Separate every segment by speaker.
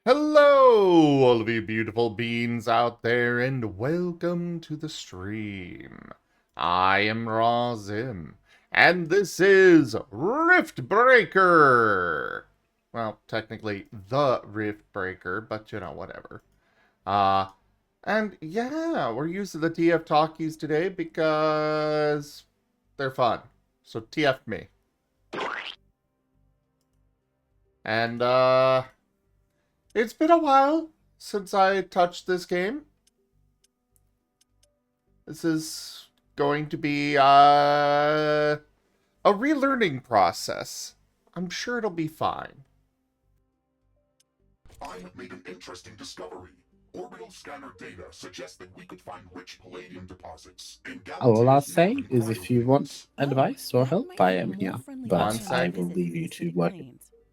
Speaker 1: Hello, all of you beautiful beings out there, and welcome to the stream. I am Razim, and this is Riftbreaker! Well, technically, the Riftbreaker, but whatever. Uh, and yeah, we're using the TF talkies today because they're fun. So TF me. And, it's been a while since I touched this game. This is going to be a relearning process. I'm sure it'll be fine.
Speaker 2: I have made an interesting discovery. Orbital scanner data suggests that we could find rich palladium deposits in
Speaker 3: All I'll
Speaker 2: Galatea's
Speaker 3: say
Speaker 2: northern
Speaker 3: is if you want advice or help, I am here. But I will leave you to work it.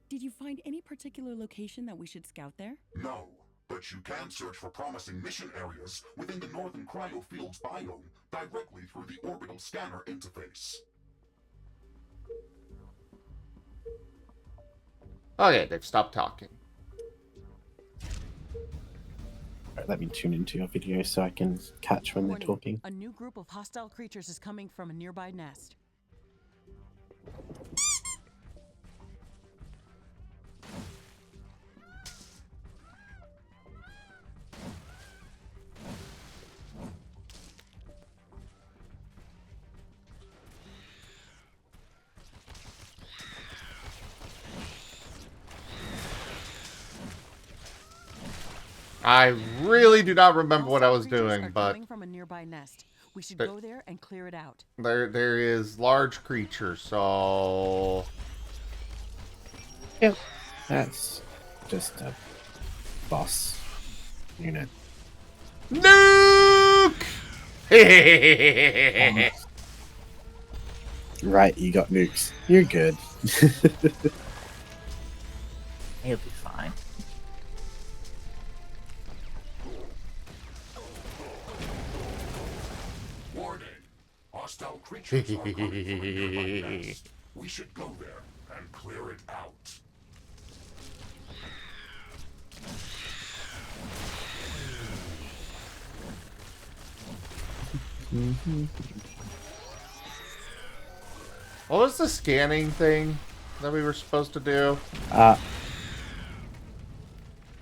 Speaker 4: Did you find any particular location that we should scout there?
Speaker 2: No, but you can search for promising mission areas within the northern cryopield's biome directly through the orbital scanner interface.
Speaker 1: Okay, they've stopped talking.
Speaker 3: Right, let me tune into your video so I can catch when they're talking.
Speaker 4: A new group of hostile creatures is coming from a nearby nest.
Speaker 1: I really do not remember what I was doing, but
Speaker 4: coming from a nearby nest. We should go there and clear it out.
Speaker 1: there is large creatures, so
Speaker 3: Yep, that's just a boss unit.
Speaker 1: nuke.
Speaker 3: Right, you got nukes. You're good.
Speaker 5: He'll be fine.
Speaker 2: Warning! Hostile creatures are coming from a nearby nest. We should go there and clear it out.
Speaker 1: What was the scanning thing that we were supposed to do?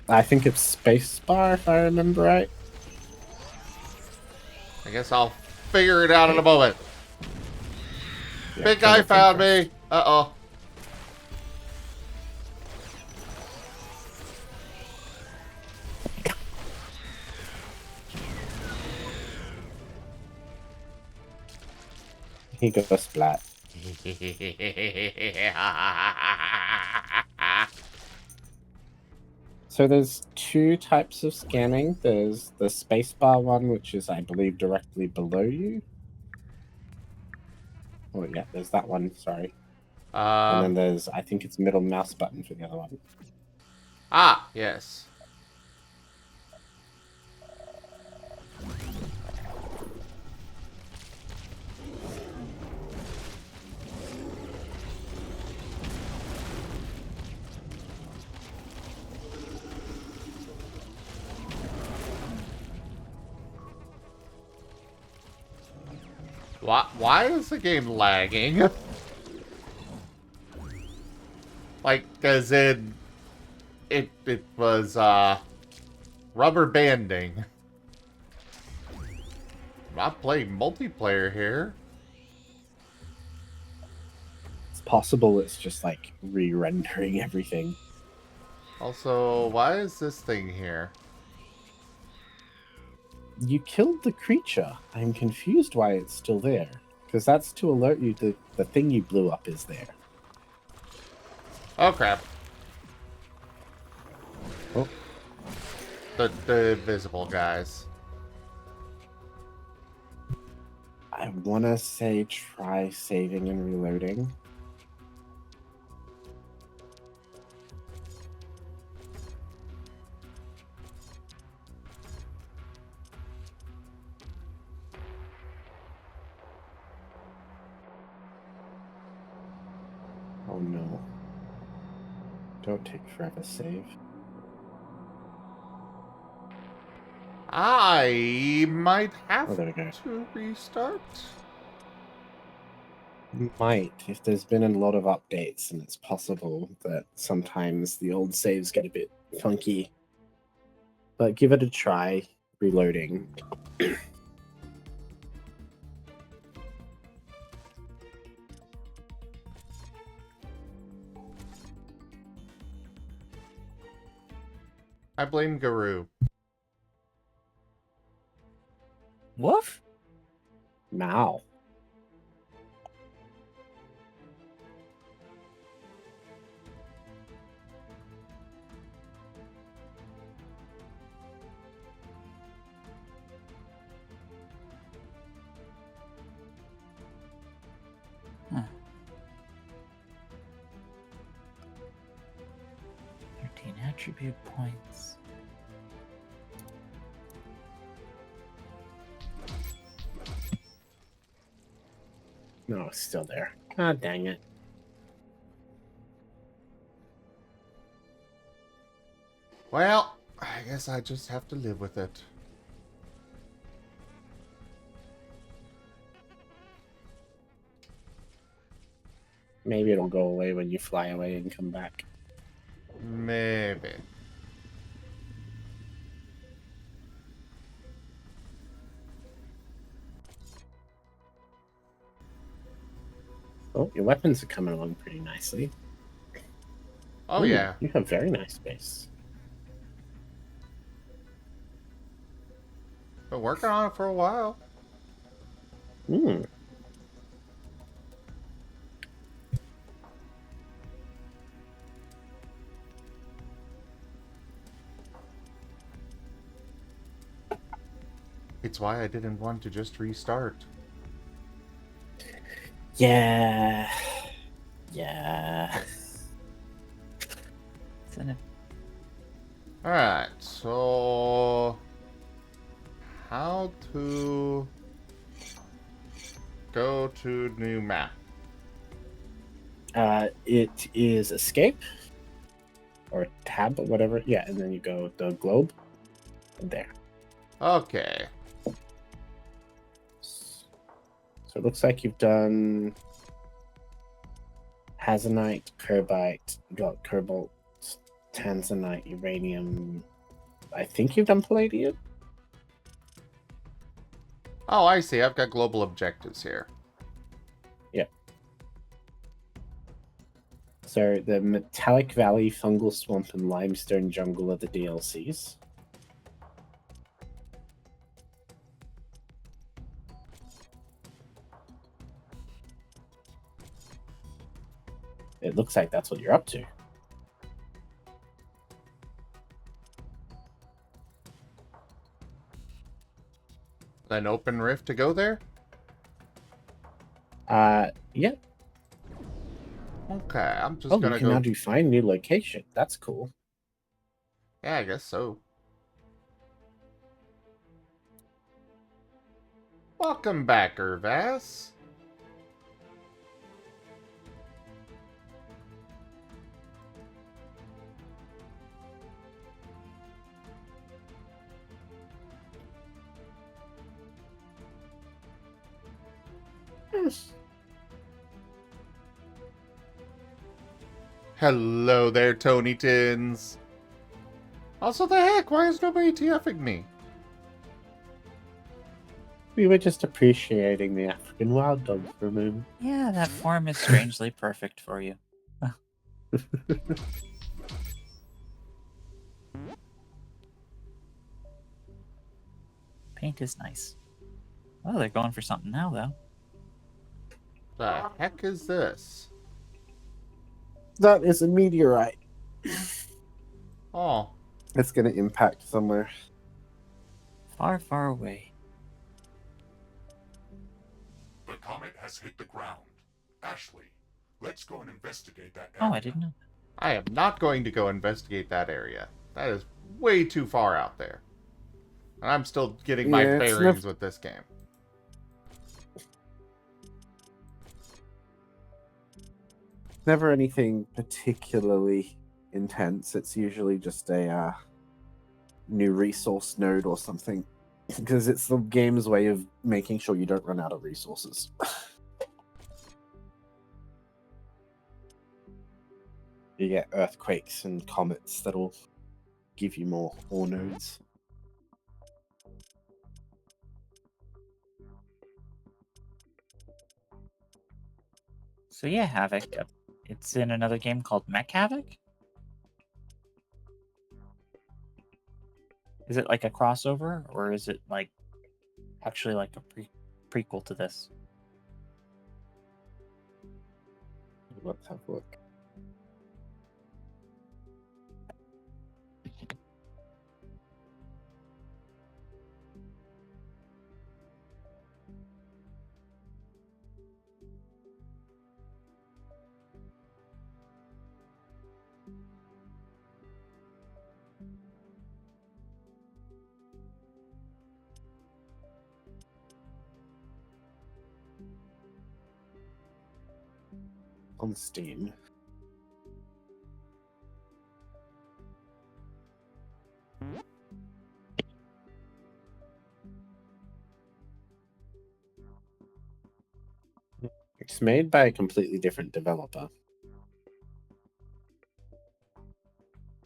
Speaker 3: I think it's spacebar if I remember right.
Speaker 1: I guess I'll figure it out in a moment.
Speaker 3: Yeah,
Speaker 1: Big guy found
Speaker 3: first.
Speaker 1: me. Uh-oh.
Speaker 3: He goes splat. So there's two types of scanning. There's the spacebar one, which is, I believe, directly below you. Oh, yeah, there's that one, sorry. And then there's, I think it's middle mouse button for the other one.
Speaker 1: Ah, yes. Why is the game lagging? Like, as in, it was, rubber banding. I'm not playing multiplayer here.
Speaker 3: It's possible it's just, like, re-rendering everything.
Speaker 1: Also, why is this thing here?
Speaker 3: You killed the creature. I'm confused why it's still there. Because that's to alert you that the thing you blew up is there.
Speaker 1: Oh, crap.
Speaker 3: Oh.
Speaker 1: The invisible guys.
Speaker 3: I want to say try saving and reloading. Oh no. Don't take forever to save.
Speaker 1: I might have
Speaker 3: Oh, there we go.
Speaker 1: to restart.
Speaker 3: Might, if there's been a lot of updates, and it's possible that sometimes the old saves get a bit funky. But give it a try, reloading.
Speaker 1: I blame Guru.
Speaker 5: Woof.
Speaker 3: Now.
Speaker 5: Huh. 13 attribute points.
Speaker 3: No, it's still there. God dang it.
Speaker 1: Well, I guess I just have to live with it.
Speaker 3: Maybe it'll go away when you fly away and come back.
Speaker 1: Maybe.
Speaker 3: Oh, your weapons are coming along pretty nicely.
Speaker 1: Oh,
Speaker 3: Ooh,
Speaker 1: yeah.
Speaker 3: You have very nice space.
Speaker 1: Been working on it for a while.
Speaker 3: Hmm.
Speaker 1: It's why I didn't want to just restart.
Speaker 3: Yeah. Yeah.
Speaker 5: Isn't it?
Speaker 1: Alright, so... How to... Go to new map.
Speaker 3: It is escape or tab or whatever. Yeah, and then you go the globe. There.
Speaker 1: Okay.
Speaker 3: So it looks like you've done Hazanite, Curbite, you got Cobalt, Tanzanite, Uranium. I think you've done Palladium.
Speaker 1: Oh, I see. I've got global objectives here.
Speaker 3: So the Metallic Valley, Fungal Swamp, and Limestone Jungle are the DLCs. It looks like that's what you're up to.
Speaker 1: Then open Rift to go there?
Speaker 3: Yeah.
Speaker 1: Okay, I'm just
Speaker 3: Oh, you
Speaker 1: gonna
Speaker 3: can
Speaker 1: go...
Speaker 3: now do find new location. That's cool.
Speaker 1: Yeah, I guess so. Welcome back, Irvas. Hello there, Tony Tins. Also, the heck, why is nobody TFing me?
Speaker 3: We were just appreciating the African wild dog for a moment.
Speaker 5: Yeah, that form is strangely perfect for you. Paint is nice. Oh, they're going for something now, though.
Speaker 1: The heck is this?
Speaker 3: That is a meteorite.
Speaker 1: Oh,
Speaker 3: It's going to impact somewhere.
Speaker 5: Far, far away.
Speaker 2: The comet has hit the ground. Ashley, let's go and investigate that
Speaker 5: Oh,
Speaker 2: area.
Speaker 5: I didn't know.
Speaker 1: I am not going to go investigate that area. That is way too far out there. And I'm still getting my
Speaker 3: Yeah, it's
Speaker 1: bearings with this game.
Speaker 3: Never anything particularly intense. It's usually just a new resource node or something, because it's the game's way of making sure you don't run out of resources. You get earthquakes and comets that'll give you more ore nodes.
Speaker 5: So yeah, Havoc. It's in another game called Mech Havoc. Is it like a crossover, or is it like actually like a prequel to this?
Speaker 3: Let's have a look. On Steam. It's made by a completely different developer.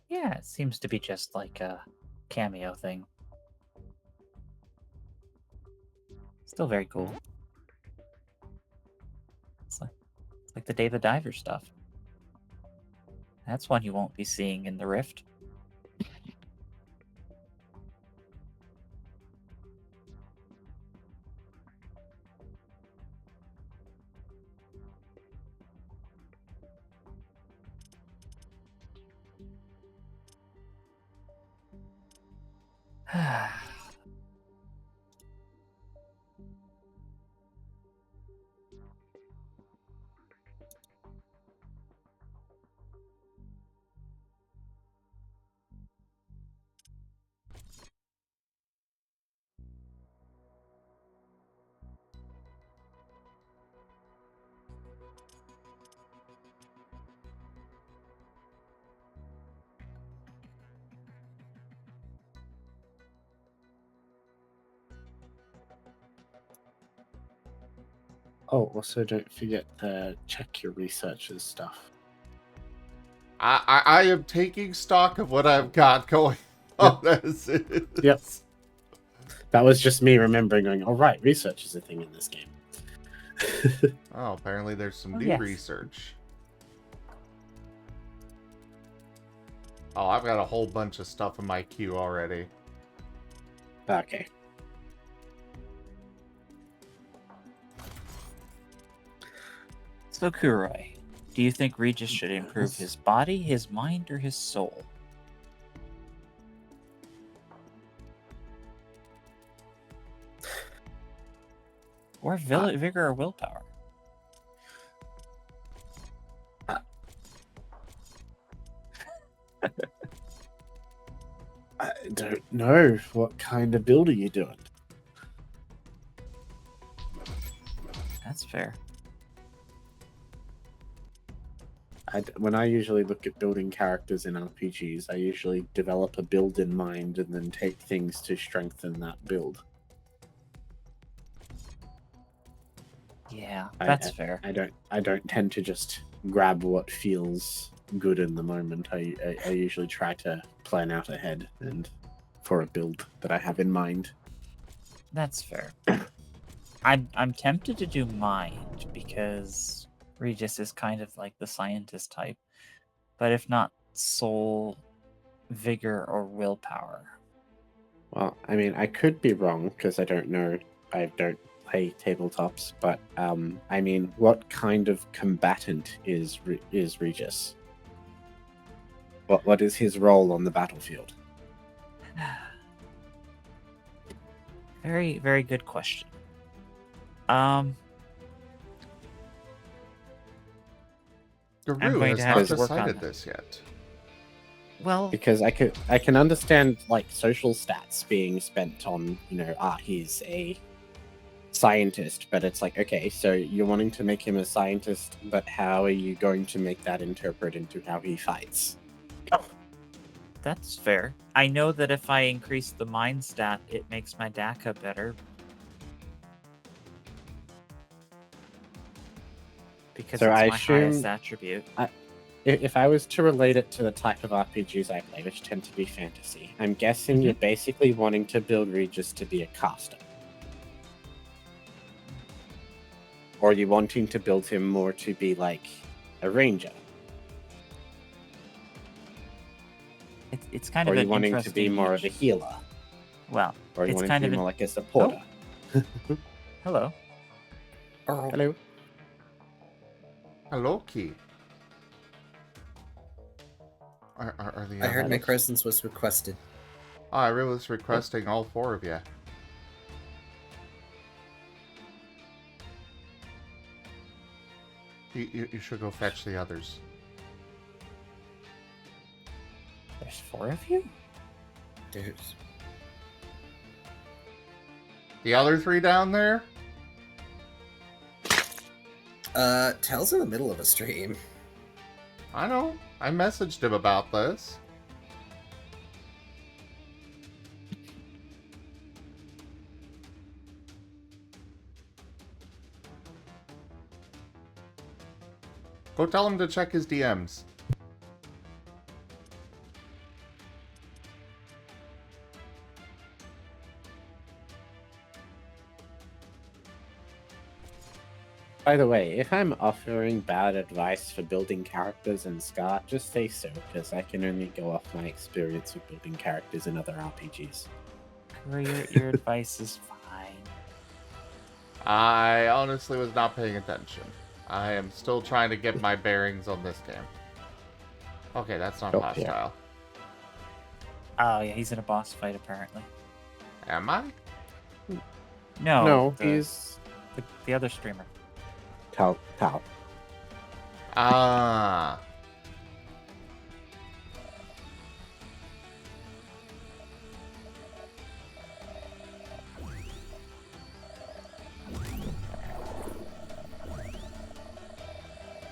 Speaker 5: Yeah, it seems to be just like a cameo thing. Still very cool. It's like the Dave the Diver stuff. That's one you won't be seeing in the Rift.
Speaker 3: Oh, also don't forget to check your researchers stuff.
Speaker 1: I am taking stock of what I've got going on. As is.
Speaker 3: Yep. That was just me remembering going, oh right, research is a thing in this game.
Speaker 1: Oh, apparently there's some
Speaker 5: Oh,
Speaker 1: new
Speaker 5: yes.
Speaker 1: research. Oh, I've got a whole bunch of stuff in my queue already.
Speaker 3: Okay.
Speaker 5: So Kuroi, do you think Regis should improve his body, his mind, or his soul? Or vigor or willpower?
Speaker 3: I don't know. What kind of build are you doing?
Speaker 5: That's fair.
Speaker 3: When I usually look at building characters in RPGs, I usually develop a build in mind and then take things to strengthen that build.
Speaker 5: Yeah, that's fair.
Speaker 3: I don't tend to just grab what feels good in the moment. I usually try to plan out ahead and for a build that I have in mind.
Speaker 5: That's fair. I'm tempted to do mind because Regis is kind of like the scientist type, but if not soul, vigor, or willpower.
Speaker 3: Well, I mean, I could be wrong because I don't know. I don't play tabletops, but I mean, what kind of combatant is Regis? What is his role on the battlefield?
Speaker 5: Very, very good question.
Speaker 1: Guru
Speaker 5: going
Speaker 1: has
Speaker 5: to have
Speaker 1: not
Speaker 5: to work on
Speaker 1: decided
Speaker 5: that.
Speaker 1: this yet.
Speaker 5: Well,
Speaker 3: Because I can understand like social stats being spent on, he's a scientist, but it's like, okay, so you're wanting to make him a scientist, but how are you going to make that interpret into how he fights?
Speaker 5: That's fair. I know that if I increase the mind stat, it makes my DACA better. Because
Speaker 3: So
Speaker 5: it's
Speaker 3: I
Speaker 5: my highest
Speaker 3: assume-
Speaker 5: attribute.
Speaker 3: If I was to relate it to the type of RPGs I play, which tend to be fantasy, I'm guessing you're basically wanting to build Regis to be a caster. Or are you wanting to build him more to be like a ranger?
Speaker 5: It's kind
Speaker 3: Or
Speaker 5: of
Speaker 3: are
Speaker 5: an
Speaker 3: you wanting to
Speaker 5: interesting
Speaker 3: be more of a
Speaker 5: niche.
Speaker 3: healer?
Speaker 5: Well,
Speaker 3: Or are you
Speaker 5: it's
Speaker 3: wanting
Speaker 5: kind
Speaker 3: to
Speaker 5: of
Speaker 3: be
Speaker 5: an...
Speaker 3: more like a supporter?
Speaker 5: Hello.
Speaker 3: Hello.
Speaker 1: Hello, Key. Are the
Speaker 6: I heard my
Speaker 1: others-
Speaker 6: presence was requested.
Speaker 1: Oh, I was requesting all 4 of you. You should go fetch the others.
Speaker 5: There's 4 of you?
Speaker 6: There's...
Speaker 1: The other 3 down there?
Speaker 6: Tel's in the middle of a stream.
Speaker 1: I know. I messaged him about this. Go tell him to check his DMs.
Speaker 3: By the way, if I'm offering bad advice for building characters in Scar, just say so, because I can only go off my experience with building characters in other RPGs.
Speaker 5: Your advice is fine.
Speaker 1: I honestly was not paying attention. I am still trying to get my bearings on this game. Okay, that's not
Speaker 3: Oh,
Speaker 1: hostile.
Speaker 5: Oh, yeah, he's in a boss fight, apparently.
Speaker 1: Am I?
Speaker 5: No,
Speaker 3: No, he's
Speaker 5: the other streamer.
Speaker 3: Tal.
Speaker 1: Ah.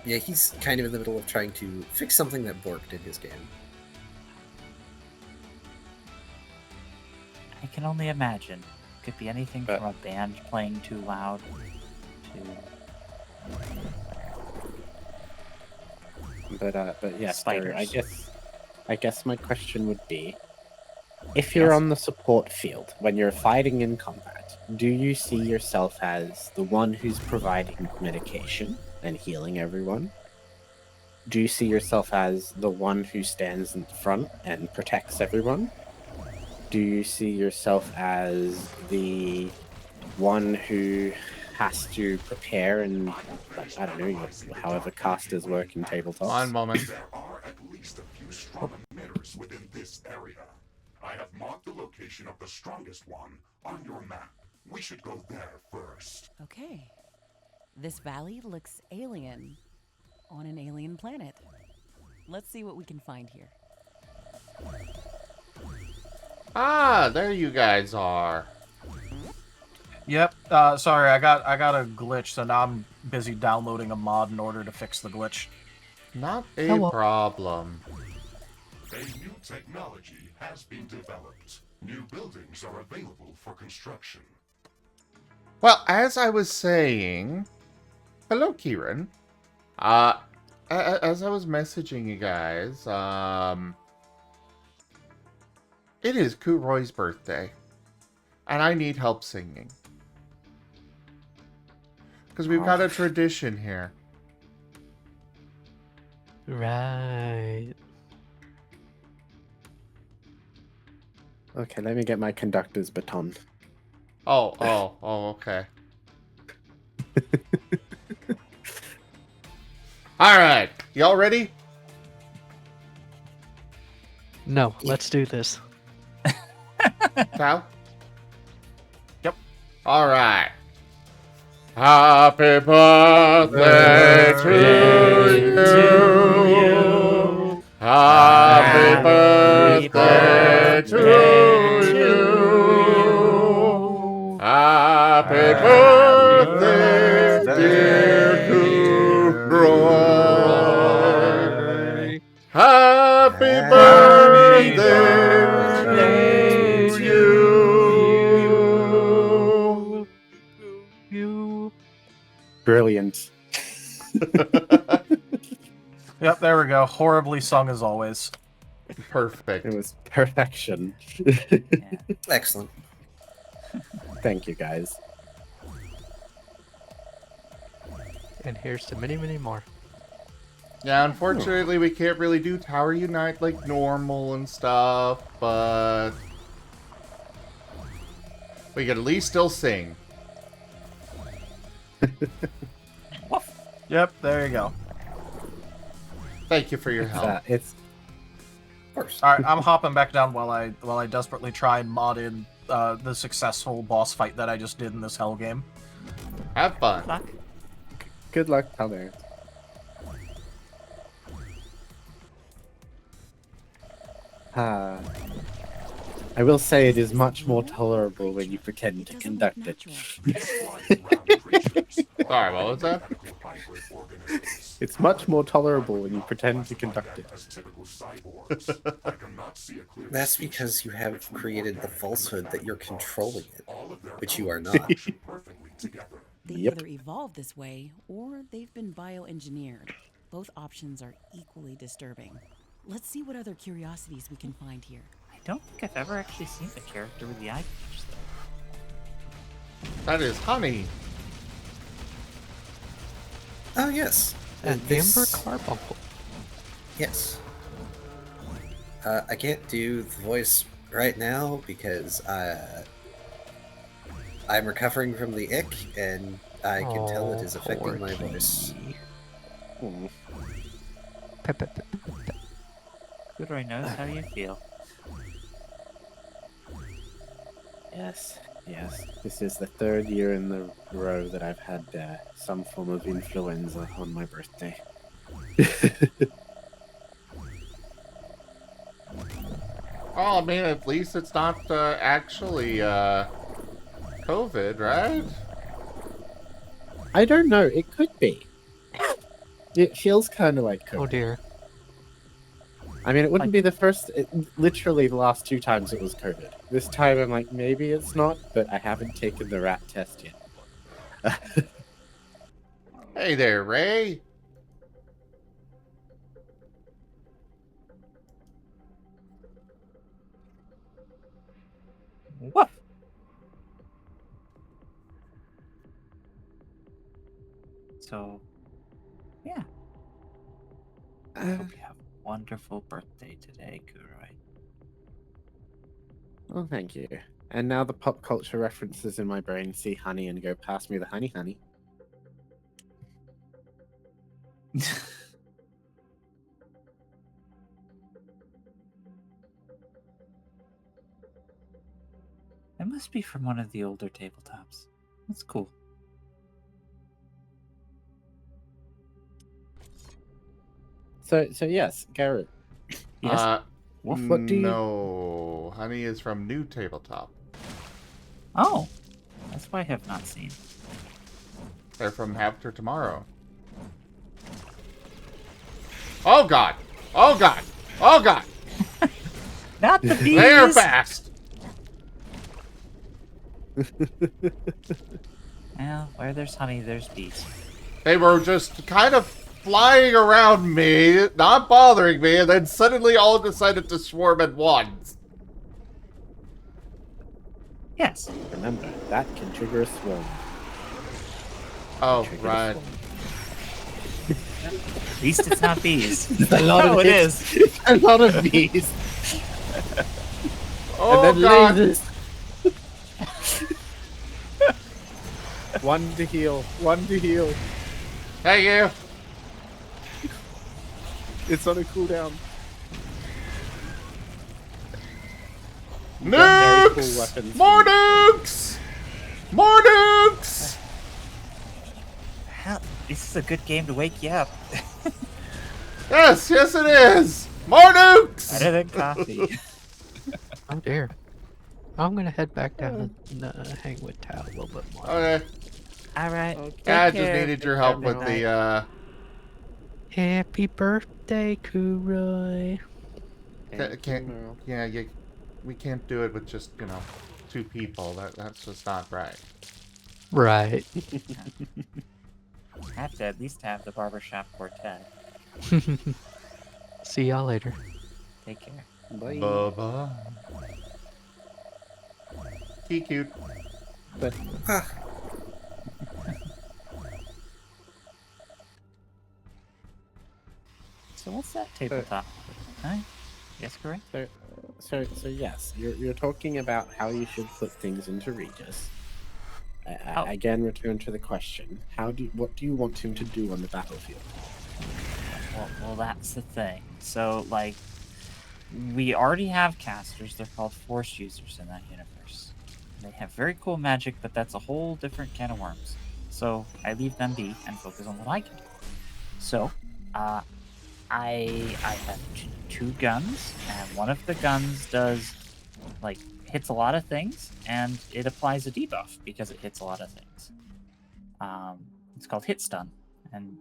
Speaker 6: Yeah, he's kind of in the middle of trying to fix something that borked in his game.
Speaker 5: I can only imagine. Could be anything from a band playing too loud to...
Speaker 3: But yeah,
Speaker 5: Spiders.
Speaker 3: so I guess my question would be, if you're
Speaker 5: Yes.
Speaker 3: on the support field, when you're fighting in combat, do you see yourself as the one who's providing medication and healing everyone? Do you see yourself as the one who stands in front and protects everyone? Do you see yourself as the one who has to prepare and, like, I don't know, however casters work in tabletops?
Speaker 1: One moment.
Speaker 2: There are at least a few strong emitters within this area. I have marked the location of the strongest one on your map. We should go there first.
Speaker 4: Okay. This valley looks alien. On an alien planet. Let's see what we can find here.
Speaker 1: Ah, there you guys are.
Speaker 7: Yep. Sorry, I got a glitch, so now I'm busy downloading a mod in order to fix the glitch.
Speaker 1: Not a
Speaker 7: Hello.
Speaker 1: problem.
Speaker 2: A new technology has been developed. New buildings are available for construction.
Speaker 1: Well, as I was saying, hello, Kieran. As I was messaging you guys, it is Kuroy's birthday, and I need help singing. Because we've got a tradition here.
Speaker 8: Right.
Speaker 3: Okay, let me get my conductor's baton.
Speaker 1: Oh, okay. Alright, y'all ready?
Speaker 8: No, let's do this.
Speaker 1: Cal?
Speaker 7: Yep.
Speaker 1: Alright. Happy birthday to you. Happy birthday to you. Happy birthday, dear Kuroy. Happy birthday
Speaker 7: Yep, there we go. Horribly sung as always.
Speaker 1: Perfect.
Speaker 3: It was perfection.
Speaker 5: Yeah.
Speaker 6: Excellent.
Speaker 3: Thank you, guys.
Speaker 8: And here's to many, many more.
Speaker 1: Yeah, unfortunately, we can't really do Tower Unite like normal and stuff, but we can at least still sing.
Speaker 7: Yep, there you go.
Speaker 1: Thank you for your help.
Speaker 3: It's
Speaker 6: Of course.
Speaker 7: All right, I'm hopping back down while I desperately try and mod in the successful boss fight that I just did in this hell game.
Speaker 1: Have fun.
Speaker 5: Fuck.
Speaker 3: good luck, Tyler. I will say it is much more tolerable when you pretend
Speaker 4: It
Speaker 3: to
Speaker 4: doesn't
Speaker 3: conduct
Speaker 4: look
Speaker 3: it.
Speaker 4: natural.
Speaker 1: Sorry, what was that?
Speaker 3: It's much more tolerable when you pretend to conduct it.
Speaker 6: That's because you have created the falsehood that you're controlling it, which you are not.
Speaker 4: They
Speaker 3: Yep.
Speaker 4: either evolved this way or they've been bioengineered. Both options are equally disturbing. Let's see what other curiosities we can find here.
Speaker 5: I don't think I've ever actually seen the character with the eye patch, though.
Speaker 1: That is honey.
Speaker 6: Oh, yes.
Speaker 8: An
Speaker 6: This-
Speaker 8: amber carbuncle.
Speaker 6: Yes. I can't do the voice right now because I'm recovering from the ick, and I can tell it is affecting my voice.
Speaker 3: Hmm.
Speaker 5: Good knows how you feel.
Speaker 3: Yes, yes. This is the third year in the row that I've had some form of influenza on my birthday.
Speaker 1: Oh, I mean, at least it's not actually COVID, right?
Speaker 3: I don't know. It could be. It feels kind of like COVID.
Speaker 8: Oh dear.
Speaker 3: I mean, it wouldn't be the first. Literally, the last 2 times it was COVID. This time, I'm like, maybe it's not, but I haven't taken the rat test yet.
Speaker 1: Hey there, Ray.
Speaker 5: Woof! So, yeah. I hope you have a wonderful birthday today, Kuroi.
Speaker 3: Oh, thank you. And now the pop culture references in my brain see honey and go, pass me the honey, honey.
Speaker 5: It must be from one of the older tabletops. That's cool.
Speaker 3: So yes, Garrett.
Speaker 5: Yes?
Speaker 3: What do you-
Speaker 1: No. Honey is from New Tabletop.
Speaker 5: Oh! That's why I have not seen.
Speaker 1: They're from After Tomorrow. Oh god! Oh god! Oh god!
Speaker 5: Not the bees!
Speaker 1: They are fast!
Speaker 5: Well, where there's honey, there's bees.
Speaker 1: They were just kind of flying around me, not bothering me, and then suddenly all decided to swarm at once.
Speaker 5: Yes.
Speaker 3: Remember, that can trigger a swarm.
Speaker 1: Oh,
Speaker 3: Trigger a
Speaker 1: right.
Speaker 3: swarm.
Speaker 5: At least it's not bees.
Speaker 3: A lot
Speaker 5: Oh,
Speaker 3: of
Speaker 5: it
Speaker 3: hits.
Speaker 5: is.
Speaker 3: A lot of bees.
Speaker 1: Oh
Speaker 3: and then
Speaker 1: god!
Speaker 3: lasers. One to heal. One to heal.
Speaker 1: Thank you!
Speaker 3: It's on a cooldown. Very cool
Speaker 1: Nukes!
Speaker 3: weapons.
Speaker 1: More nukes! More nukes!
Speaker 5: Hell, this is a good game to wake you up.
Speaker 1: Yes, yes it is! More nukes!
Speaker 5: Better than coffee.
Speaker 8: Oh dear. I'm gonna head back down and hang with Tao a little bit more.
Speaker 1: Okay.
Speaker 5: Alright.
Speaker 1: Yeah, I just needed your help with the,
Speaker 8: Happy birthday, Kuroi.
Speaker 1: we can't do it with just, 2 people. That's just not right.
Speaker 8: Right.
Speaker 5: Have to at least have the barbershop quartet.
Speaker 8: See y'all later.
Speaker 5: Take care.
Speaker 3: Bye.
Speaker 1: Bye-bye. Cute.
Speaker 3: But
Speaker 6: Ah,
Speaker 5: So what's that tabletop? Huh? Yes, correct.
Speaker 3: so yes, you're talking about how you should put things into Regis.
Speaker 5: Oh.
Speaker 3: Again, return to the question: what do you want him to do on the battlefield?
Speaker 5: Well, that's the thing. So, like, we already have casters. They're called force users in that universe. They have very cool magic, but that's a whole different can of worms. So I leave them be and focus on what I can do. So, I have two guns, and one of the guns does like hits a lot of things, and it applies a debuff because it hits a lot of things. It's called hit stun, and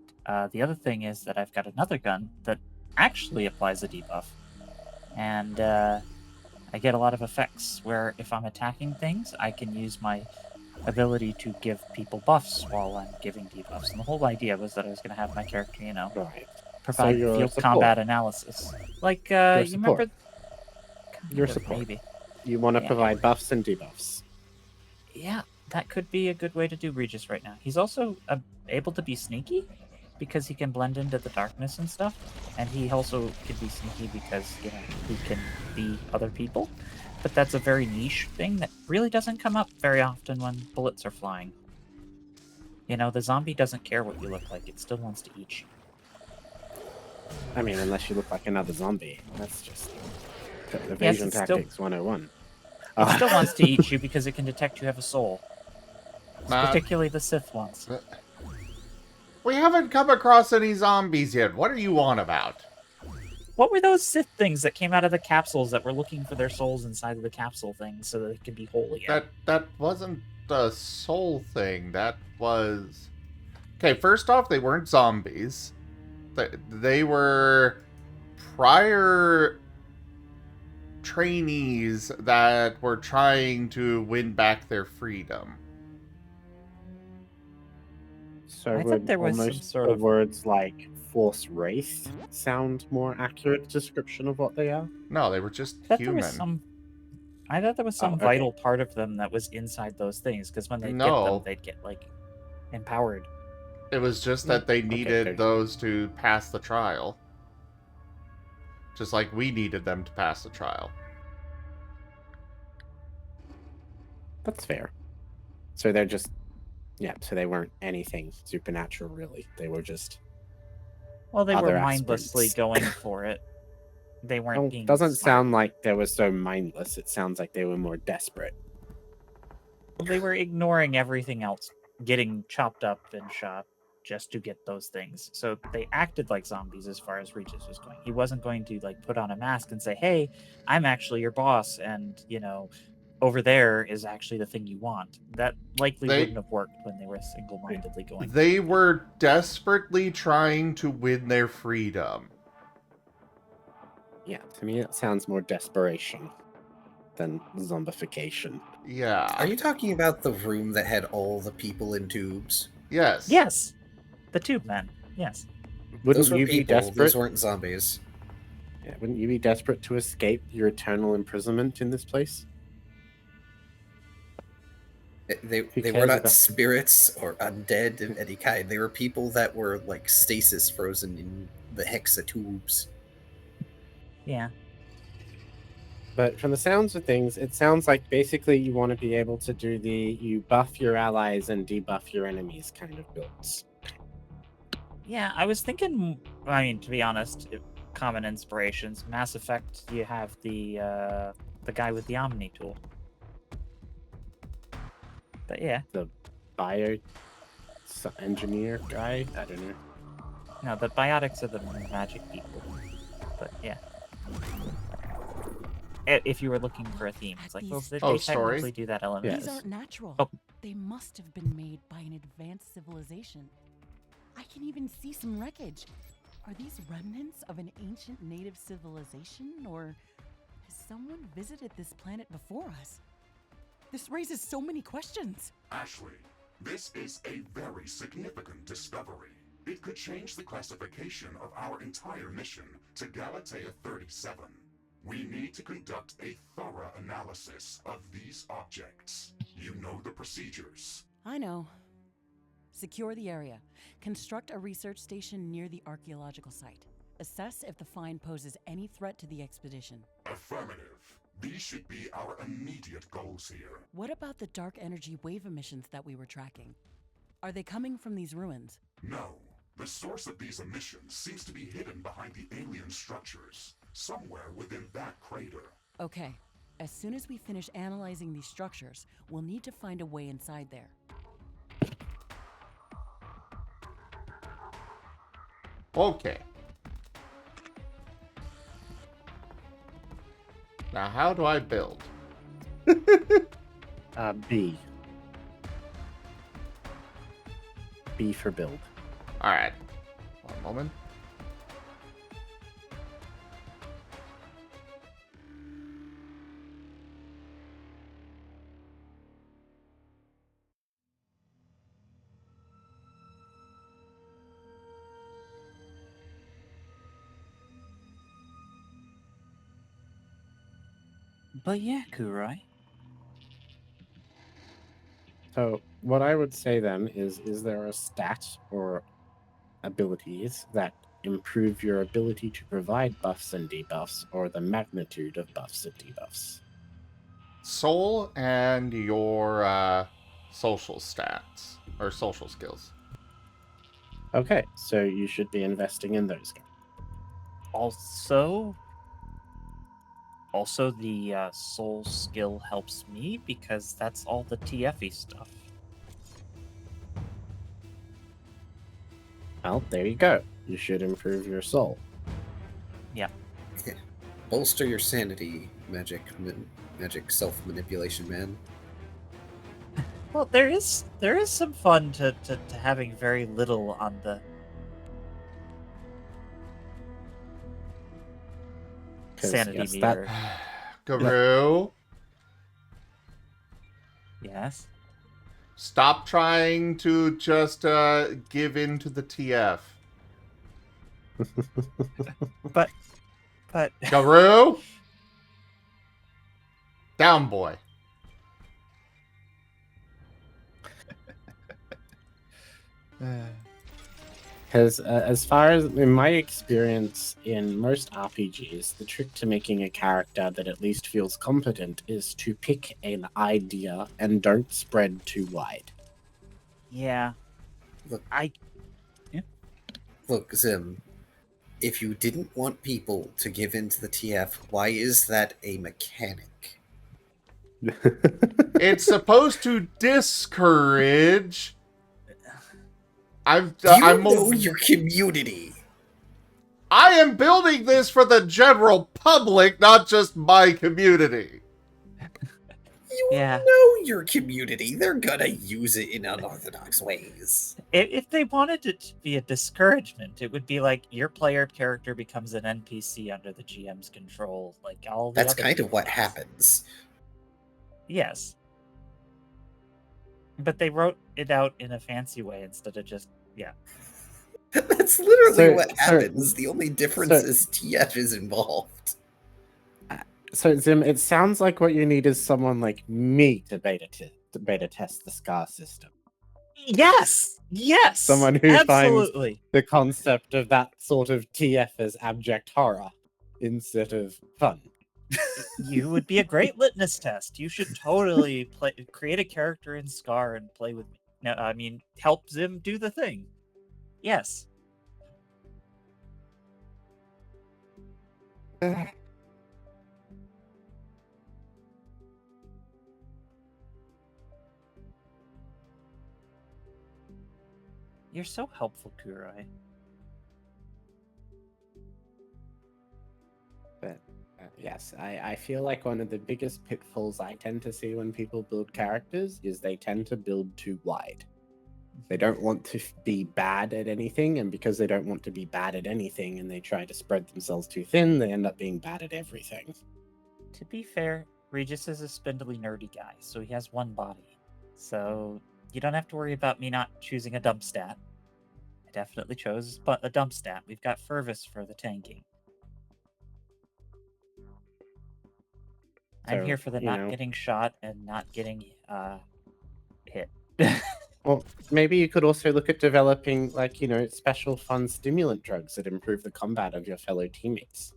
Speaker 5: the other thing is that I've got another gun that actually applies a debuff, and I get a lot of effects where if I'm attacking things, I can use my ability to give people buffs while I'm giving debuffs. And the whole idea was that I was going to have my character,
Speaker 3: Right.
Speaker 5: provide
Speaker 3: you're a
Speaker 5: field
Speaker 3: support.
Speaker 5: combat analysis. Like,
Speaker 3: You're a
Speaker 5: you remember?
Speaker 3: support. You're a
Speaker 5: Kind of,
Speaker 3: support.
Speaker 5: maybe.
Speaker 3: You want to
Speaker 5: Yeah.
Speaker 3: provide buffs and debuffs.
Speaker 5: Yeah, that could be a good way to do Regis right now. He's also able to be sneaky because he can blend into the darkness and stuff. And he also can be sneaky because, he can be other people. But that's a very niche thing that really doesn't come up very often when bullets are flying. The zombie doesn't care what you look like. It still wants to eat you.
Speaker 3: I mean, unless you look like another zombie. That's just evasion
Speaker 5: Yes, it's still-
Speaker 3: tactics 101.
Speaker 5: It still wants to eat you because it can detect you have a soul. Particularly the Sith ones.
Speaker 1: We haven't come across any zombies yet. What are you on about?
Speaker 5: What were those Sith things that came out of the capsules that were looking for their souls inside of the capsule things so that they could be whole again?
Speaker 1: That wasn't the soul thing. That was... Okay, first off, they weren't zombies. They were prior trainees that were trying to win back their freedom.
Speaker 3: So
Speaker 5: I thought
Speaker 3: would
Speaker 5: there was some
Speaker 3: almost
Speaker 5: sort
Speaker 3: the
Speaker 5: of-
Speaker 3: words like Force Wraith sound more accurate description of what they are?
Speaker 1: No, they were just
Speaker 5: I thought
Speaker 1: human.
Speaker 5: I thought there was some
Speaker 3: okay.
Speaker 5: vital part of them that was inside those things, because when they get
Speaker 1: No.
Speaker 5: them, they'd get, empowered.
Speaker 1: It was just that they
Speaker 3: Okay,
Speaker 1: needed
Speaker 3: there's-
Speaker 1: those to pass the trial. Just like we needed them to pass the trial.
Speaker 3: That's fair. So they're just... Yeah, so they weren't anything supernatural, really. They were just...
Speaker 5: Well, they were
Speaker 3: Other
Speaker 5: mindlessly
Speaker 3: aspirants.
Speaker 5: going for it. They weren't
Speaker 3: Well,
Speaker 5: being
Speaker 3: doesn't
Speaker 5: smart.
Speaker 3: sound like they were so mindless. It sounds like they were more desperate.
Speaker 5: Well, they were ignoring everything else, getting chopped up and shot just to get those things. So they acted like zombies as far as Regis was going. He wasn't going to put on a mask and say, "Hey, I'm actually your boss, and over there is actually the thing you want." That likely
Speaker 1: They-
Speaker 5: wouldn't have worked when they were single-mindedly going.
Speaker 1: They were desperately trying to win their freedom.
Speaker 3: Yeah, to me it sounds more desperation than zombification.
Speaker 1: Yeah.
Speaker 6: Are you talking about the room that had all the people in tubes?
Speaker 1: Yes.
Speaker 5: Yes, the tube men. Yes.
Speaker 3: Wouldn't
Speaker 6: Those were
Speaker 3: you be
Speaker 6: people.
Speaker 3: desperate?
Speaker 6: Those weren't zombies.
Speaker 3: Yeah, wouldn't you be desperate to escape your eternal imprisonment in this place?
Speaker 6: They
Speaker 3: Who
Speaker 6: were
Speaker 3: cares
Speaker 6: not
Speaker 3: about-
Speaker 6: spirits or undead of any kind. They were people that were like stasis frozen in the hexatubes.
Speaker 5: Yeah.
Speaker 3: But from the sounds of things, it sounds like basically you want to be able to do you buff your allies and debuff your enemies kind of builds.
Speaker 5: Yeah, I was thinking. I mean, to be honest, common inspirations. Mass Effect. You have the guy with the Omni tool. But yeah,
Speaker 3: Bio engineer guy? I don't know.
Speaker 5: no, the biotics are the magic people. But yeah, if you were looking for a theme, it's like, well, they
Speaker 1: story.
Speaker 5: technically do that element.
Speaker 4: These
Speaker 3: Yes.
Speaker 4: aren't natural.
Speaker 5: Oh.
Speaker 4: They must have been made by an advanced civilization. I can even see some wreckage. Are these remnants of an ancient native civilization, or has someone visited this planet before us? This raises so many questions.
Speaker 2: Ashley, this is a very significant discovery. It could change the classification of our entire mission to Galatea 37. We need to conduct a thorough analysis of these objects. You know the procedures.
Speaker 4: I know. Secure the area. Construct a research station near the archaeological site. Assess if the find poses any threat to the expedition.
Speaker 2: Affirmative. These should be our immediate goals here.
Speaker 4: What about the dark energy wave emissions that we were tracking? Are they coming from these ruins?
Speaker 2: No. The source of these emissions seems to be hidden behind the alien structures, somewhere within that crater.
Speaker 4: Okay. As soon as we finish analyzing these structures, we'll need to find a way inside there.
Speaker 1: Okay. Now, how do I build?
Speaker 3: B. B for build.
Speaker 1: Alright. One moment.
Speaker 5: But yeah, Kurai.
Speaker 3: So what I would say then is there a stat or abilities that improve your ability to provide buffs and debuffs, or the magnitude of buffs and debuffs?
Speaker 1: Soul and your social stats. Or social skills.
Speaker 3: Okay, so you should be investing in those guys.
Speaker 5: Also, the soul skill helps me because that's all the TFE stuff.
Speaker 3: Well, there you go. You should improve your soul.
Speaker 5: Yeah.
Speaker 6: Bolster your sanity, magic self-manipulation, man.
Speaker 5: Well, there is some fun to having very little on the
Speaker 3: 'Cause,
Speaker 5: sanity
Speaker 3: yes,
Speaker 5: meter.
Speaker 1: Guru,
Speaker 5: Yes.
Speaker 1: stop trying to just give in to the TF.
Speaker 5: But
Speaker 1: Guru? Down, boy.
Speaker 3: Because as far as in my experience in most RPGs, the trick to making a character that at least feels competent is to pick an idea and don't spread too wide.
Speaker 5: yeah.
Speaker 6: Look.
Speaker 5: I
Speaker 6: Look, Zim, if you didn't want people to give in to the TF, why is that a mechanic?
Speaker 1: It's supposed to discourage.
Speaker 6: You know your community.
Speaker 1: I am building this for the general public, not just my community.
Speaker 6: You
Speaker 5: Yeah.
Speaker 6: know your community. They're gonna use it in unorthodox ways.
Speaker 5: if they wanted it to be a discouragement, it would be like your player character becomes an NPC under the GM's control, like all the
Speaker 6: That's
Speaker 5: other
Speaker 6: kind of what
Speaker 5: GMs.
Speaker 6: happens.
Speaker 5: Yes. But they wrote it out in a fancy way instead of just
Speaker 6: That's literally
Speaker 3: So-
Speaker 6: what
Speaker 3: so-
Speaker 6: happens. The only difference
Speaker 3: so-
Speaker 6: is TF is involved.
Speaker 3: So, Zim, it sounds like what you need is someone like me to beta test the SCAR system.
Speaker 5: Yes! Yes!
Speaker 3: Someone who finds-
Speaker 5: absolutely.
Speaker 3: The concept of that sort of TF as abject horror instead of fun.
Speaker 5: You would be a great litmus test. You should totally create a character in Scar and play with me. No, I mean, help Zim do the thing. Yes. You're so helpful, Kurai.
Speaker 3: But yes, I feel like one of the biggest pitfalls I tend to see when people build characters is they tend to build too wide. They don't want to be bad at anything, and because they don't want to be bad at anything and they try to spread themselves too thin, they end up being bad at everything.
Speaker 5: To be fair, Regis is a spindly, nerdy guy, so he has one body. So you don't have to worry about me not choosing a dump stat. I definitely chose but a dump stat. We've got Furvis for the tanking. I'm
Speaker 3: So,
Speaker 5: here for the
Speaker 3: you
Speaker 5: not
Speaker 3: know.
Speaker 5: getting shot and not getting hit.
Speaker 3: Well, maybe you could also look at developing, like, you know, special fun stimulant drugs that improve the combat of your fellow teammates.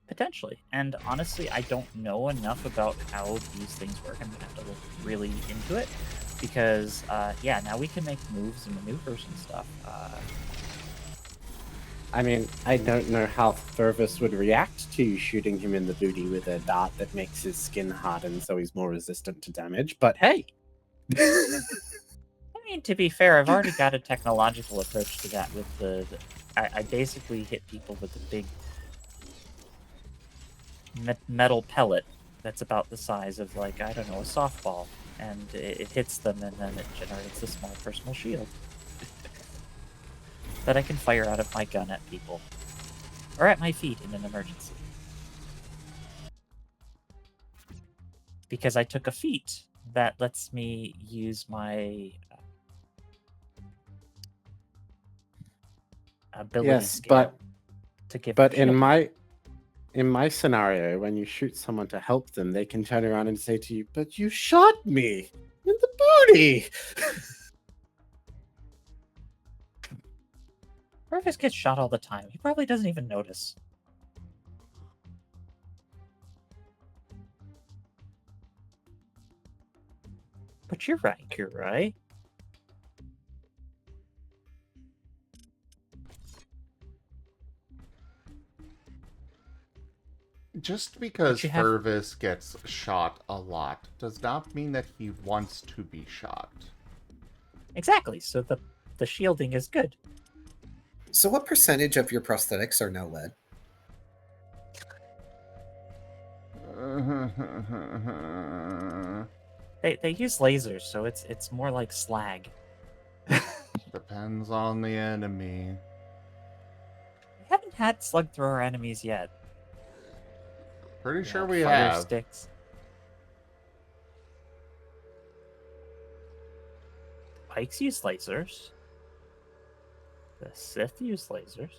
Speaker 5: Potentially. And honestly, I don't know enough about how these things work. I'm going to have to look really into it. Because, yeah, now we can make moves and maneuvers and stuff.
Speaker 3: I mean, I don't know how Furvis would react to you shooting him in the booty with a dart that makes his skin harden so he's more resistant to damage, but hey!
Speaker 5: I mean, to be fair, I've already got a technological approach to that with I basically hit people with a big metal pellet that's about the size of, like, I don't know, a softball. And it hits them, and then it generates a small personal shield that I can fire out of my gun at people. Or at my feet in an emergency. Because I took a feat that lets me use my ability
Speaker 3: Yes,
Speaker 5: scale to give
Speaker 3: but
Speaker 5: them
Speaker 3: in my scenario, when you shoot someone to help them, they can turn around and say to you, "But you shot me in the booty."
Speaker 5: Purvis gets shot all the time. He probably doesn't even notice. But you're right.
Speaker 1: Just because
Speaker 5: you have-
Speaker 1: Furvis gets shot a lot does not mean that he wants to be shot.
Speaker 5: Exactly, so the shielding is good.
Speaker 6: So what percentage of your prosthetics are now lead?
Speaker 5: They use lasers, so it's more like slag.
Speaker 1: Depends on the enemy.
Speaker 5: We haven't had slug thrower enemies yet.
Speaker 1: Pretty sure we
Speaker 5: Fire
Speaker 1: have.
Speaker 5: sticks. Pikes use lasers. The Sith use lasers.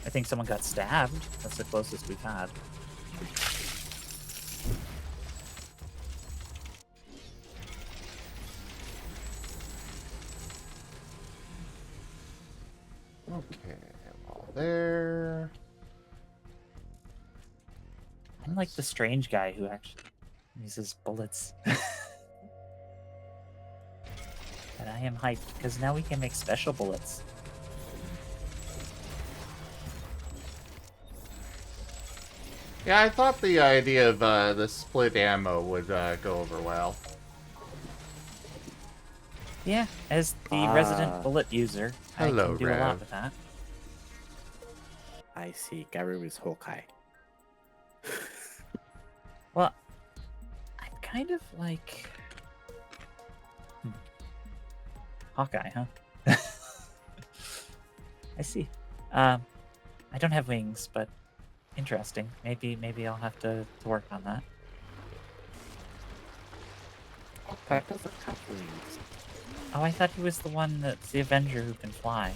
Speaker 5: I think someone got stabbed. That's the closest we've had.
Speaker 1: Okay, well there.
Speaker 5: I'm like the strange guy who actually uses bullets. And I am hyped because now we can make special bullets.
Speaker 1: Yeah, I thought the idea of the split ammo would go over well.
Speaker 5: Yeah, as the resident bullet user,
Speaker 1: Hello,
Speaker 5: I can do a lot
Speaker 1: Rev.
Speaker 5: with that.
Speaker 3: I see. Garu is Hawkeye.
Speaker 5: Well, I'm kind of like... Hawkeye, huh? I see. I don't have wings, but interesting. Maybe I'll have to work on that.
Speaker 3: Hawkeye doesn't have wings.
Speaker 5: Oh, I thought he was the one that's the Avenger who can fly.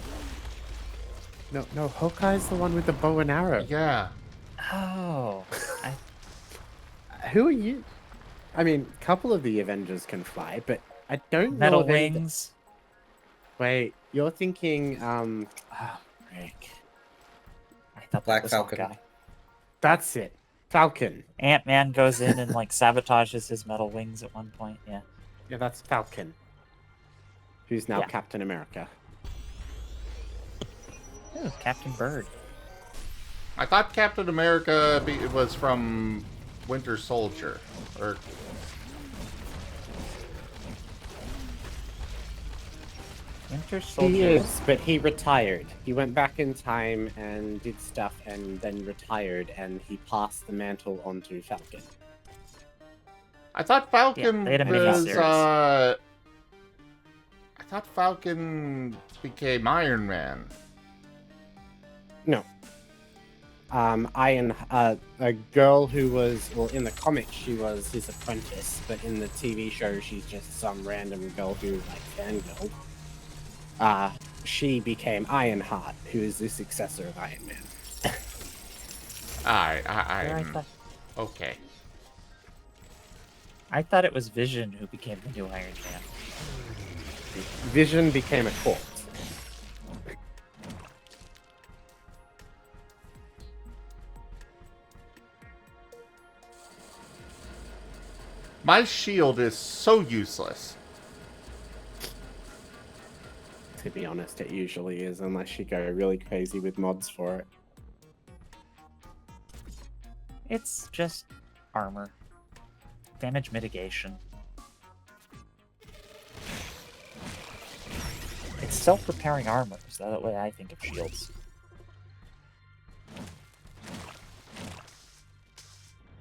Speaker 3: No, Hawkeye's the one with the bow and arrow.
Speaker 1: Yeah.
Speaker 5: Oh,
Speaker 3: Who are you? I mean, a couple of the Avengers can fly, but I don't
Speaker 5: metal
Speaker 3: know of any...
Speaker 5: wings.
Speaker 3: Wait, you're thinking,
Speaker 5: Rick. I thought
Speaker 6: Black
Speaker 5: that was
Speaker 6: Falcon.
Speaker 5: Hawkeye.
Speaker 3: that's it. Falcon.
Speaker 5: Ant-Man goes in and like sabotages his metal wings at one point. Yeah.
Speaker 3: Yeah, that's Falcon. Who's now
Speaker 5: Yeah.
Speaker 3: Captain America.
Speaker 5: Ooh, Captain Bird.
Speaker 1: I thought Captain America was from Winter Soldier. Or
Speaker 5: Winter Soldier.
Speaker 3: He is, but he retired. He went back in time and did stuff and then retired, and he passed the mantle on to Falcon.
Speaker 1: I thought Falcon
Speaker 5: they had a mini
Speaker 1: was
Speaker 5: series.
Speaker 1: I thought Falcon became Iron Man.
Speaker 3: No. A girl who was, well, in the comics she was his apprentice, but in the TV show she's just some random girl who like fangirl. She became Ironheart, who is the successor of Iron Man.
Speaker 1: Okay.
Speaker 5: I thought it was Vision who became the new Iron Man.
Speaker 3: Vision became a corpse.
Speaker 1: My shield is so useless.
Speaker 3: To be honest, it usually is, unless you go really crazy with mods for it.
Speaker 5: It's just armor. Damage mitigation. It's self-repairing armor, is that the way I think of shields.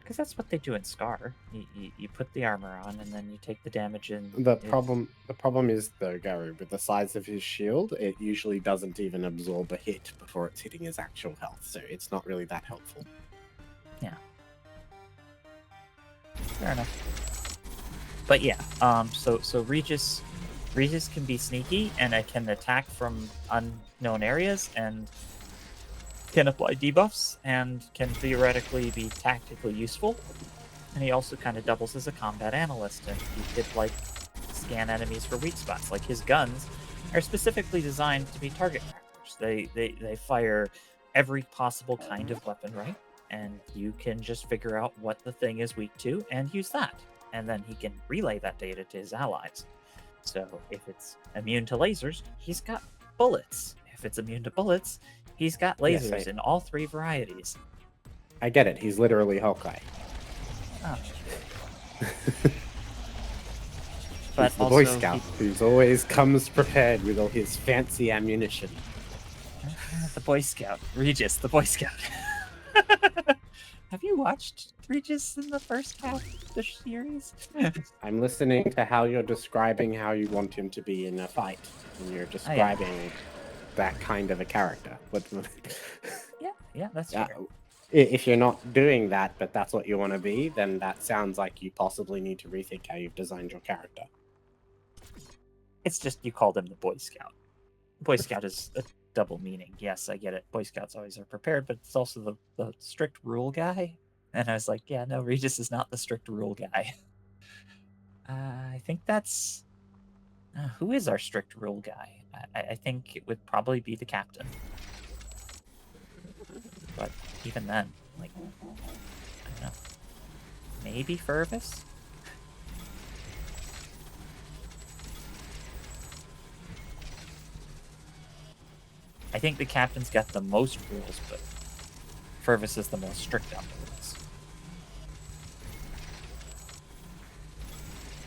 Speaker 5: Because that's what they do in Scar. You put the armor on, and then you take the damage in.
Speaker 3: The problem is though, Gary, with the size of his shield, it usually doesn't even absorb a hit before it's hitting his actual health, so it's not really that helpful.
Speaker 5: Yeah. Fair enough. But yeah, so Regis can be sneaky, and it can attack from unknown areas, and can apply debuffs, and can theoretically be tactically useful. And he also kind of doubles as a combat analyst, and he could like scan enemies for weak spots. Like his guns are specifically designed to be target practice. They fire every possible kind of weapon, right? And you can just figure out what the thing is weak to and use that. And then he can relay that data to his allies. So if it's immune to lasers, he's got bullets. If it's immune to bullets, he's got lasers
Speaker 3: Yes,
Speaker 5: in all three varieties.
Speaker 3: I get it, he's literally Hawkeye.
Speaker 5: Oh.
Speaker 3: He's the Boy Scout who's always comes prepared with all his fancy ammunition.
Speaker 5: The Boy Scout. Regis, the Boy Scout. Have you watched Regis in the first half of the series?
Speaker 3: I'm listening to how you're describing how you want him to be in a fight, and you're describing that kind of a character.
Speaker 5: Yeah, that's fair.
Speaker 3: If you're not doing that, but that's what you want to be, then that sounds like you possibly need to rethink how you've designed your character.
Speaker 5: It's just you called him the Boy Scout. Boy Scout is a double meaning. Yes, I get it. Boy Scouts always are prepared, but it's also the strict rule guy. And I was like, yeah, no, Regis is not the strict rule guy. I think that's... who is our strict rule guy? I think it would probably be the captain. But even then, like, I don't know. Maybe Furvis? I think the captain's got the most rules, but Furvis is the most strict on the rules.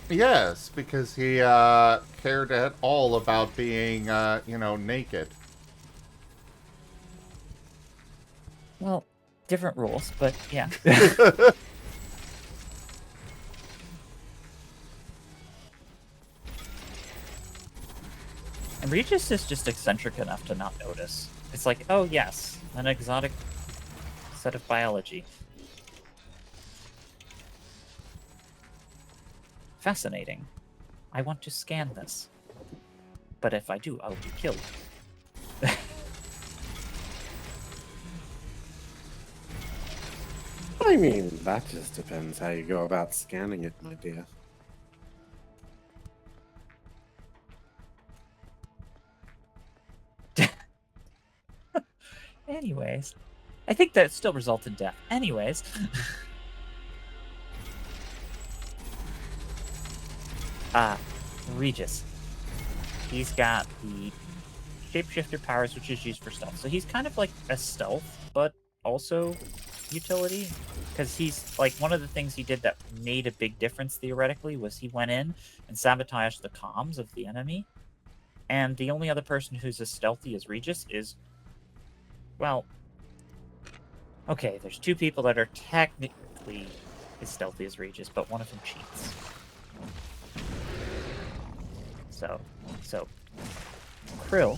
Speaker 1: Yes, because he cared at all about being, naked.
Speaker 5: Well, different rules, but yeah. And Regis is just eccentric enough to not notice. It's like, oh yes, an exotic set of biology. Fascinating. I want to scan this. But if I do, I'll be killed.
Speaker 3: I mean, that just depends how you go about scanning it, my dear.
Speaker 5: Anyways, I think that still results in death. Anyways. Regis. He's got the shapeshifter powers, which is used for stealth. So he's kind of like a stealth, but also utility. Because he's like, one of the things he did that made a big difference theoretically was he went in and sabotaged the comms of the enemy. And the only other person who's as stealthy as Regis is, well, okay, there's two people that are technically as stealthy as Regis, but one of them cheats. So Krill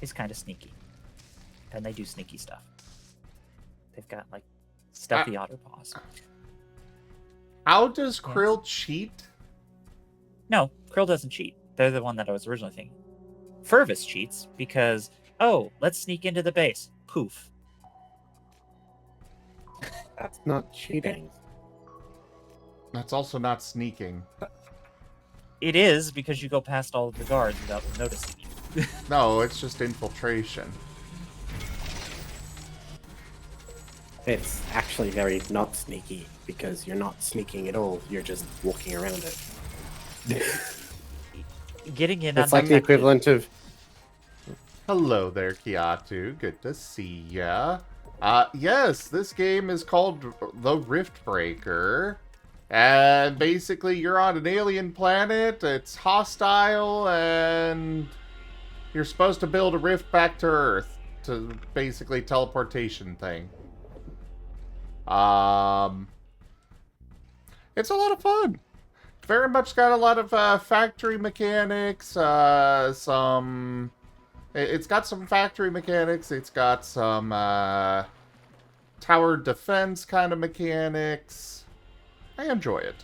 Speaker 5: is kind of sneaky, and they do sneaky stuff. They've got like stuffy otter paws.
Speaker 1: How does
Speaker 5: Yes.
Speaker 1: Krill cheat?
Speaker 5: No, Krill doesn't cheat. They're the one that I was originally thinking. Furvis cheats because, oh, let's sneak into the base. Poof.
Speaker 3: That's not cheating.
Speaker 1: That's also not sneaking.
Speaker 5: It is because you go past all of the guards without them noticing you.
Speaker 1: No, it's just infiltration.
Speaker 3: It's actually very not sneaky because you're not sneaking at all. You're just walking around it.
Speaker 5: Getting in
Speaker 3: It's like the
Speaker 5: undetected.
Speaker 3: equivalent of
Speaker 1: Hello there, Kiatu. Good to see ya. Yes, this game is called the Riftbreaker. And basically, you're on an alien planet, it's hostile, and you're supposed to build a rift back to Earth to basically teleportation thing. It's a lot of fun. Very much got a lot of factory mechanics, it's got some factory mechanics, it's got some tower defense kind of mechanics. I enjoy it.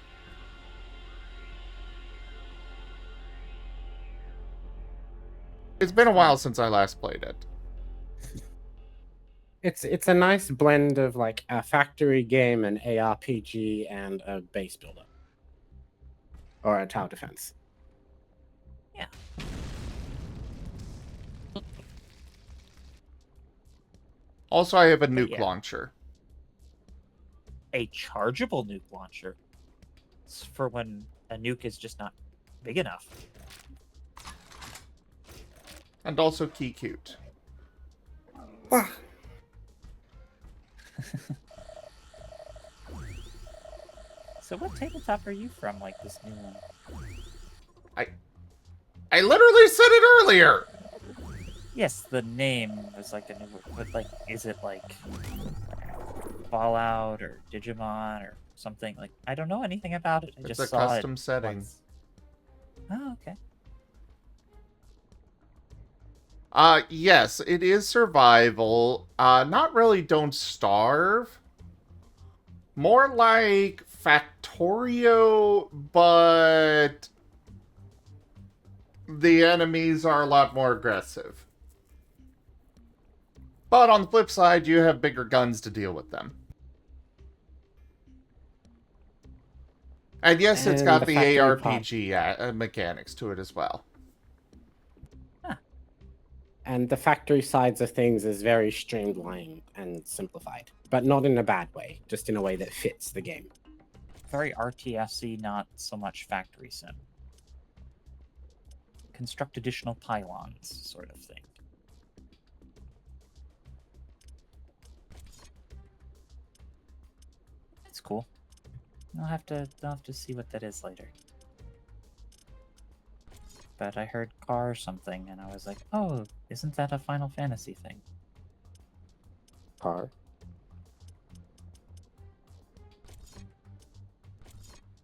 Speaker 1: It's been a while since I last played it.
Speaker 3: it's a nice blend of like a factory game, an ARPG, and a base builder. Or a tower defense.
Speaker 5: Yeah.
Speaker 1: Also, I have a nuke
Speaker 5: yeah.
Speaker 1: launcher.
Speaker 5: A chargeable nuke launcher. It's for when a nuke is just not big enough.
Speaker 1: And also key cute.
Speaker 5: So what tabletop are you from, like this new one?
Speaker 1: I literally said it earlier!
Speaker 5: Yes, the name was like a new one, but like, is it like Fallout or Digimon or something? Like, I don't know anything about it. I
Speaker 1: It's
Speaker 5: just
Speaker 1: a
Speaker 5: saw
Speaker 1: custom
Speaker 5: it
Speaker 1: setting.
Speaker 5: once. Oh, okay.
Speaker 1: Yes, it is survival. Not really Don't Starve. More like Factorio, but the enemies are a lot more aggressive. But on the flip side, you have bigger guns to deal with them. And yes, it's
Speaker 3: And
Speaker 1: got
Speaker 3: the
Speaker 1: the
Speaker 3: factory
Speaker 1: ARPG mechanics to it as well.
Speaker 3: And the factory sides of things is very streamlined and simplified. But not in a bad way, just in a way that fits the game.
Speaker 5: Very RTS-y, not so much factory sim. Construct additional pylons, sort of thing. That's cool. I'll have to see what that is later. But I heard car or something, and I was like, oh, isn't that a Final Fantasy thing?
Speaker 3: Car.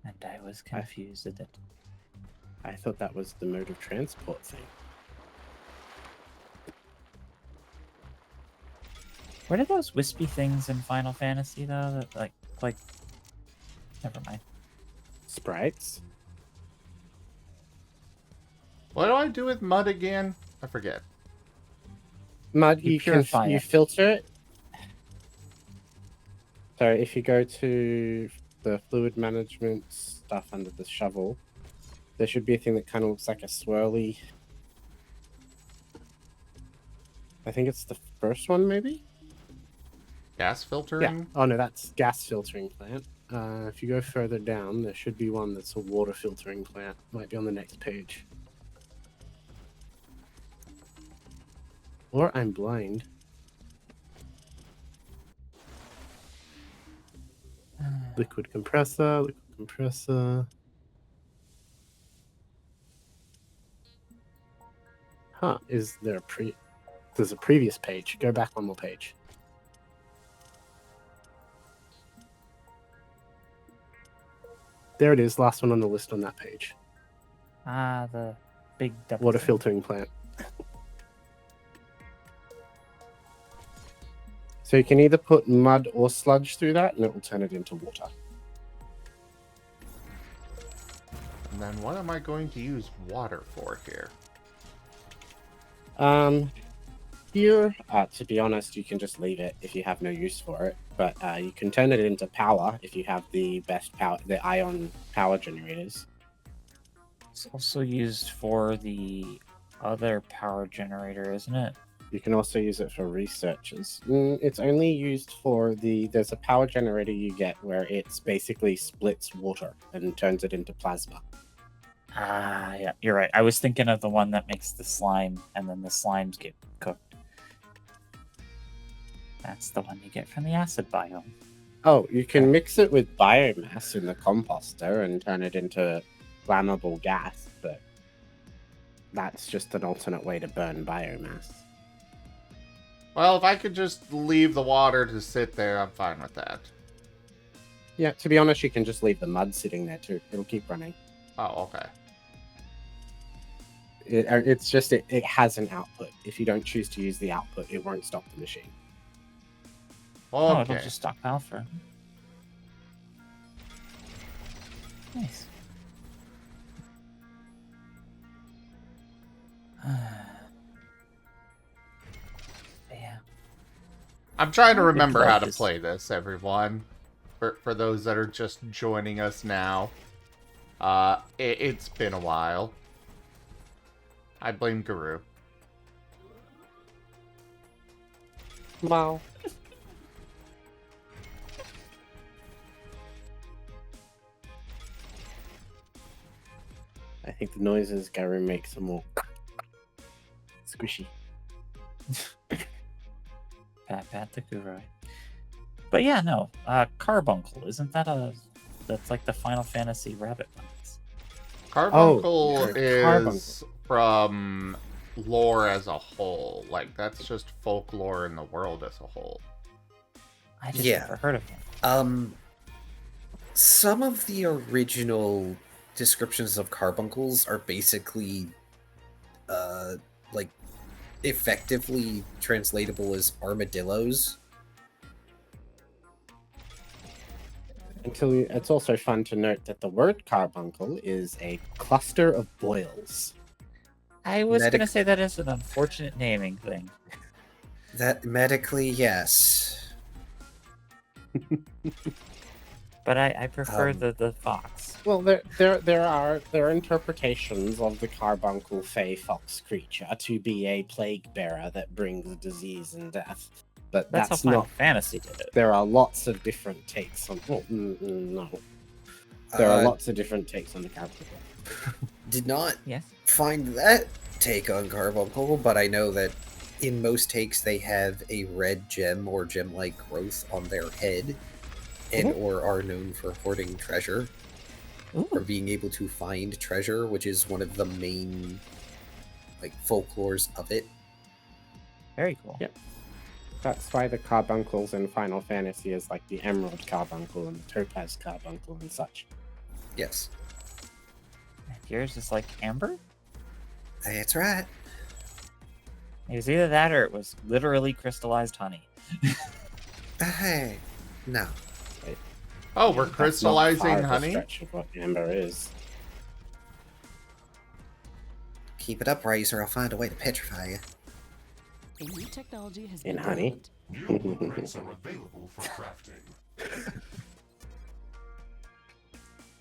Speaker 5: And I was confused at it.
Speaker 3: I thought that was the mode of transport thing.
Speaker 5: What are those wispy things in Final Fantasy, though? That, like... Never mind.
Speaker 3: Sprites?
Speaker 1: What do I do with mud again? I forget.
Speaker 3: Mud,
Speaker 5: You
Speaker 3: you
Speaker 5: purify
Speaker 3: you
Speaker 5: it.
Speaker 3: filter it. So if you go to the fluid management stuff under the shovel, there should be a thing that kind of looks like a swirly. I think it's the first one, maybe?
Speaker 1: Gas filtering?
Speaker 3: Yeah. Oh no, that's gas filtering plant. If you go further down, there should be one that's a water filtering plant. Might be on the next page. Or I'm blind. Liquid compressor. Huh, is there there's a previous page. Go back one more page. There it is, last one on the list on that page.
Speaker 5: Ah, the big double
Speaker 3: Water
Speaker 5: thing.
Speaker 3: filtering plant. So you can either put mud or sludge through that, and it will turn it into water.
Speaker 1: And then what am I going to use water for here?
Speaker 3: Here, to be honest, you can just leave it if you have no use for it. But you can turn it into power if you have the best power, the ion power generators.
Speaker 5: It's also used for the other power generator, isn't it?
Speaker 3: You can also use it for researchers. It's only used for there's a power generator you get where it's basically splits water and turns it into plasma.
Speaker 5: Ah, yeah, you're right. I was thinking of the one that makes the slime, and then the slimes get cooked. That's the one you get from the acid biome.
Speaker 3: Oh, you can mix it with biomass in the composter and turn it into flammable gas, but that's just an alternate way to burn biomass.
Speaker 1: Well, if I could just leave the water to sit there, I'm fine with that.
Speaker 3: Yeah, to be honest, you can just leave the mud sitting there too. It'll keep running.
Speaker 1: Oh, okay.
Speaker 3: It's just it has an output. If you don't choose to use the output, it won't stop the machine.
Speaker 5: Oh,
Speaker 1: Okay.
Speaker 5: it'll just stockpile for. Nice. Yeah.
Speaker 1: I'm trying to remember how to
Speaker 3: It's
Speaker 1: play this, everyone. For those that are just joining us now. It's been a while. I blame Guru.
Speaker 3: Wow. I think the noises Gary makes are more squishy.
Speaker 5: Pat the Guru. But yeah, no. Carbuncle, isn't that that's like the Final Fantasy rabbit ones?
Speaker 1: Carbuncle
Speaker 3: Oh,
Speaker 1: is
Speaker 3: Carbuncle.
Speaker 1: from lore as a whole. Like, that's just folklore in the world as a whole.
Speaker 5: I just
Speaker 6: Yeah.
Speaker 5: never heard of them.
Speaker 6: Some of the original descriptions of carbuncles are basically, like, effectively translatable as armadillos.
Speaker 3: It's also fun to note that the word carbuncle is a cluster of boils.
Speaker 5: I was
Speaker 6: Medic-
Speaker 5: gonna say that is an unfortunate naming thing.
Speaker 6: That medically, yes.
Speaker 5: But I prefer the fox.
Speaker 3: Well, there are interpretations of the carbuncle fey fox creature to be a plague bearer that brings disease and death, but
Speaker 5: That's how
Speaker 3: that's
Speaker 5: Final
Speaker 3: not.
Speaker 5: Fantasy did it.
Speaker 3: There are lots of different takes on. Oh, no, there are lots of different takes on the carbuncle.
Speaker 6: Did not
Speaker 5: Yes.
Speaker 6: find that take on carbuncle, but I know that in most takes they have a red gem or gem-like growth on their head, and or are known for hoarding treasure, or being able to find treasure, which is one of the main folklores of it.
Speaker 5: Very cool.
Speaker 3: Yep. That's why the carbuncles in Final Fantasy is like the emerald carbuncle and the topaz carbuncle and such.
Speaker 6: Yes,
Speaker 5: Yours is like amber?
Speaker 6: that's right.
Speaker 5: It was either that or it was literally crystallized honey.
Speaker 6: Hey, no.
Speaker 1: Oh, we're
Speaker 3: That's not
Speaker 1: crystallizing
Speaker 3: far the
Speaker 1: honey?
Speaker 3: stretch of what amber is.
Speaker 6: Keep it up, Razor. I'll find a way to petrify you.
Speaker 4: A new technology has
Speaker 3: In
Speaker 4: been
Speaker 3: honey?
Speaker 4: developed.
Speaker 2: New blueprints are available for crafting.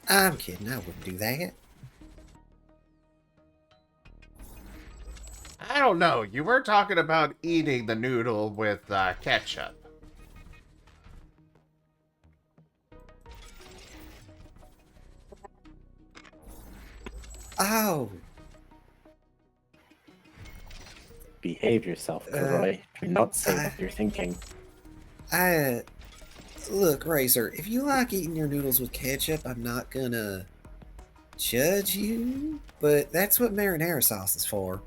Speaker 6: I'm kidding. I wouldn't do that.
Speaker 1: I don't know. You were talking about eating the noodle with ketchup.
Speaker 6: Oh,
Speaker 3: Behave yourself, Leroy. Do not say what you're thinking.
Speaker 6: Look, Razor, if you like eating your noodles with ketchup, I'm not gonna judge you, but that's what marinara sauce is for.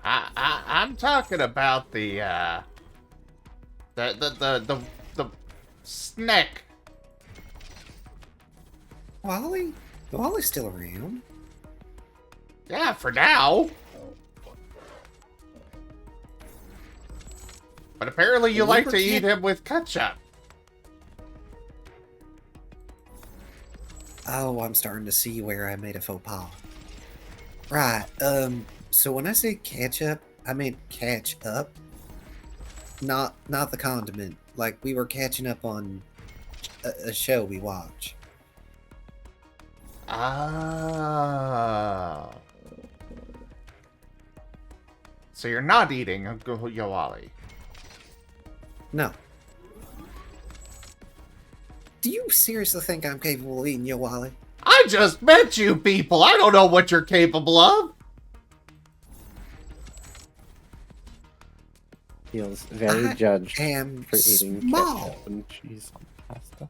Speaker 1: I'm talking about the snack.
Speaker 6: Wally's still around.
Speaker 1: Yeah, for now. But apparently you like to eat
Speaker 6: Lubricant-
Speaker 1: him with ketchup.
Speaker 6: Oh, I'm starting to see where I made a faux pas. Right. So when I say ketchup, I meant catch up, not the condiment. Like we were catching up on a show we watch.
Speaker 1: Ah. So you're not eating a Yowali.
Speaker 6: No. Do you seriously think I'm capable of eating Yowali?
Speaker 1: I just met you people. I don't know what you're capable of.
Speaker 3: Feels very
Speaker 6: I
Speaker 3: judged
Speaker 6: am
Speaker 3: for eating
Speaker 6: small.
Speaker 3: ketchup and cheese on pasta.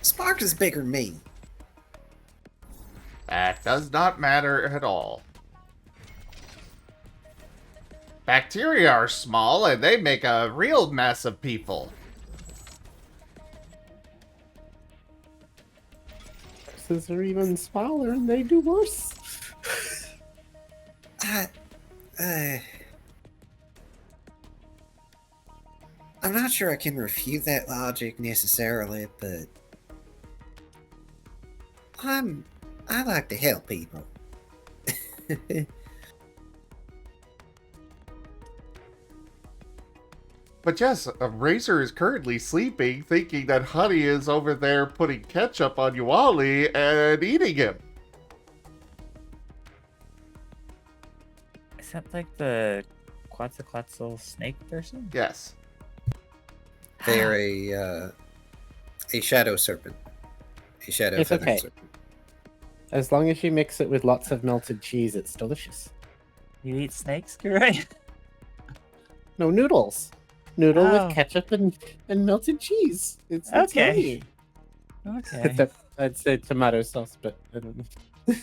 Speaker 6: Spark is bigger than me.
Speaker 1: That does not matter at all. Bacteria are small and they make a real mess of people.
Speaker 3: Viruses are even smaller and they do worse.
Speaker 6: I'm not sure I can refute that logic necessarily, but I like to help people.
Speaker 1: But yes, a Razor is currently sleeping, thinking that Honey is over there putting ketchup on Yowali and eating him.
Speaker 5: Is that like the Quetzalcoatl snake person?
Speaker 1: Yes.
Speaker 6: They're a shadow serpent. A shadow
Speaker 3: It's
Speaker 6: feathered
Speaker 3: okay.
Speaker 6: serpent.
Speaker 3: As long as you mix it with lots of melted cheese, it's delicious.
Speaker 5: You eat snakes, right?
Speaker 3: No, noodles. Noodle
Speaker 5: Oh.
Speaker 3: with ketchup and melted cheese. It's
Speaker 5: Okay.
Speaker 3: yummy.
Speaker 5: Okay.
Speaker 3: Except I'd say tomato sauce, but I don't know.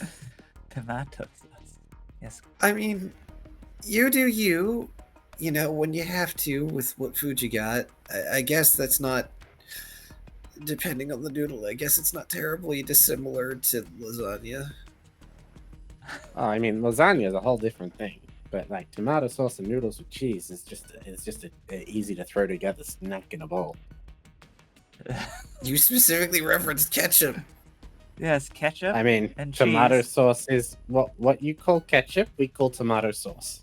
Speaker 5: Tomato sauce. Yes.
Speaker 6: I mean, you do you. You know, when you have to with what food you got. I guess that's not. Depending on the noodle, I guess it's not terribly dissimilar to lasagna.
Speaker 3: Oh, I mean, lasagna is a whole different thing. But like tomato sauce and noodles with cheese is just a easy to throw together snack in a bowl.
Speaker 6: You specifically referenced ketchup.
Speaker 5: Yes, ketchup.
Speaker 3: I mean,
Speaker 5: And
Speaker 3: tomato
Speaker 5: cheese.
Speaker 3: sauce is what you call ketchup. We call tomato sauce.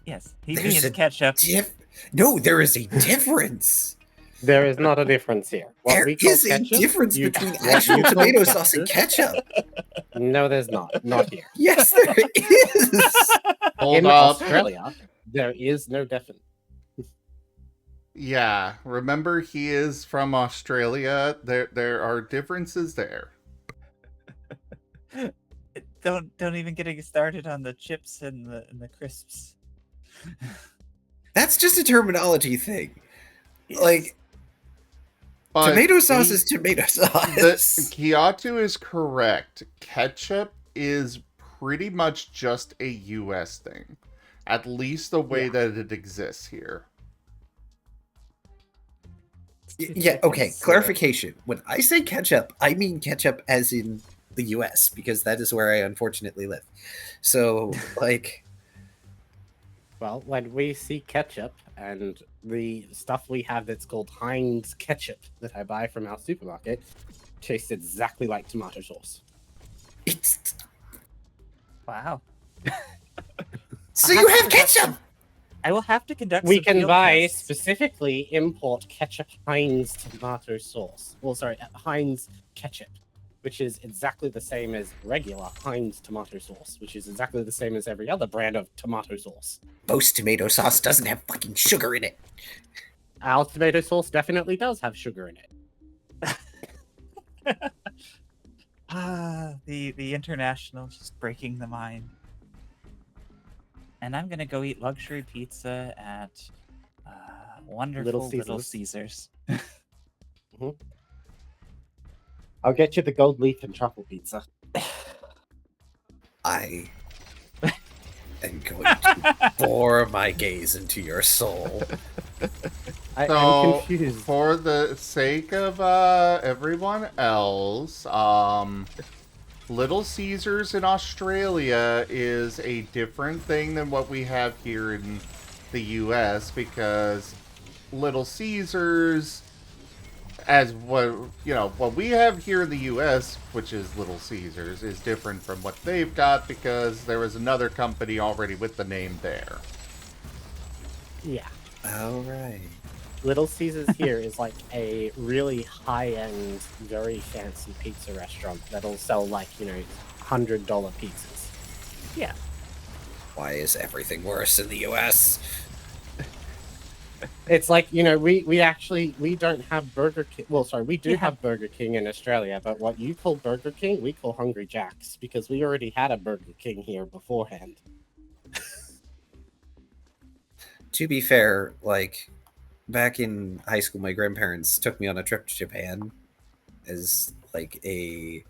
Speaker 5: Yes, he
Speaker 6: There's
Speaker 5: means
Speaker 6: a
Speaker 5: ketchup.
Speaker 6: No, there is a difference.
Speaker 3: There is not a difference here. What
Speaker 6: There
Speaker 3: we call
Speaker 6: is a
Speaker 3: ketchup,
Speaker 6: difference
Speaker 3: you-
Speaker 6: between
Speaker 3: what
Speaker 6: actual
Speaker 3: you call
Speaker 6: tomato sauce and ketchup.
Speaker 3: No, there's not. Not here.
Speaker 6: Yes, there is.
Speaker 1: Hold
Speaker 3: In
Speaker 1: up.
Speaker 3: Australia, there is no definite.
Speaker 1: Yeah, remember he is from Australia. There are differences there.
Speaker 5: Don't even get me started on the chips and the crisps.
Speaker 6: That's just a terminology thing. Like,
Speaker 1: But
Speaker 6: tomato sauce
Speaker 1: he-
Speaker 6: is tomato
Speaker 1: the
Speaker 6: sauce.
Speaker 1: Kiatu is correct. Ketchup is pretty much just a US thing. At least the way that it exists here.
Speaker 6: Yeah, okay, clarification. When I say ketchup, I mean ketchup as in the US, because that is where I unfortunately live. So, like,
Speaker 3: Well, when we see ketchup and the stuff we have that's called Heinz ketchup that I buy from our supermarket tastes exactly like tomato sauce.
Speaker 6: it's.
Speaker 5: Wow.
Speaker 6: So you have ketchup!
Speaker 5: I will have to conduct.
Speaker 3: We
Speaker 5: some
Speaker 3: can
Speaker 5: field
Speaker 3: buy
Speaker 5: tests.
Speaker 3: specifically import ketchup Heinz tomato sauce. Well, sorry, Heinz ketchup, which is exactly the same as regular Heinz tomato sauce, which is exactly the same as every other brand of tomato sauce.
Speaker 6: Most tomato sauce doesn't have fucking sugar in it.
Speaker 3: Our tomato sauce definitely does have sugar in it.
Speaker 5: The international just breaking the mind. And I'm gonna go eat luxury pizza at wonderful Little Caesars.
Speaker 3: I'll get you the gold leaf and truffle pizza.
Speaker 6: I am going to bore my gaze into your soul.
Speaker 3: I
Speaker 1: So,
Speaker 3: am confused.
Speaker 1: for the sake of everyone else, Little Caesars in Australia is a different thing than what we have here in the US, because Little Caesars, as what we have here in the US, which is Little Caesars, is different from what they've got because there was another company already with the name there.
Speaker 3: Yeah.
Speaker 6: All right.
Speaker 3: Little Caesars here is like a really high-end, very fancy pizza restaurant that'll sell like, $100 pizzas. Yeah.
Speaker 6: Why is everything worse in the US?
Speaker 3: It's like, we don't have Burger King. Well, sorry, we do have Burger King in Australia, but what you call Burger King, we call Hungry Jack's, because we already had a Burger King here beforehand.
Speaker 6: To be fair, like, back in high school, my grandparents took me on a trip to Japan as like a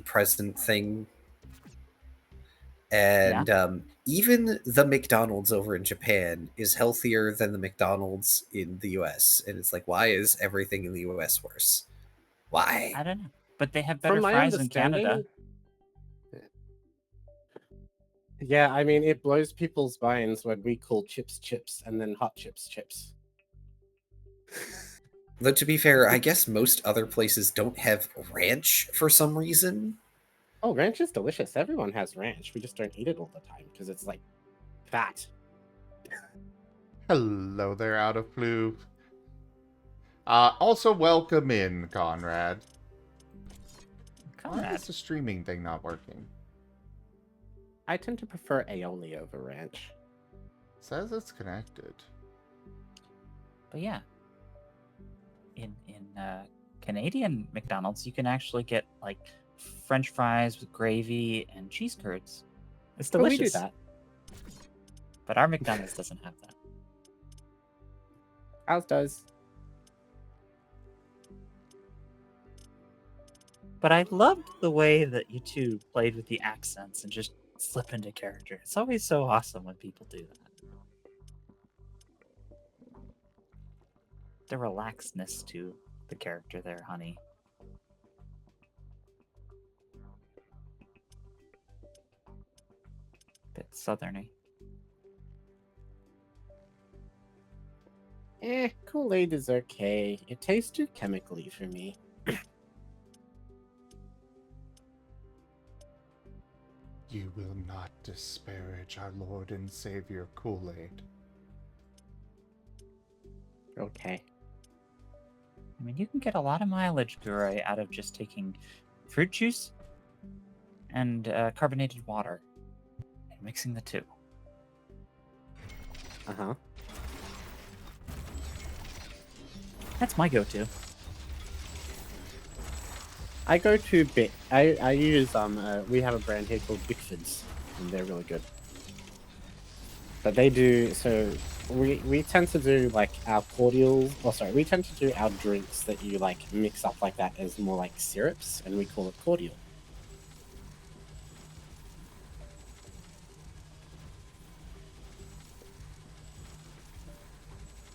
Speaker 6: present thing, and even the McDonald's over in Japan is healthier than the McDonald's in the US, and it's like, why is everything in the US worse? Why?
Speaker 5: I don't know, but they have better
Speaker 3: From my
Speaker 5: fries in Canada.
Speaker 3: understanding, yeah, I mean, it blows people's minds when we call chips chips and then hot chips chips.
Speaker 6: Though, to be fair, I guess most other places don't have ranch for some reason.
Speaker 3: Oh, ranch is delicious. Everyone has ranch. We just don't eat it all the time because it's like fat.
Speaker 1: Hello there, Out of Blue. Also, welcome in, Conrad. Why is the streaming thing not working?
Speaker 3: I tend to prefer aioli over ranch.
Speaker 1: Says it's connected.
Speaker 5: But yeah, in Canadian McDonald's, you can actually get like French fries with gravy and cheese curds. It's delicious.
Speaker 3: We do that.
Speaker 5: But our McDonald's doesn't have that.
Speaker 3: Ours does.
Speaker 5: But I loved the way that you two played with the accents and just slip into character. It's always so awesome when people do that. The relaxedness to the character there, honey. Bit southerny.
Speaker 3: Kool-Aid is okay. It tastes too chemically for me.
Speaker 1: You will not disparage our Lord and Savior Kool-Aid.
Speaker 3: Okay.
Speaker 5: I mean, you can get a lot of mileage, Gure, out of just taking fruit juice and carbonated water and mixing the two.
Speaker 3: Uh-huh.
Speaker 5: That's my go-to.
Speaker 3: I go to I use we have a brand here called Bickfords, and they're really good. But they do we tend to do like our cordials. We tend to do our drinks that you like mix up like that as more like syrups, and we call it cordial.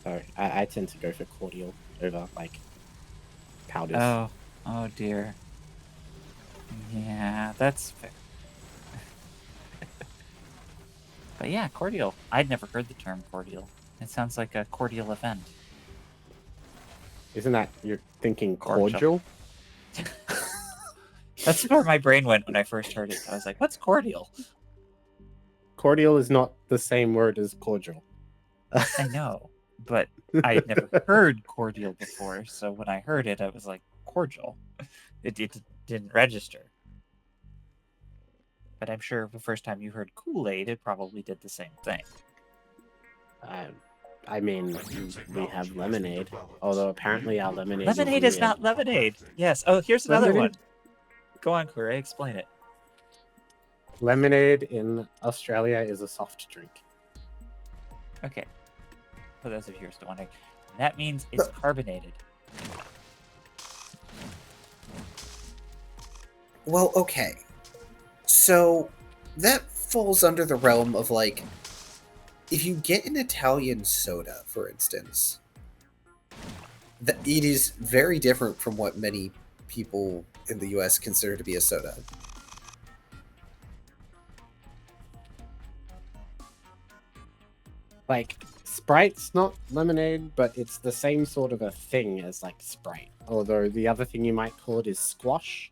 Speaker 3: So I tend to go for cordial over like powders.
Speaker 5: Oh dear. Yeah, that's fair. But yeah, cordial. I'd never heard the term cordial. It sounds like a cordial event.
Speaker 3: Isn't that you're thinking cordial?
Speaker 5: That's where my brain went when I first heard it. I was like, what's cordial?
Speaker 3: Cordial is not the same word as cordial.
Speaker 5: I know, but I had never heard cordial before, so when I heard it, I was like, cordial. It didn't register. But I'm sure the first time you heard Kool-Aid, it probably did the same thing.
Speaker 3: I mean, we have lemonade, although apparently our lemonade.
Speaker 5: Lemonade is not lemonade. Yes. Oh, here's another one. Go on, Corey. Explain it.
Speaker 3: Lemonade in Australia is a soft drink.
Speaker 5: Okay. For those of you who are still wondering, that means it's carbonated.
Speaker 6: Well, okay. So that falls under the realm of like, if you get an Italian soda, for instance, it is very different from what many people in the US consider to be a soda.
Speaker 3: Like, Sprite's not lemonade, but it's the same sort of a thing as like Sprite. Although the other thing you might call it is squash.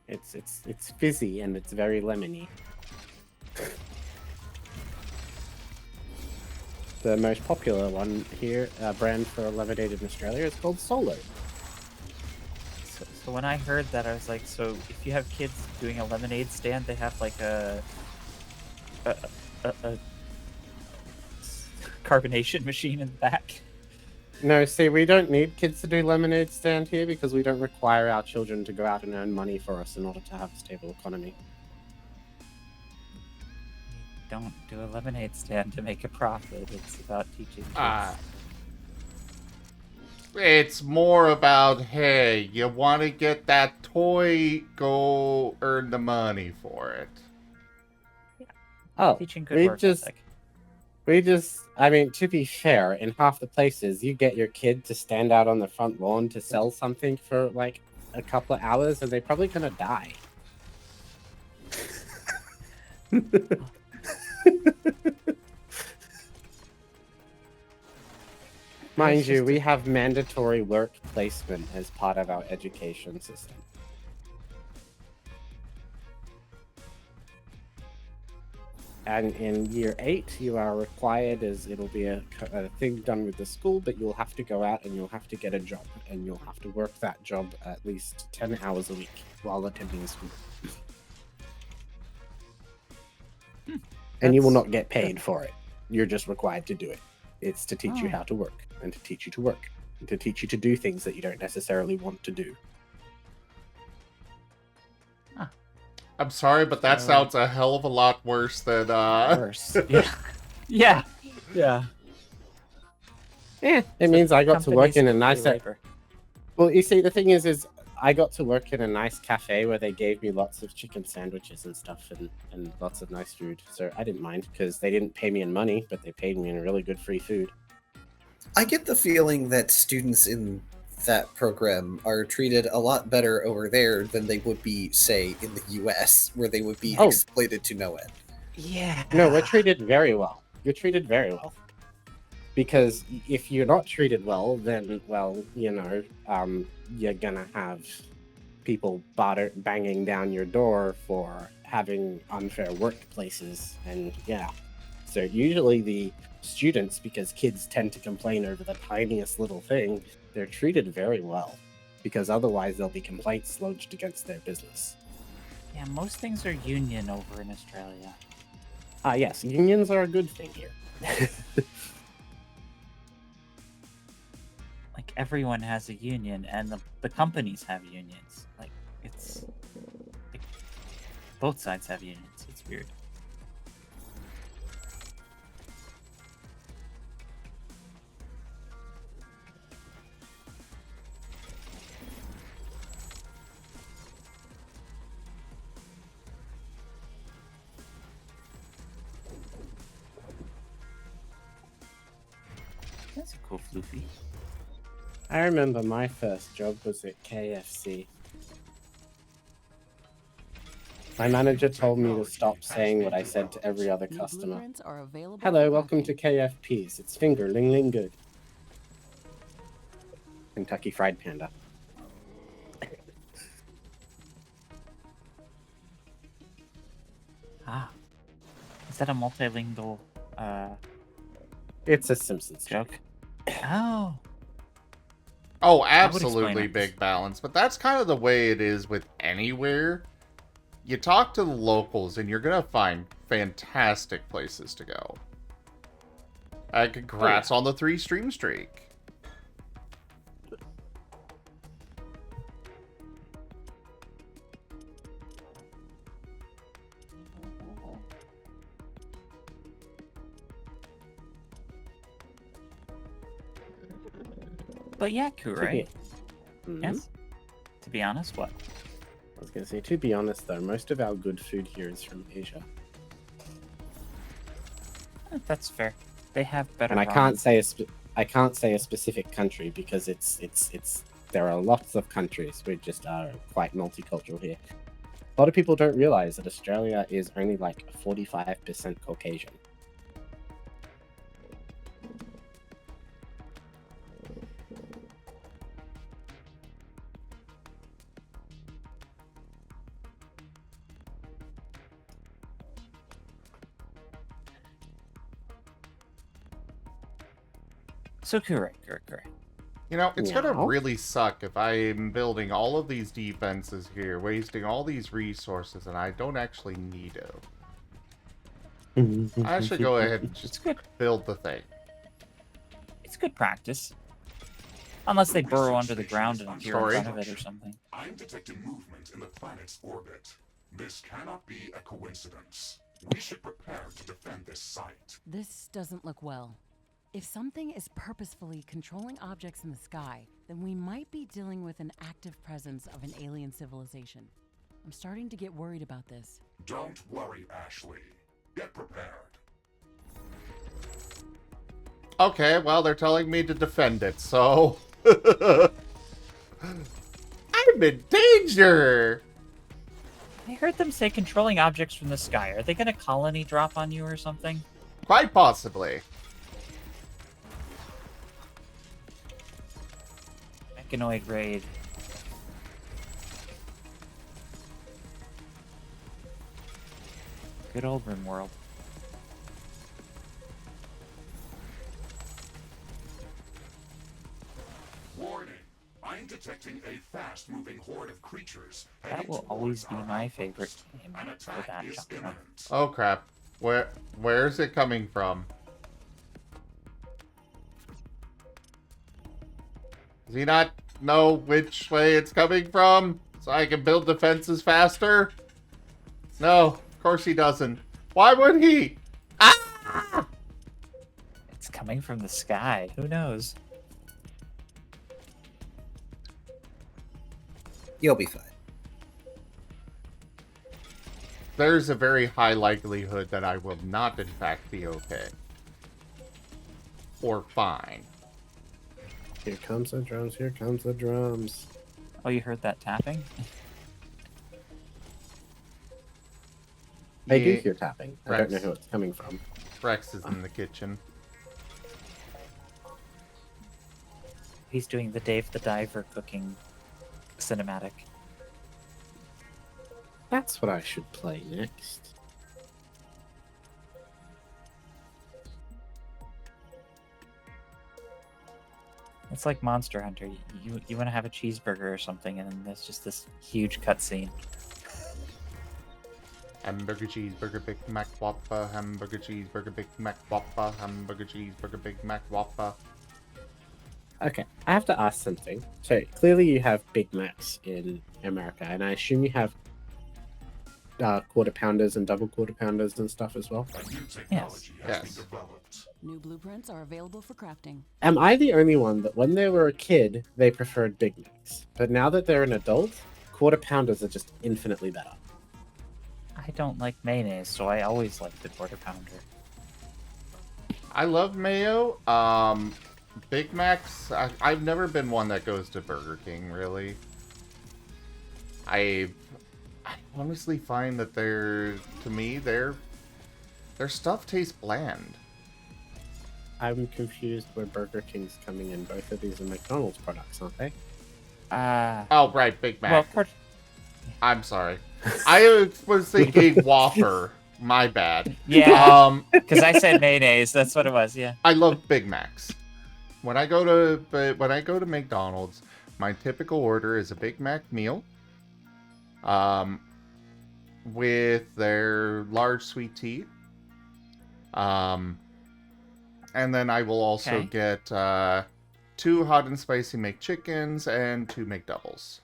Speaker 3: It's fizzy and it's very lemony. The most popular one here, brand for lemonade in Australia, is called Solo.
Speaker 5: So when I heard that, I was like, so if you have kids doing a lemonade stand, they have like a carbonation machine in the back.
Speaker 3: No, see, we don't need kids to do lemonade stand here because we don't require our children to go out and earn money for us in order to have a stable economy.
Speaker 5: Don't do a lemonade stand to make a profit. It's about teaching kids.
Speaker 1: It's more about, hey, you want to get that toy, go earn the money for it.
Speaker 3: Oh,
Speaker 5: Teaching good work ethic.
Speaker 3: I mean, to be fair, in half the places, you get your kid to stand out on the front lawn to sell something for like a couple of hours, and they're probably gonna die. Mind you, we have mandatory work placement as part of our education system. And in year 8, you are required, as it'll be a thing done with the school, but you'll have to go out and you'll have to get a job, and you'll have to work that job at least 10 hours a week while attending school. And you will not get paid for it. You're just required to do it. It's to teach you how to work, and to teach you to work, and to teach you to do things that you don't necessarily want to do.
Speaker 1: I'm sorry, but that sounds a hell of a lot worse than,
Speaker 5: Worse. Yeah. Yeah.
Speaker 3: Yeah, it means I got to work in a nice...
Speaker 5: labor.
Speaker 3: Well, you see, the thing is I got to work in a nice cafe where they gave me lots of chicken sandwiches and stuff, and lots of nice food. So I didn't mind, because they didn't pay me in money, but they paid me in really good free food.
Speaker 6: I get the feeling that students in that program are treated a lot better over there than they would be, say, in the US, where they would be exploited to no end.
Speaker 5: Yeah.
Speaker 3: No, we're treated very well. You're treated very well. Because if you're not treated well, then, well, you know, you're gonna have people banging down your door for having unfair workplaces, and yeah. So usually the students, because kids tend to complain over the tiniest little thing, they're treated very well, because otherwise there'll be complaints lodged against their business.
Speaker 5: Yeah, most things are union over in Australia.
Speaker 3: Yes, unions are a good thing here.
Speaker 5: Like, everyone has a union, and the companies have unions. Like, it's... Like, both sides have unions. It's weird. That's a cool floofy.
Speaker 3: I remember my first job was at KFC. My manager told me to stop saying what I said to every other customer. Hello, welcome to KFP's. It's finger ling ling good. Kentucky Fried Panda.
Speaker 5: Is that a multilingual
Speaker 3: It's a Simpsons
Speaker 5: joke? Oh.
Speaker 1: Oh,
Speaker 5: That would explain
Speaker 1: absolutely
Speaker 5: it.
Speaker 1: big balance. But that's kind of the way it is with anywhere. You talk to the locals and you're going to find fantastic places to go. Congrats on the 3-stream streak.
Speaker 5: But yeah, Kure.
Speaker 3: Mhm.
Speaker 5: Yes? To be honest, what?
Speaker 3: I was going to say, to be honest though, most of our good food here is from Asia.
Speaker 5: That's fair. They have better
Speaker 3: And I
Speaker 5: ramen.
Speaker 3: can't say I can't say a specific country because there are lots of countries. We just are quite multicultural here. A lot of people don't realize that Australia is only like 45% Caucasian.
Speaker 5: So correct.
Speaker 1: You know, it's gonna
Speaker 3: Yeah.
Speaker 1: really suck if I'm building all of these defenses here, wasting all these resources, and I don't actually need to. I should go ahead and
Speaker 5: It's
Speaker 1: just
Speaker 5: good.
Speaker 1: build the thing.
Speaker 5: It's good practice. Unless they burrow under the ground and appear in
Speaker 1: Sorry.
Speaker 5: front of it or something.
Speaker 2: I'm detecting movement in the planet's orbit. This cannot be a coincidence. We should prepare to defend this site.
Speaker 4: This doesn't look well. If something is purposefully controlling objects in the sky, then we might be dealing with an active presence of an alien civilization. I'm starting to get worried about this.
Speaker 2: Don't worry, Ashley. Get prepared.
Speaker 1: Okay, well, they're telling me to defend it, so... I'm in danger!
Speaker 5: I heard them say controlling objects from the sky. Are they gonna colony drop on you or something?
Speaker 1: Quite possibly.
Speaker 5: Mechanoid raid. Good old RimWorld.
Speaker 2: Warning. I'm detecting a fast-moving horde of creatures.
Speaker 5: That
Speaker 2: heading
Speaker 5: will
Speaker 2: towards
Speaker 5: always be
Speaker 2: our
Speaker 5: my
Speaker 2: outpost.
Speaker 5: favorite game
Speaker 2: An
Speaker 5: for
Speaker 2: attack
Speaker 5: that
Speaker 2: is
Speaker 5: genre.
Speaker 2: imminent.
Speaker 1: Oh crap. Where's it coming from? Does he not know which way it's coming from? So I can build defenses faster? No, of course he doesn't. Why would he? Ah!
Speaker 5: It's coming from the sky. Who knows?
Speaker 6: You'll be fine.
Speaker 1: There's a very high likelihood that I will not in fact be okay. Or fine.
Speaker 3: Here comes the drums, here comes the drums.
Speaker 5: Oh, you heard that tapping?
Speaker 3: I do
Speaker 1: Yeah,
Speaker 3: hear tapping. I don't know
Speaker 1: Rex.
Speaker 3: who it's coming from.
Speaker 1: Rex is in the kitchen.
Speaker 5: He's doing the Dave the Diver cooking cinematic.
Speaker 3: That's what I should play next.
Speaker 5: It's like Monster Hunter. You want to have a cheeseburger or something, and then there's just this huge cutscene.
Speaker 1: Hamburger, cheeseburger, Big Mac, Whopper. Hamburger, cheeseburger, Big Mac, Whopper. Hamburger, cheeseburger, Big Mac, Whopper.
Speaker 3: Okay, I have to ask something. So clearly you have Big Macs in America, and I assume you have quarter pounders and double quarter pounders and stuff as well.
Speaker 2: A new technology has
Speaker 1: Yes.
Speaker 2: been developed.
Speaker 4: New blueprints are available for crafting.
Speaker 3: Am I the only one that when they were a kid they preferred Big Macs, but now that they're an adult, quarter pounders are just infinitely better?
Speaker 5: I don't like mayonnaise, so I always like the quarter pounder.
Speaker 1: I love mayo. Big Macs, I've never been one that goes to Burger King, really. I honestly find that to me, their stuff tastes bland.
Speaker 3: I'm confused where Burger King's coming in. Both of these are McDonald's products, aren't they?
Speaker 1: Oh, right, Big Mac.
Speaker 5: Well, quarter...
Speaker 1: I'm sorry. I was thinking Whopper. My bad.
Speaker 5: yeah, because I said mayonnaise. That's what it was. Yeah.
Speaker 1: I love Big Macs. When I go to McDonald's, my typical order is a Big Mac meal, with their large sweet tea, and then I will also
Speaker 5: Okay.
Speaker 1: get 2 hot and spicy McChickens and 2 McDoubles.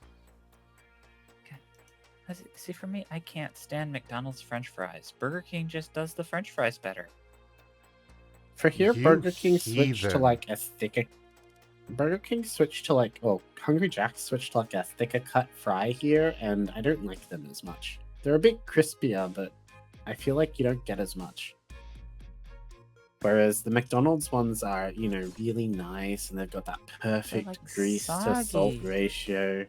Speaker 5: See, for me, I can't stand McDonald's French fries. Burger King just does the French fries better.
Speaker 3: For here,
Speaker 1: You
Speaker 3: Burger King switched to
Speaker 1: heathen.
Speaker 3: like a thicker. Burger King switched to like, well, Hungry Jack's switched to like a thicker cut fry here, and I don't like them as much. They're a bit crispier, but I feel like you don't get as much. Whereas the McDonald's ones are, you know, really nice and they've got that perfect
Speaker 5: like,
Speaker 3: grease to salt
Speaker 5: soggy.
Speaker 3: ratio.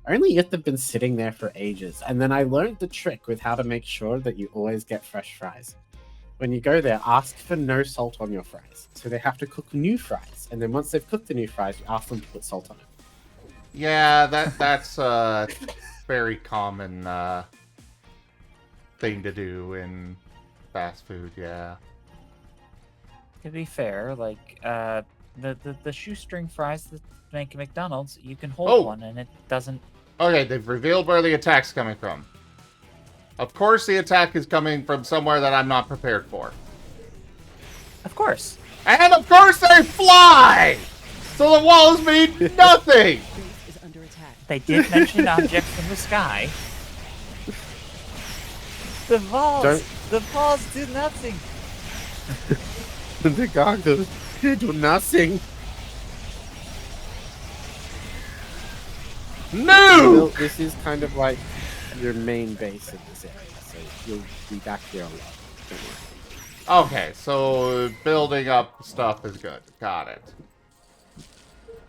Speaker 3: Only if they've been sitting there for ages. And then I learned the trick with how to make sure that you always get fresh fries. When you go there, ask for no salt on your fries. So they have to cook new fries. And then once they've cooked the new fries, you ask them to put salt on it.
Speaker 1: Yeah, that's a very common thing to do in fast food, yeah.
Speaker 5: To be fair, like the shoestring fries that make McDonald's, you can hold
Speaker 1: Oh!
Speaker 5: one and it doesn't.
Speaker 1: Okay, they've revealed where the attack's coming from. Of course the attack is coming from somewhere that I'm not prepared for.
Speaker 5: Of course.
Speaker 1: And of course they fly! So the walls mean nothing!
Speaker 4: Base is under attack.
Speaker 5: They did mention objects from the sky. The balls do nothing.
Speaker 3: The goggles do nothing.
Speaker 1: No!
Speaker 3: This is kind of like your main base in this area, so you'll be back here a lot. Don't worry.
Speaker 1: Okay, so building up stuff is good. Got it.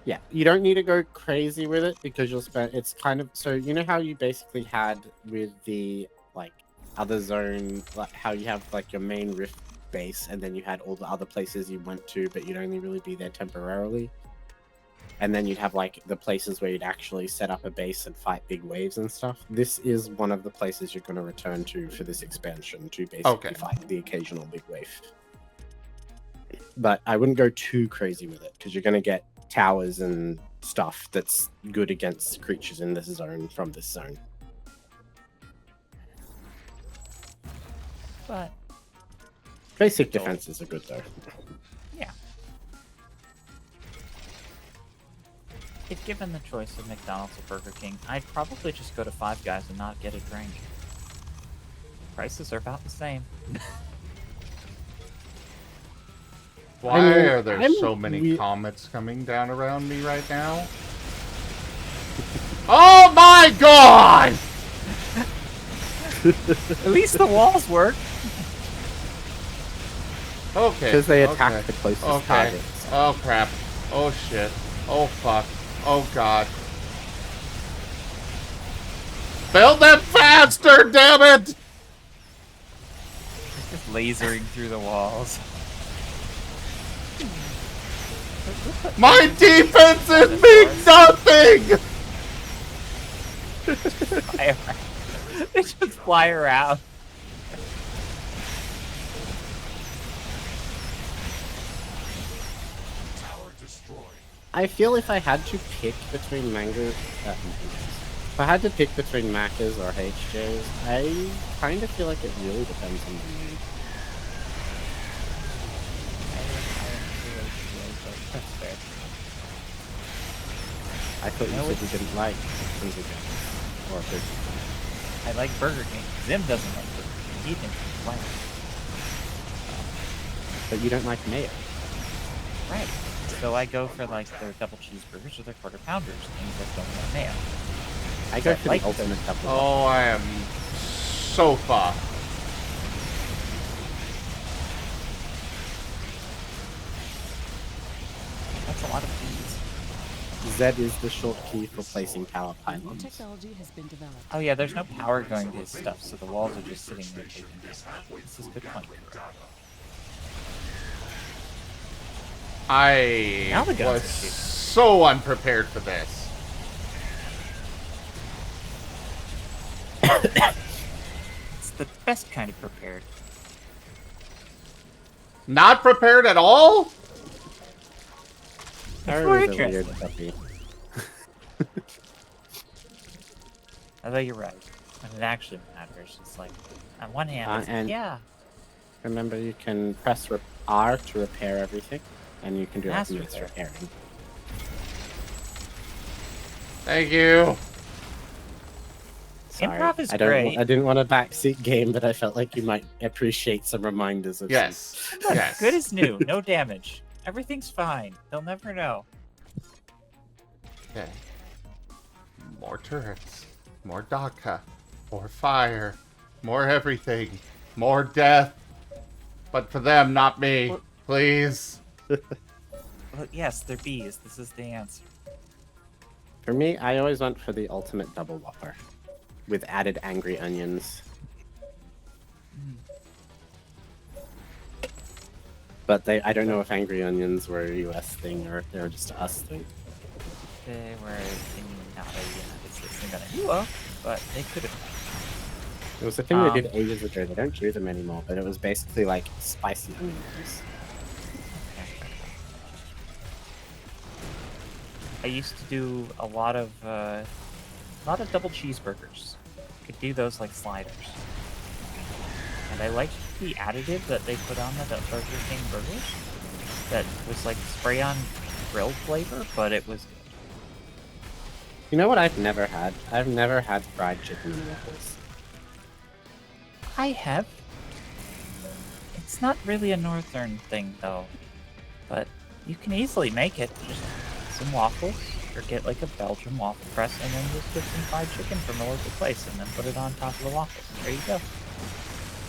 Speaker 3: Yeah, you don't need to go crazy with it because you'll spend. It's kind of so you know how you basically had with the like other zone, like how you have like your main rift base, and then you had all the other places you went to, but you'd only really be there temporarily. And then you'd have like the places where you'd actually set up a base and fight big waves and stuff. This is one of the places you're going to return to for this expansion to basically fight the occasional big wave. But I wouldn't go too crazy with it because you're going to get towers and stuff that's good against creatures in this zone from this zone.
Speaker 5: But
Speaker 3: Basic defenses are good though.
Speaker 5: yeah. If given the choice of McDonald's or Burger King, I'd probably just go to Five Guys and not get a drink. Prices are about the same.
Speaker 1: Why
Speaker 3: I mean,
Speaker 1: are there
Speaker 3: I'm
Speaker 1: so many
Speaker 3: re-
Speaker 1: comets coming down around me right now? Oh my god!
Speaker 5: At least the walls work.
Speaker 1: Okay.
Speaker 3: Because they attack
Speaker 1: okay.
Speaker 3: the closest
Speaker 1: Okay.
Speaker 3: targets.
Speaker 1: Oh crap. Oh shit. Oh fuck. Oh god. Build them faster, damn it!
Speaker 5: It's just lasering through the walls.
Speaker 1: My defenses mean nothing!
Speaker 5: They just fly around.
Speaker 2: Tower destroyed.
Speaker 3: I feel if I had to pick between if I had to pick between Macas or HJs, I kind of feel like it really depends on the mood.
Speaker 5: That's fair.
Speaker 3: I thought you
Speaker 5: No,
Speaker 3: said you didn't like Burger King or Burger King.
Speaker 5: I like Burger King. Zim doesn't like Burger King. He thinks it's fine.
Speaker 3: But you don't like mayo.
Speaker 5: Right. So I go for like their double cheeseburgers or their quarter pounders, things that don't have mayo.
Speaker 3: I go
Speaker 5: I
Speaker 3: for
Speaker 5: like
Speaker 3: the ultimate couple.
Speaker 1: Oh, I am so fucked.
Speaker 5: That's a lot of cheese.
Speaker 3: Z is the short key for placing power
Speaker 4: New
Speaker 3: pylons.
Speaker 4: technology has been developed.
Speaker 5: Oh yeah, there's no power going to his stuff, so the walls are just sitting there taking this. This is a good point. Now the
Speaker 1: I
Speaker 5: guns
Speaker 1: was
Speaker 5: are shooting.
Speaker 1: so unprepared for this.
Speaker 5: It's the best kind of prepared.
Speaker 1: Not prepared at all?
Speaker 3: Power
Speaker 5: more
Speaker 3: is a weird
Speaker 5: interesting.
Speaker 3: puppy.
Speaker 5: Although you're right. When it actually matters, it's like, on one hand, it's like,
Speaker 3: and-
Speaker 5: yeah,
Speaker 3: Remember, you can press R to repair everything, and you can do
Speaker 5: Mass
Speaker 3: like mass
Speaker 5: repair.
Speaker 3: repairing.
Speaker 1: Thank you.
Speaker 3: Sorry,
Speaker 5: Improv is
Speaker 3: I don't.
Speaker 5: great.
Speaker 3: I didn't want a backseat game, but I felt like you might appreciate some reminders of.
Speaker 1: Yes.
Speaker 5: look,
Speaker 1: Yes.
Speaker 5: good as new, no damage. Everything's fine. They'll never know.
Speaker 1: Okay. More turrets. More Daka. More fire. More everything. More death. But for them, not me.
Speaker 5: Well-
Speaker 1: Please.
Speaker 5: Well, yes, they're bees. This is the answer.
Speaker 3: For me, I always went for the ultimate double whopper with added angry onions. But I don't know if angry onions were a US thing or if they were just a us thing.
Speaker 5: They were not a United States thing that I knew of, but they could have.
Speaker 3: It was a thing they did ages ago. They don't do them anymore, but it was basically like spicy onion rings.
Speaker 5: I used to do a lot of double cheeseburgers. Could do those like sliders. And I liked the additive that they put on the Burger King burgers. That was like spray on grilled flavor, but it was good.
Speaker 3: You know what I've never had? I've never had fried chicken and waffles.
Speaker 5: I have. It's not really a northern thing though, but you can easily make it. Just some waffles, or get like a Belgian waffle press, and then just get some fried chicken from a local place, and then put it on top of the waffles. There you go.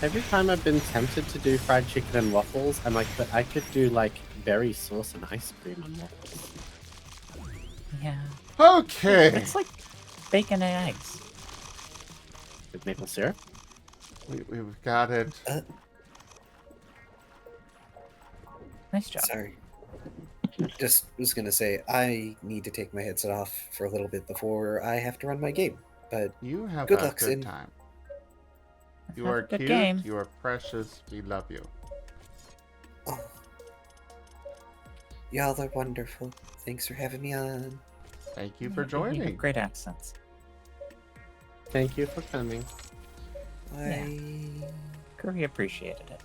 Speaker 3: Every time I've been tempted to do fried chicken and waffles, I'm like, but I could do like berry sauce and ice cream on waffles.
Speaker 5: Yeah.
Speaker 1: Okay.
Speaker 5: It's like bacon and eggs.
Speaker 3: With maple syrup?
Speaker 1: We've got it.
Speaker 5: Nice job.
Speaker 6: Sorry. Just was gonna say, I need to take my headset off for a little bit before I have to run my game. But
Speaker 1: You have
Speaker 6: Good
Speaker 1: a
Speaker 6: luck,
Speaker 1: good
Speaker 6: Sin.
Speaker 1: time. You
Speaker 5: Have
Speaker 1: are
Speaker 5: a good
Speaker 1: cute.
Speaker 5: game.
Speaker 1: You are precious. We love you.
Speaker 6: oh, y'all are wonderful. Thanks for having me on.
Speaker 1: Thank you for
Speaker 5: You have
Speaker 1: joining.
Speaker 5: great accents.
Speaker 3: Thank you for coming.
Speaker 6: I
Speaker 5: Curry appreciated it.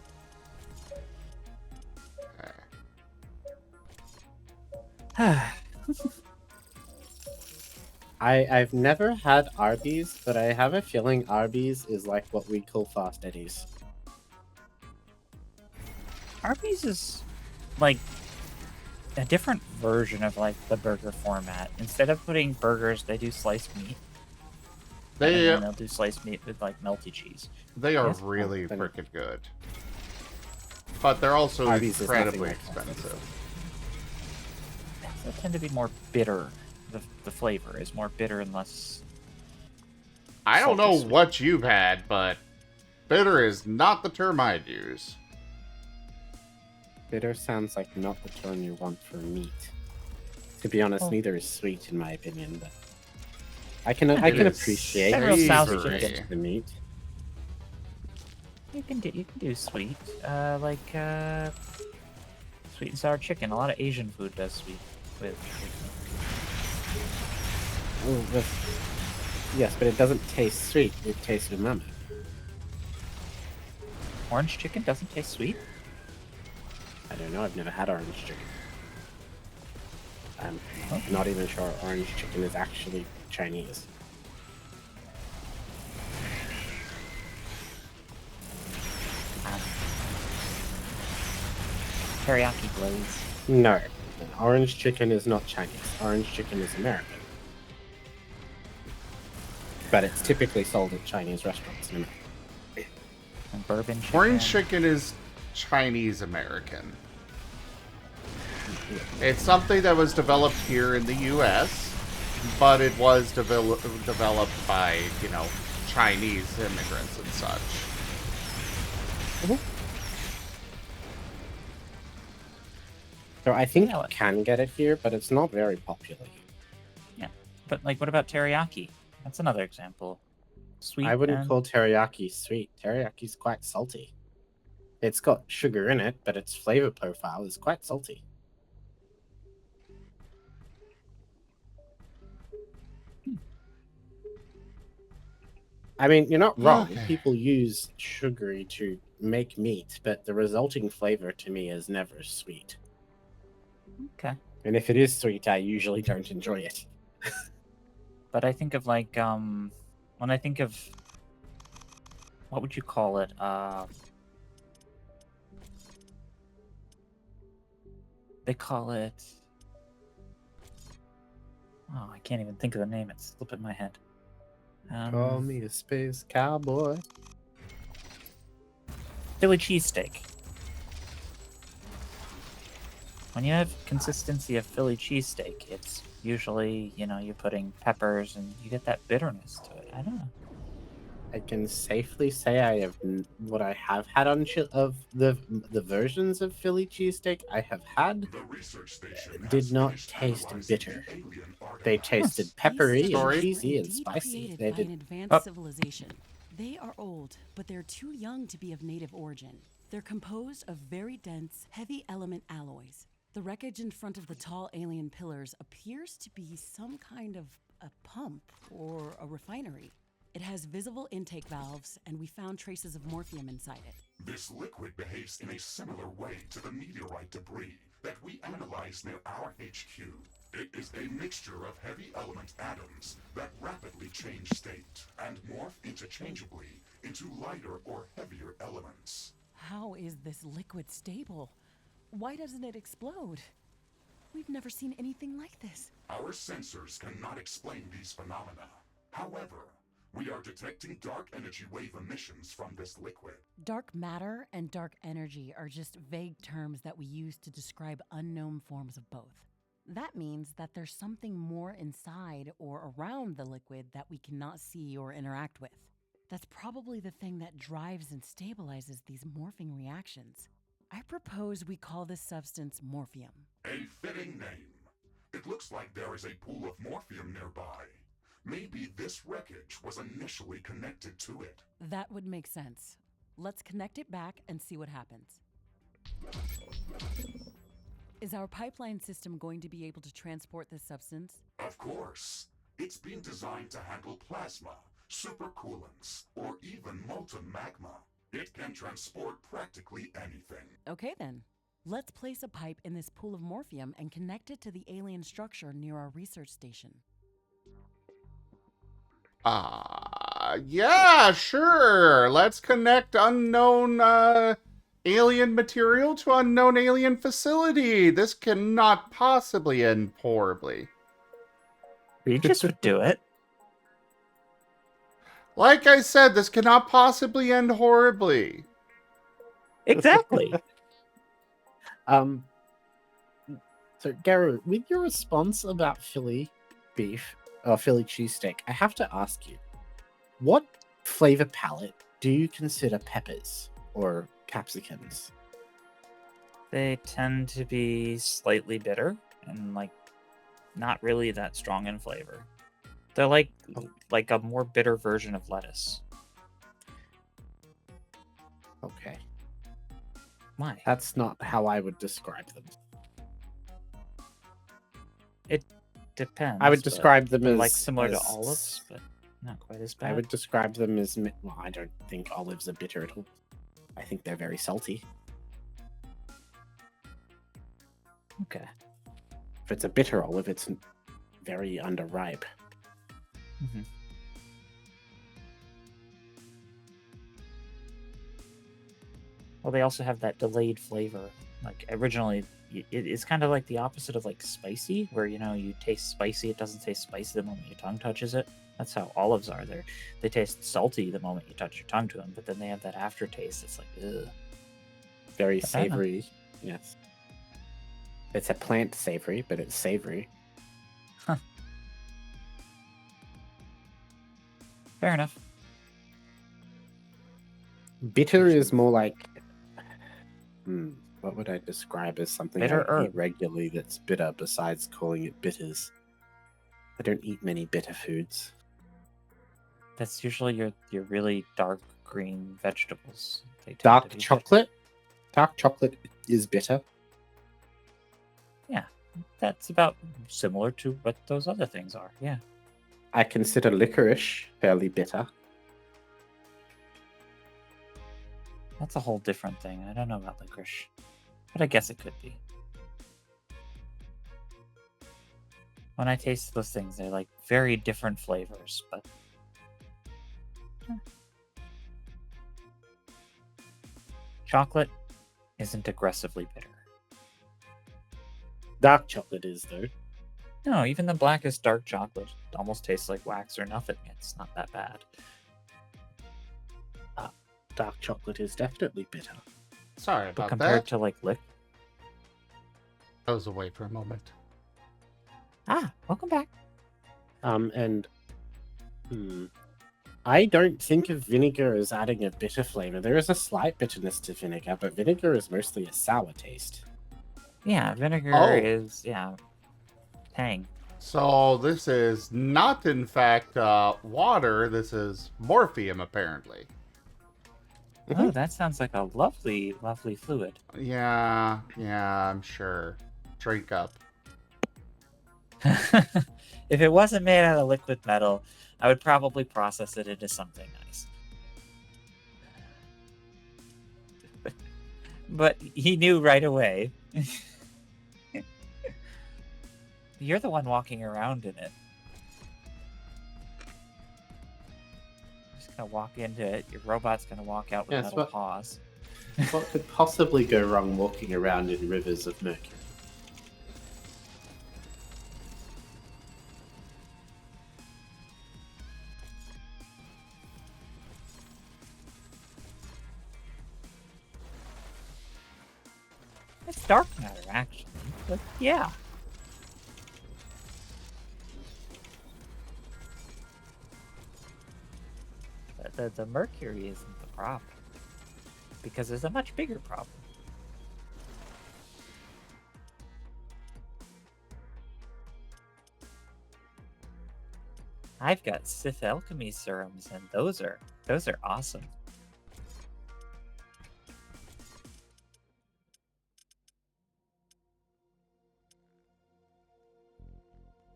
Speaker 3: I've never had Arby's, but I have a feeling Arby's is like what we call Fast Eddie's.
Speaker 5: Arby's is like a different version of like the burger format. Instead of putting burgers, they do sliced meat. And
Speaker 1: They
Speaker 5: then they'll do sliced meat with like melty cheese.
Speaker 1: they are
Speaker 5: Yes.
Speaker 1: really
Speaker 3: Oh, then-
Speaker 1: freaking good. But they're also
Speaker 3: Arby's is nothing
Speaker 1: incredibly
Speaker 3: like that.
Speaker 1: expensive.
Speaker 5: They tend to be more bitter. The flavor is more bitter and less.
Speaker 1: I don't
Speaker 5: Salty
Speaker 1: know
Speaker 5: sweet.
Speaker 1: what you've had, but bitter is not the term I'd use.
Speaker 3: Bitter sounds like not the term you want for meat. To be honest,
Speaker 5: Well-
Speaker 3: neither is sweet in my opinion, but I can
Speaker 1: It is
Speaker 3: appreciate
Speaker 5: Several South
Speaker 1: savory.
Speaker 5: chicken.
Speaker 3: the meat.
Speaker 5: You can do sweet, like sweet and sour chicken. A lot of Asian food does sweet with.
Speaker 3: Yes, but it doesn't taste sweet. It tastes umami.
Speaker 5: Orange chicken doesn't taste sweet.
Speaker 3: I don't know. I've never had orange chicken. I'm not even sure orange chicken is actually Chinese.
Speaker 5: Teriyaki glaze.
Speaker 3: No, orange chicken is not Chinese. Orange chicken is American. But it's typically sold at Chinese restaurants in America.
Speaker 5: And bourbon chicken.
Speaker 1: Orange chicken is Chinese American. It's something that was developed here in the U.S., but it was developed by, Chinese immigrants and such.
Speaker 3: So I think
Speaker 5: Yeah,
Speaker 3: you can get it here, but it's not very popular here.
Speaker 5: But like, what about teriyaki? That's another example. Sweet.
Speaker 3: I wouldn't
Speaker 5: and-
Speaker 3: call teriyaki sweet. Teriyaki's quite salty. It's got sugar in it, but its flavor profile is quite salty. I mean, you're not wrong.
Speaker 1: Okay.
Speaker 3: People use sugary to make meat, but the resulting flavor to me is never sweet.
Speaker 5: Okay.
Speaker 3: And if it is sweet, I usually don't enjoy it.
Speaker 5: But I think of like when I think of what would you call it? They call it. Oh, I can't even think of the name. It's slipping my head.
Speaker 3: Call me a space cowboy.
Speaker 5: Philly cheesesteak. When you have consistency of Philly cheesesteak, it's usually, you're putting peppers and you get that bitterness to it. I don't know.
Speaker 3: I can safely say I have what I have had on of the versions of Philly cheesesteak I have had
Speaker 2: The research station
Speaker 3: did
Speaker 2: has
Speaker 3: not
Speaker 2: finished
Speaker 3: taste
Speaker 2: analyzing
Speaker 3: bitter.
Speaker 2: the alien
Speaker 3: They
Speaker 2: artifacts.
Speaker 3: tasted
Speaker 4: These
Speaker 3: peppery and
Speaker 1: Sorry?
Speaker 4: structures were
Speaker 3: cheesy and
Speaker 4: indeed
Speaker 3: spicy.
Speaker 4: created
Speaker 3: They
Speaker 4: by
Speaker 3: did.
Speaker 4: an advanced
Speaker 5: Oh.
Speaker 4: civilization. They are old, but they're too young to be of native origin. They're composed of very dense, heavy element alloys. The wreckage in front of the tall alien pillars appears to be some kind of a pump or a refinery. It has visible intake valves, and we found traces of morphium inside it.
Speaker 2: This liquid behaves in a similar way to the meteorite debris that we analyzed near our HQ. It is a mixture of heavy element atoms that rapidly change state and morph interchangeably into lighter or heavier elements.
Speaker 4: How is this liquid stable? Why doesn't it explode? We've never seen anything like this.
Speaker 2: Our sensors cannot explain these phenomena. However, we are detecting dark energy wave emissions from this liquid.
Speaker 4: Dark matter and dark energy are just vague terms that we use to describe unknown forms of both. That means that there's something more inside or around the liquid that we cannot see or interact with. That's probably the thing that drives and stabilizes these morphing reactions. I propose we call this substance morphium.
Speaker 2: A fitting name. It looks like there is a pool of morphium nearby. Maybe this wreckage was initially connected to it.
Speaker 4: That would make sense. Let's connect it back and see what happens. Is our pipeline system going to be able to transport this substance?
Speaker 2: Of course. It's been designed to handle plasma, supercoolants, or even molten magma. It can transport practically anything.
Speaker 4: Okay then. Let's place a pipe in this pool of morphium and connect it to the alien structure near our research station.
Speaker 1: Yeah, sure. Let's connect unknown alien material to unknown alien facility. This cannot possibly end horribly.
Speaker 5: Regis would do it.
Speaker 1: Like I said, this cannot possibly end horribly.
Speaker 5: Exactly.
Speaker 3: So Garrett, with your response about Philly beef or Philly cheesesteak, I have to ask you, what flavor palette do you consider peppers or capsicums?
Speaker 5: They tend to be slightly bitter and not really that strong in flavor. They're like a more bitter version of lettuce.
Speaker 3: Okay.
Speaker 5: Why?
Speaker 3: That's not how I would describe them.
Speaker 5: It depends.
Speaker 3: I would
Speaker 5: but
Speaker 3: describe them
Speaker 5: they're
Speaker 3: as
Speaker 5: similar to
Speaker 3: as-
Speaker 5: olives, but not quite as bad.
Speaker 3: I would describe them as well. I don't think olives are bitter at all. I think they're very salty.
Speaker 5: Okay.
Speaker 3: If it's a bitter olive, it's very underripe.
Speaker 5: Mm-hmm. Well, they also have that delayed flavor. Like originally, it's kind of like the opposite of like spicy, where you taste spicy, it doesn't taste spicy the moment your tongue touches it. That's how olives are. They taste salty the moment you touch your tongue to them, but then they have that aftertaste. It's like, ugh.
Speaker 3: Very
Speaker 5: I don't know.
Speaker 3: savory. Yes. It's a plant savory, but it's savory.
Speaker 5: Fair enough.
Speaker 3: Bitter is more like. What would I describe as something
Speaker 5: Bitter
Speaker 3: I eat
Speaker 5: herb.
Speaker 3: regularly that's bitter besides calling it bitters? I don't eat many bitter foods.
Speaker 5: That's usually your really dark green vegetables. They tend to
Speaker 3: Dark
Speaker 5: be bitter.
Speaker 3: chocolate? Dark chocolate is bitter.
Speaker 5: Yeah, that's about similar to what those other things are. Yeah.
Speaker 3: I consider licorice fairly bitter.
Speaker 5: That's a whole different thing. I don't know about licorice, but I guess it could be. When I taste those things, they're like very different flavors, but chocolate isn't aggressively bitter.
Speaker 3: Dark chocolate is, though.
Speaker 5: No, even the blackest dark chocolate almost tastes like wax or nothing. It's not that bad.
Speaker 3: Dark chocolate is definitely bitter.
Speaker 1: Sorry
Speaker 5: But
Speaker 1: about
Speaker 5: compared
Speaker 1: that.
Speaker 5: to like
Speaker 1: I was away for a moment.
Speaker 5: Ah, welcome back.
Speaker 3: I don't think of vinegar as adding a bitter flavor. There is a slight bitterness to vinegar, but vinegar is mostly a sour taste.
Speaker 5: Yeah, vinegar
Speaker 1: Oh.
Speaker 5: is tang.
Speaker 1: So this is not, in fact, water. This is morphium, apparently.
Speaker 5: Oh, that sounds like a lovely, lovely fluid.
Speaker 1: Yeah, I'm sure. Drink up.
Speaker 5: If it wasn't made out of liquid metal, I would probably process it into something nice. But he knew right away. You're the one walking around in it. Just gonna walk into it. Your robot's gonna walk out with
Speaker 3: Yes,
Speaker 5: metal
Speaker 3: but-
Speaker 5: paws.
Speaker 3: What could possibly go wrong walking around in rivers of mercury?
Speaker 5: It's dark matter, actually. But yeah. The mercury isn't the problem. Because there's a much bigger problem. I've got Sith alchemy serums, and those are awesome.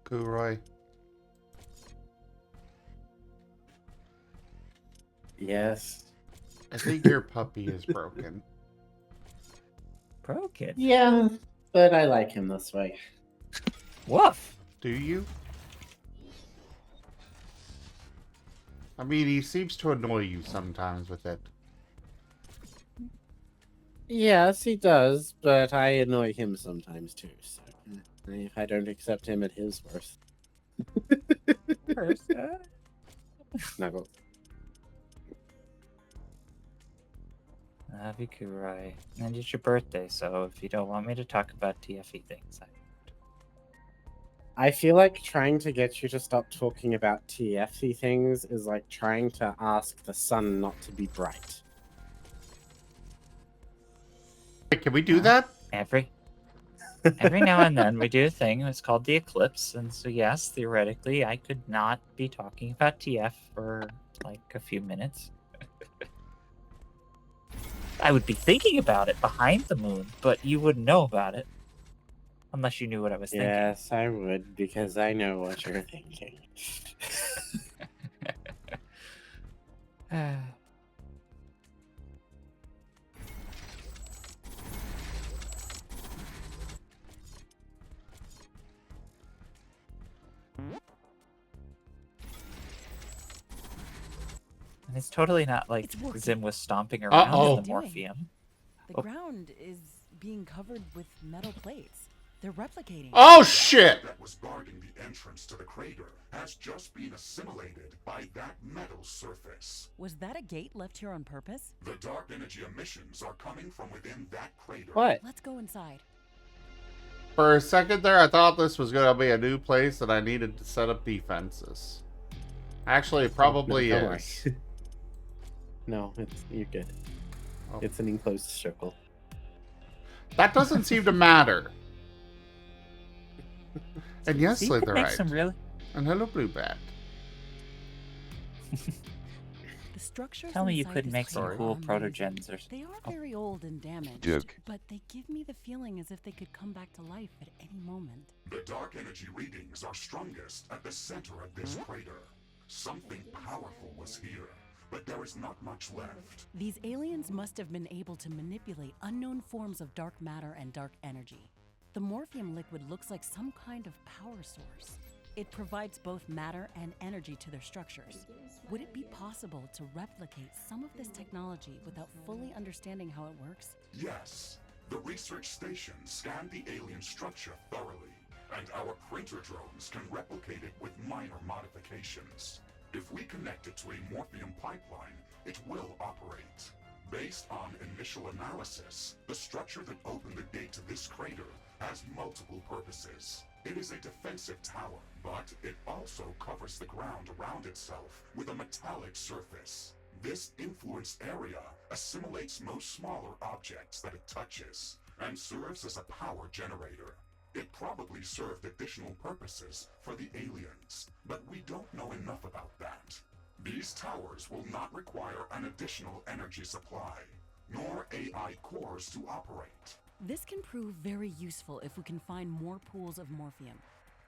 Speaker 1: Kuroy.
Speaker 3: Yes.
Speaker 1: I think your puppy is broken.
Speaker 5: Broken.
Speaker 3: Yeah, but I like him this way.
Speaker 5: Woof.
Speaker 1: Do you? I mean, he seems to annoy you sometimes with it.
Speaker 3: Yes, he does, but I annoy him sometimes too. So if I don't accept him at his worst, snuggle.
Speaker 5: Avikurai. And it's your birthday, so if you don't want me to talk about TFE things,
Speaker 3: I feel like trying to get you to stop talking about TFE things is like trying to ask the sun not to be bright.
Speaker 1: Wait, can we do that?
Speaker 5: every now and then we do a thing. It's called the eclipse, and so yes, theoretically, I could not be talking about TF for like a few minutes. I would be thinking about it behind the moon, but you wouldn't know about it unless you knew what I was thinking.
Speaker 3: Yes, I would, because I know what you're thinking.
Speaker 5: And it's totally not like
Speaker 4: It's working.
Speaker 5: Zim was stomping around
Speaker 1: Uh-oh.
Speaker 5: in the morphium.
Speaker 4: The
Speaker 5: Oh.
Speaker 4: ground is being covered with metal plates. They're replicating.
Speaker 1: Oh, shit!
Speaker 2: That was guarding the entrance to the crater has just been assimilated by that metal surface.
Speaker 4: Was that a gate left here on purpose?
Speaker 2: The dark energy emissions are coming from within that crater.
Speaker 3: What?
Speaker 4: Let's go inside.
Speaker 1: For a second there, I thought this was going to be a new place that I needed to set up defenses. Actually, it probably
Speaker 3: No, don't worry.
Speaker 1: is.
Speaker 3: No, you're good.
Speaker 1: Oh.
Speaker 3: It's an enclosed circle.
Speaker 1: That doesn't seem to matter. And yes,
Speaker 5: So you could make
Speaker 1: Slitherite.
Speaker 5: some really.
Speaker 1: And hello, Blue Bat.
Speaker 4: The structures
Speaker 5: Tell me you
Speaker 4: inside
Speaker 5: couldn't
Speaker 4: this
Speaker 5: make some
Speaker 4: crater
Speaker 5: cool
Speaker 4: are amazing.
Speaker 5: protogens or.
Speaker 4: They are
Speaker 5: Oh.
Speaker 4: very old and damaged,
Speaker 9: Joke.
Speaker 4: but they give me the feeling as if they could come back to life at any moment.
Speaker 2: The dark energy readings are strongest at the center of this crater. Something powerful was here, but there is not much left.
Speaker 4: These aliens must have been able to manipulate unknown forms of dark matter and dark energy. The morphium liquid looks like some kind of power source. It provides both matter and energy to their structures. Would it be possible to replicate some of this technology without fully understanding how it works?
Speaker 2: Yes, the research station scanned the alien structure thoroughly, and our printer drones can replicate it with minor modifications. If we connect it to a morphium pipeline, it will operate. Based on initial analysis, the structure that opened the gate to this crater has multiple purposes. It is a defensive tower, but it also covers the ground around itself with a metallic surface. This influenced area assimilates most smaller objects that it touches and serves as a power generator. It probably served additional purposes for the aliens, but we don't know enough about that. These towers will not require an additional energy supply, nor AI cores to operate.
Speaker 4: This can prove very useful if we can find more pools of morphium.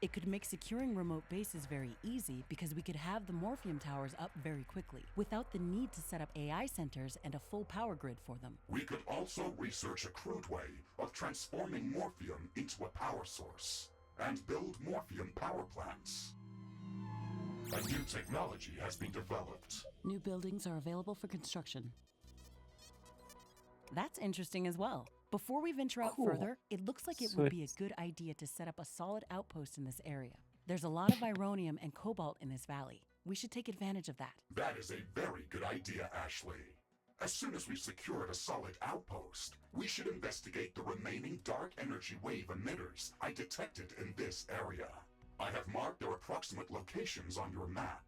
Speaker 4: It could make securing remote bases very easy because we could have the morphium towers up very quickly, without the need to set up AI centers and a full power grid for them.
Speaker 2: We could also research a crude way of transforming morphium into a power source, and build morphium power plants. A new technology has been developed.
Speaker 4: New buildings are available for construction. That's interesting as well. Before we venture out
Speaker 3: Cool.
Speaker 4: further, it looks like it
Speaker 5: So
Speaker 4: would be a
Speaker 5: it's-
Speaker 4: good idea to set up a solid outpost in this area. There's a lot of ironium and cobalt in this valley. We should take advantage of that.
Speaker 2: That is a very good idea, Ashley. As soon as we've secured a solid outpost, we should investigate the remaining dark energy wave emitters I detected in this area. I have marked their approximate locations on your map.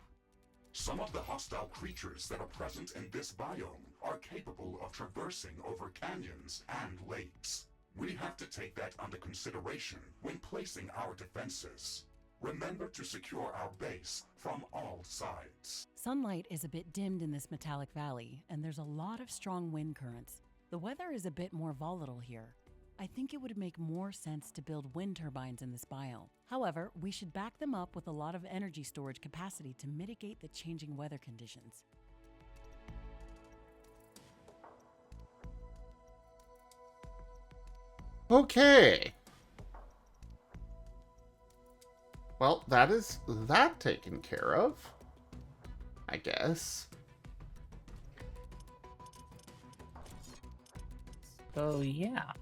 Speaker 2: Some of the hostile creatures that are present in this biome are capable of traversing over canyons and lakes. We have to take that under consideration when placing our defenses. Remember to secure our base from all sides.
Speaker 4: Sunlight is a bit dimmed in this metallic valley, and there's a lot of strong wind currents. The weather is a bit more volatile here. I think it would make more sense to build wind turbines in this biome. However, we should back them up with a lot of energy storage capacity to mitigate the changing weather conditions.
Speaker 1: Okay. Well, that is that taken care of, I guess.
Speaker 5: So yeah. I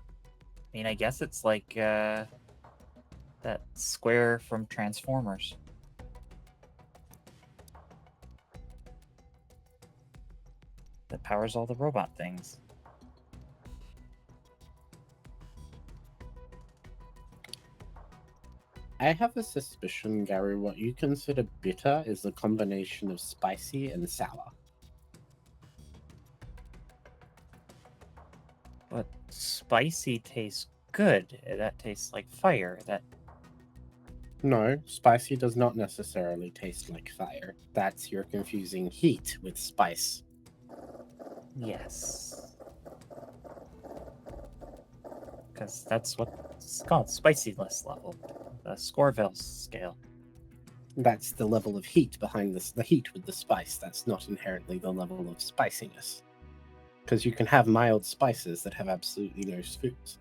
Speaker 5: mean, I guess it's like that square from Transformers. That powers all the robot things.
Speaker 3: I have a suspicion, Gary, what you consider bitter is a combination of spicy and sour.
Speaker 5: But spicy tastes good. That tastes like fire. That
Speaker 3: No, spicy does not necessarily taste like fire. That's you're confusing heat with spice.
Speaker 5: yes. Because that's what it's called, spiciness level. The Scorville scale.
Speaker 3: That's the level of heat behind this, the heat with the spice. That's not inherently the level of spiciness. Because you can have mild spices that have absolutely no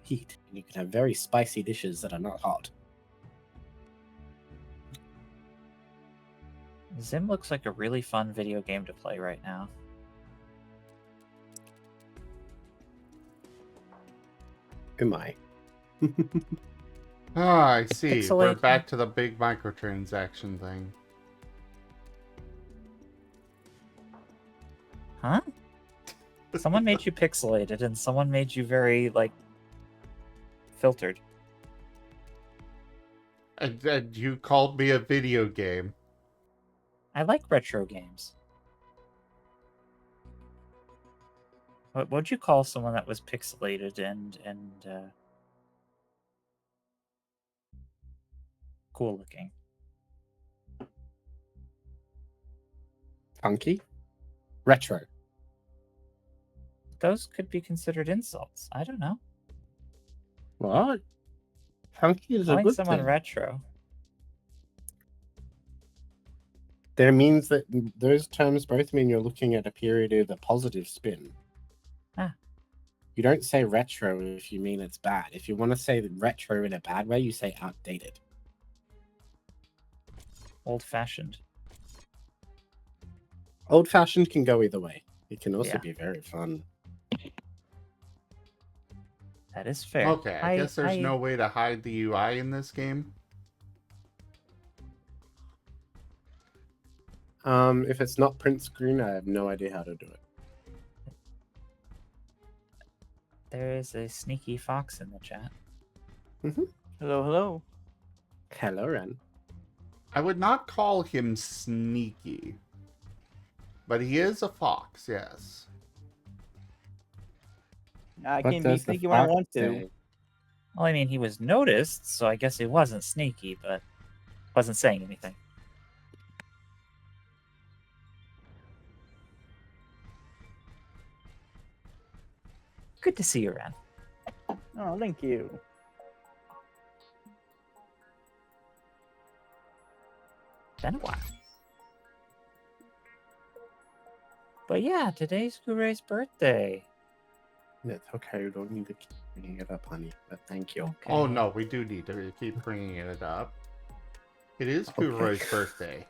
Speaker 3: heat, and you can have very spicy dishes that are not hot.
Speaker 5: Zim looks like a really fun video game to play right now.
Speaker 3: Am I?
Speaker 1: Ah, I see. We're
Speaker 5: Pixelated.
Speaker 1: back to the big microtransaction thing.
Speaker 5: Huh? Someone made you pixelated, and someone made you very, like, filtered.
Speaker 1: And you called me a video game.
Speaker 5: I like retro games. What'd you call someone that was pixelated and cool looking?
Speaker 3: Funky? Retro.
Speaker 5: Those could be considered insults. I don't know.
Speaker 3: What? Funky is a
Speaker 5: Calling
Speaker 3: good
Speaker 5: someone
Speaker 3: thing.
Speaker 5: retro.
Speaker 3: There means that those terms both mean you're looking at a period with a positive spin.
Speaker 5: Ah.
Speaker 3: You don't say retro if you mean it's bad. If you want to say retro in a bad way, you say outdated.
Speaker 5: Old-fashioned.
Speaker 3: Old-fashioned can go either way. It can also
Speaker 5: Yeah.
Speaker 3: be very fun.
Speaker 5: That is fair.
Speaker 1: Okay, I guess there's no way to hide the UI in this game.
Speaker 3: If it's not print screen, I have no idea how to do it.
Speaker 5: There is a sneaky fox in the chat.
Speaker 9: Hello, hello.
Speaker 3: Hello, Ren.
Speaker 1: I would not call him sneaky. But he is a fox, yes.
Speaker 9: I
Speaker 3: What
Speaker 9: can be
Speaker 3: does the
Speaker 9: sneaky when I
Speaker 3: fox
Speaker 9: want to.
Speaker 3: say?
Speaker 5: Well, I mean, he was noticed, so I guess he wasn't sneaky, but wasn't saying anything. Good to see you, Ren.
Speaker 9: Oh, thank you.
Speaker 5: Been a while. But yeah, today's Kurei's birthday.
Speaker 3: It's okay. You don't need to keep bringing it up, honey. But thank you.
Speaker 5: Okay.
Speaker 1: Oh no, we do need to keep bringing it up. It is
Speaker 3: Okay.
Speaker 1: Kuroi's birthday.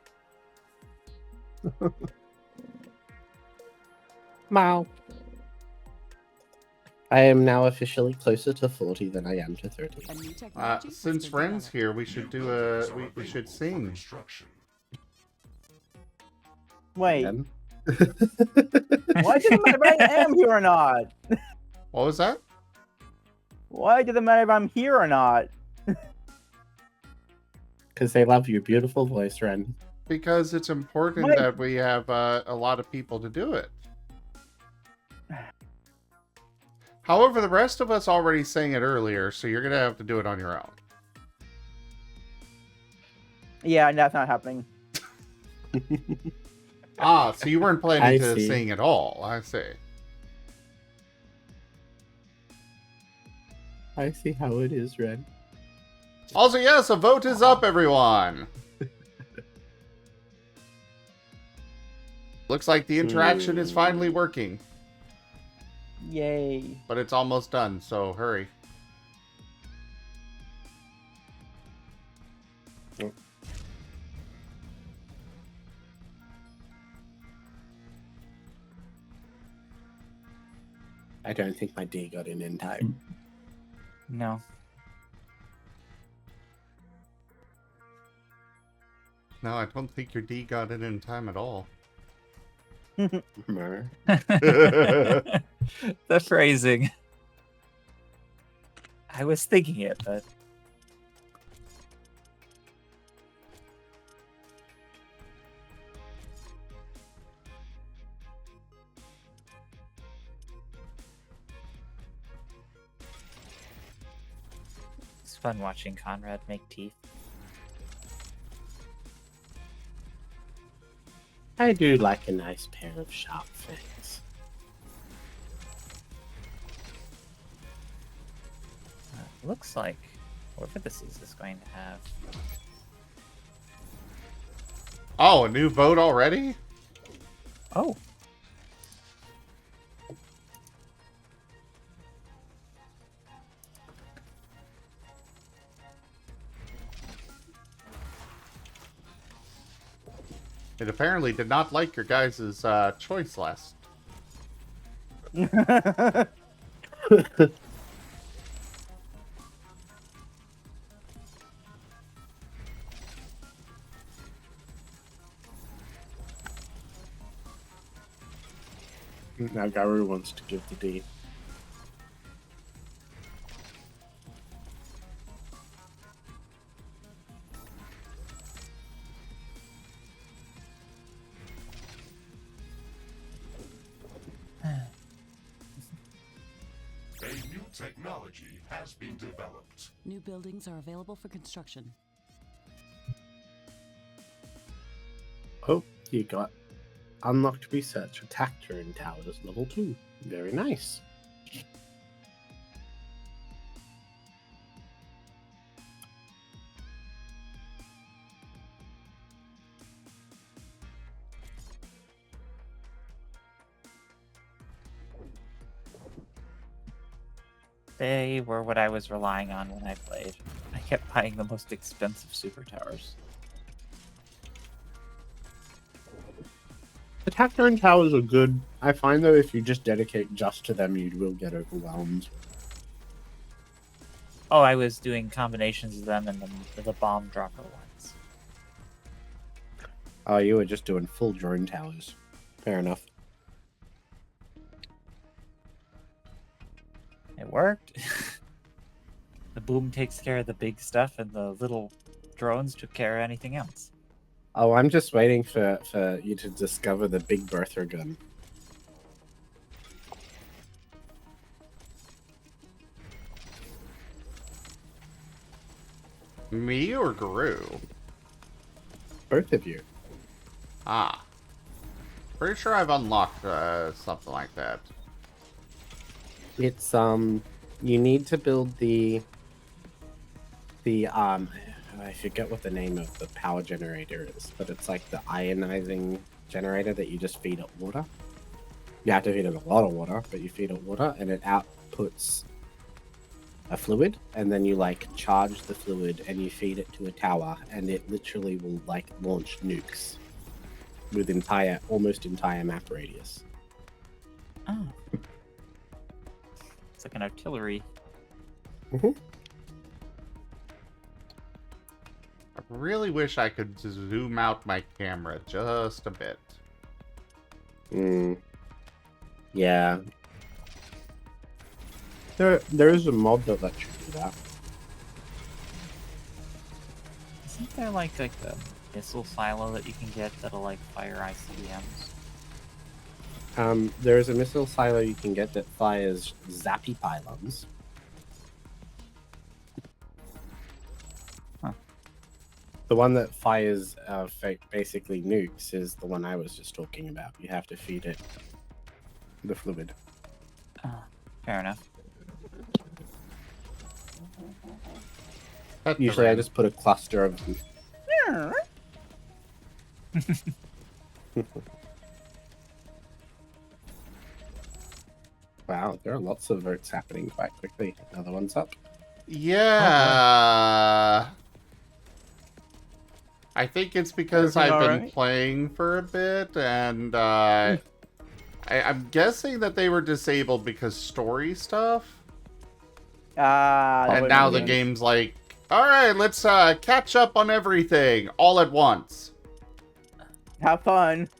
Speaker 3: Wow. I am now officially closer to 40 than I am to 30.
Speaker 4: A new technology has
Speaker 1: Since
Speaker 4: been
Speaker 1: Ren's
Speaker 4: developed.
Speaker 1: here, we should do we should sing.
Speaker 2: Instruction.
Speaker 9: Wait,
Speaker 3: Ren?
Speaker 9: why does it matter if I am here or not?
Speaker 1: What was that?
Speaker 9: Why does it matter if I'm here or not?
Speaker 3: Because they love your beautiful voice, Ren.
Speaker 1: Because it's important
Speaker 9: Wait.
Speaker 1: that we have a lot of people to do it. However, the rest of us already sang it earlier, so you're gonna have to do it on your own.
Speaker 9: Yeah, that's not happening.
Speaker 1: Ah, so you weren't planning
Speaker 3: I
Speaker 1: to
Speaker 3: see.
Speaker 1: sing at all. I see.
Speaker 3: I see how it is, Ren.
Speaker 1: Also, yes, a vote is up, everyone. Looks like the interaction is finally working,
Speaker 9: Yay.
Speaker 1: but it's almost done, so hurry.
Speaker 3: I don't think my D got in time.
Speaker 5: No.
Speaker 1: No, I don't think your D got it in time at all.
Speaker 3: Mer.
Speaker 5: The phrasing. I was thinking it, but it's fun watching Conrad make teeth.
Speaker 3: I do like a nice pair of sharp fangs.
Speaker 5: Looks like Orphithesis is going to have.
Speaker 1: Oh, a new vote already?
Speaker 5: Oh,
Speaker 1: It apparently did not like your guys' choice last.
Speaker 3: Now Garu wants to give the D.
Speaker 2: A new technology has been developed.
Speaker 4: New buildings are available for construction.
Speaker 3: Oh, you got unlocked research attack turret towers level 2. Very nice.
Speaker 5: they were what I was relying on when I played. I kept buying the most expensive super towers.
Speaker 3: Attack turret towers are good. I find though if you just dedicate just to them, you will get overwhelmed.
Speaker 5: Oh, I was doing combinations of them and the bomb dropper ones.
Speaker 3: Oh, you were just doing full drone towers. Fair enough.
Speaker 5: It worked. The boom takes care of the big stuff, and the little drones took care of anything else.
Speaker 3: Oh, I'm just waiting for you to discover the big birther gun.
Speaker 1: Me or Guru?
Speaker 3: Both of you.
Speaker 1: Ah. Pretty sure I've unlocked something like that.
Speaker 3: It's you need to build the I forget what the name of the power generator is, but it's like the ionizing generator that you just feed it water. You have to feed it a lot of water, but you feed it water and it outputs a fluid, and then you like charge the fluid and you feed it to a tower, and it literally will like launch nukes with almost entire map radius.
Speaker 5: Oh. It's like an artillery.
Speaker 3: Mm-hmm.
Speaker 1: I really wish I could zoom out my camera just a bit.
Speaker 3: Yeah. There is a mod that lets you do that.
Speaker 5: Isn't there like a missile silo that you can get that'll like fire ICBMs?
Speaker 3: There is a missile silo you can get that fires zappy pylons.
Speaker 5: Huh.
Speaker 3: The one that fires basically nukes is the one I was just talking about. You have to feed it the fluid.
Speaker 5: Fair enough.
Speaker 3: Usually I just put a cluster of them. Wow, there are lots of votes happening quite quickly. Another one's up.
Speaker 1: Yeah. I think it's because
Speaker 9: Everything
Speaker 1: I've been
Speaker 9: alright?
Speaker 1: playing for a bit, and I'm guessing that they were disabled because story stuff. And now the game's like, all right, let's catch up on everything all at once.
Speaker 9: Have fun.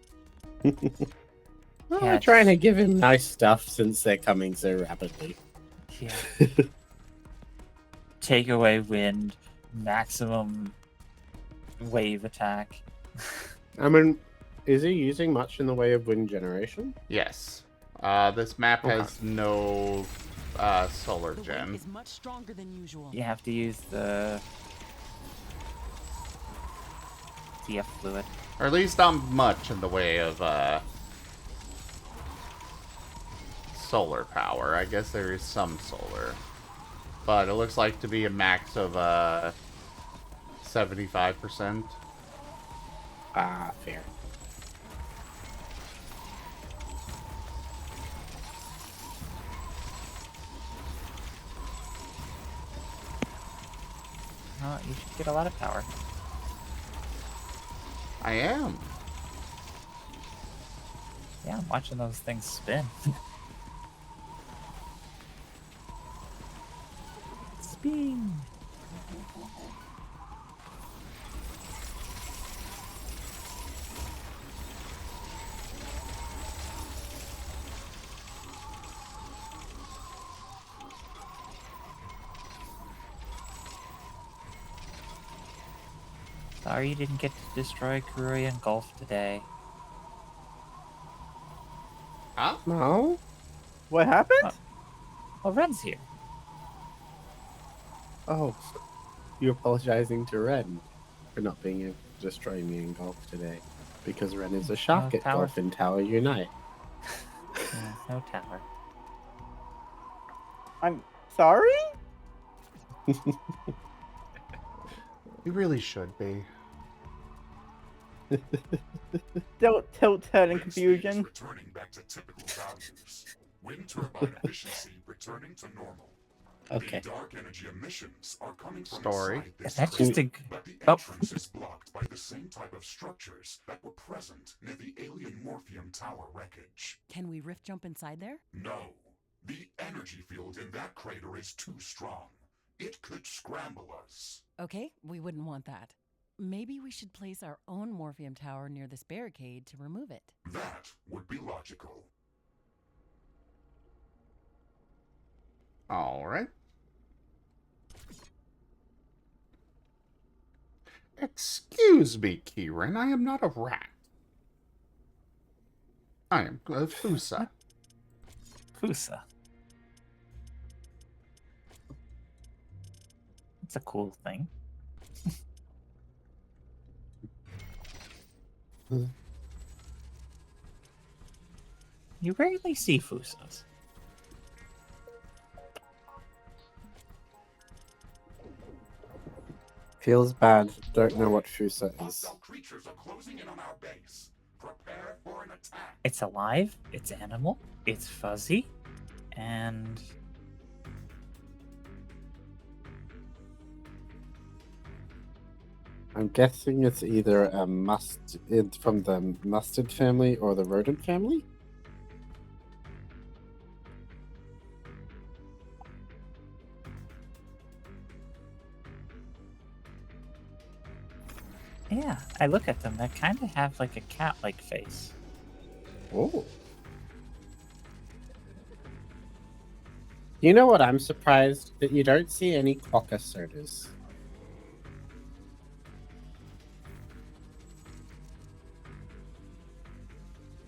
Speaker 3: Well, we're trying to give him nice stuff since they're coming so rapidly.
Speaker 5: Yeah. Take away wind, maximum wave attack.
Speaker 3: I mean, is he using much in the way of wind generation?
Speaker 1: Yes. This map has no solar
Speaker 4: The wave
Speaker 1: gen.
Speaker 4: is much stronger than usual.
Speaker 5: You have to use the TF fluid.
Speaker 1: Or at least not much in the way of solar power. I guess there is some solar. But it looks like to be a max of 75%.
Speaker 3: Fair.
Speaker 5: Oh, you should get a lot of power.
Speaker 1: I am.
Speaker 5: Yeah, I'm watching those things spin. Spin. Sorry you didn't get to destroy Korean Gulf today.
Speaker 1: Huh?
Speaker 3: No?
Speaker 9: What happened?
Speaker 5: Well, Ren's here.
Speaker 3: Oh, you're apologizing to Ren for not being able to destroy me in golf today. Because Ren is a shark at
Speaker 5: tower.
Speaker 3: Dolphin Tower Unite.
Speaker 5: Yeah, no tower.
Speaker 9: I'm sorry?
Speaker 1: You really should be.
Speaker 9: Don't tilt head in confusion.
Speaker 2: Returning back to typical values. Wind turbine efficiency returning to normal.
Speaker 3: Okay.
Speaker 2: The dark energy emissions are coming from
Speaker 1: Story.
Speaker 2: inside this
Speaker 5: Is that
Speaker 2: crystal,
Speaker 5: just a...
Speaker 2: but the
Speaker 5: Oh.
Speaker 2: entrance is blocked by the same type of structures that were present near the alien Morpheum Tower wreckage.
Speaker 4: Can we rift jump inside there?
Speaker 2: No. The energy field in that crater is too strong. It could scramble us.
Speaker 4: Okay, we wouldn't want that. Maybe we should place our own Morpheum tower near this barricade to remove it.
Speaker 2: That would be logical.
Speaker 1: All right. Excuse me, Kieran, I am not a rat. I am a Fusa.
Speaker 5: Fusa. It's a cool thing. You rarely see Fusas.
Speaker 3: Feels bad. Don't know what Fusa is.
Speaker 2: Hostile creatures are closing in on our base. Prepare for an attack.
Speaker 5: It's alive, it's animal, it's fuzzy, and
Speaker 3: I'm guessing it's either it's from the mustard family or the rodent family.
Speaker 5: yeah, I look at them, they kind of have like a cat-like face.
Speaker 3: Oh. You know what? I'm surprised that you don't see any quokka sodas.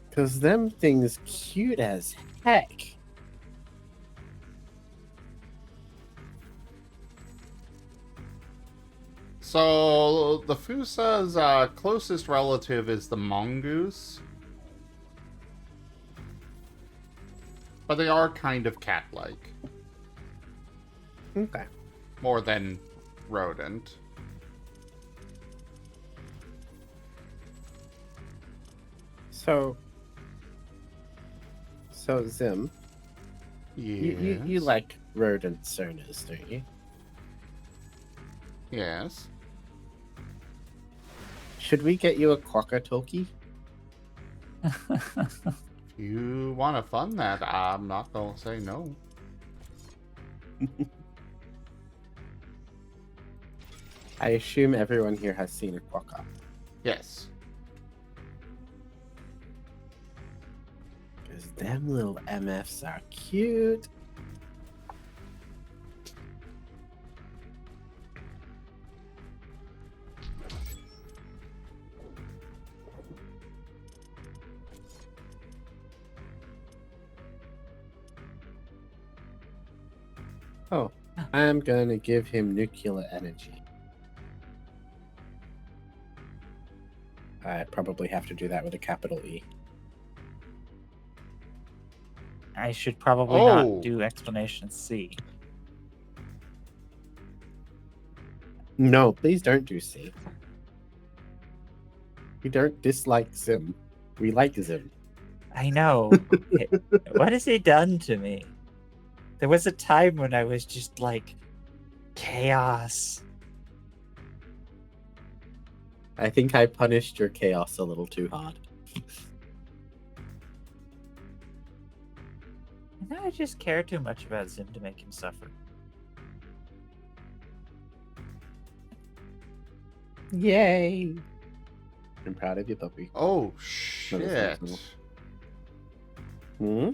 Speaker 3: Because them things cute as heck.
Speaker 1: So, the Fusa's closest relative is the mongoose. But they are kind of cat-like.
Speaker 3: Okay.
Speaker 1: More than rodent.
Speaker 3: So Zim,
Speaker 1: Yes.
Speaker 3: you like rodent sonas, don't you?
Speaker 1: Yes.
Speaker 3: Should we get you a quokka talkie?
Speaker 1: If you want to fund that, I'm not going to say no.
Speaker 3: I assume everyone here has seen a quokka.
Speaker 1: Yes.
Speaker 3: Because them little MFs are cute. Oh, I'm gonna give him nuclear energy. I probably have to do that with a capital E.
Speaker 5: I should probably
Speaker 1: Oh.
Speaker 5: not do explanation C.
Speaker 3: No, please don't do C. We don't dislike Zim. We like Zim.
Speaker 5: I know. What has he done to me? There was a time when I was just like, chaos.
Speaker 3: I think I punished your chaos a little too hard.
Speaker 5: I think I just care too much about Zim to make him suffer.
Speaker 3: Yay! I'm proud of you, puppy.
Speaker 1: Oh,
Speaker 3: No,
Speaker 1: shit.
Speaker 3: that's not Hmm?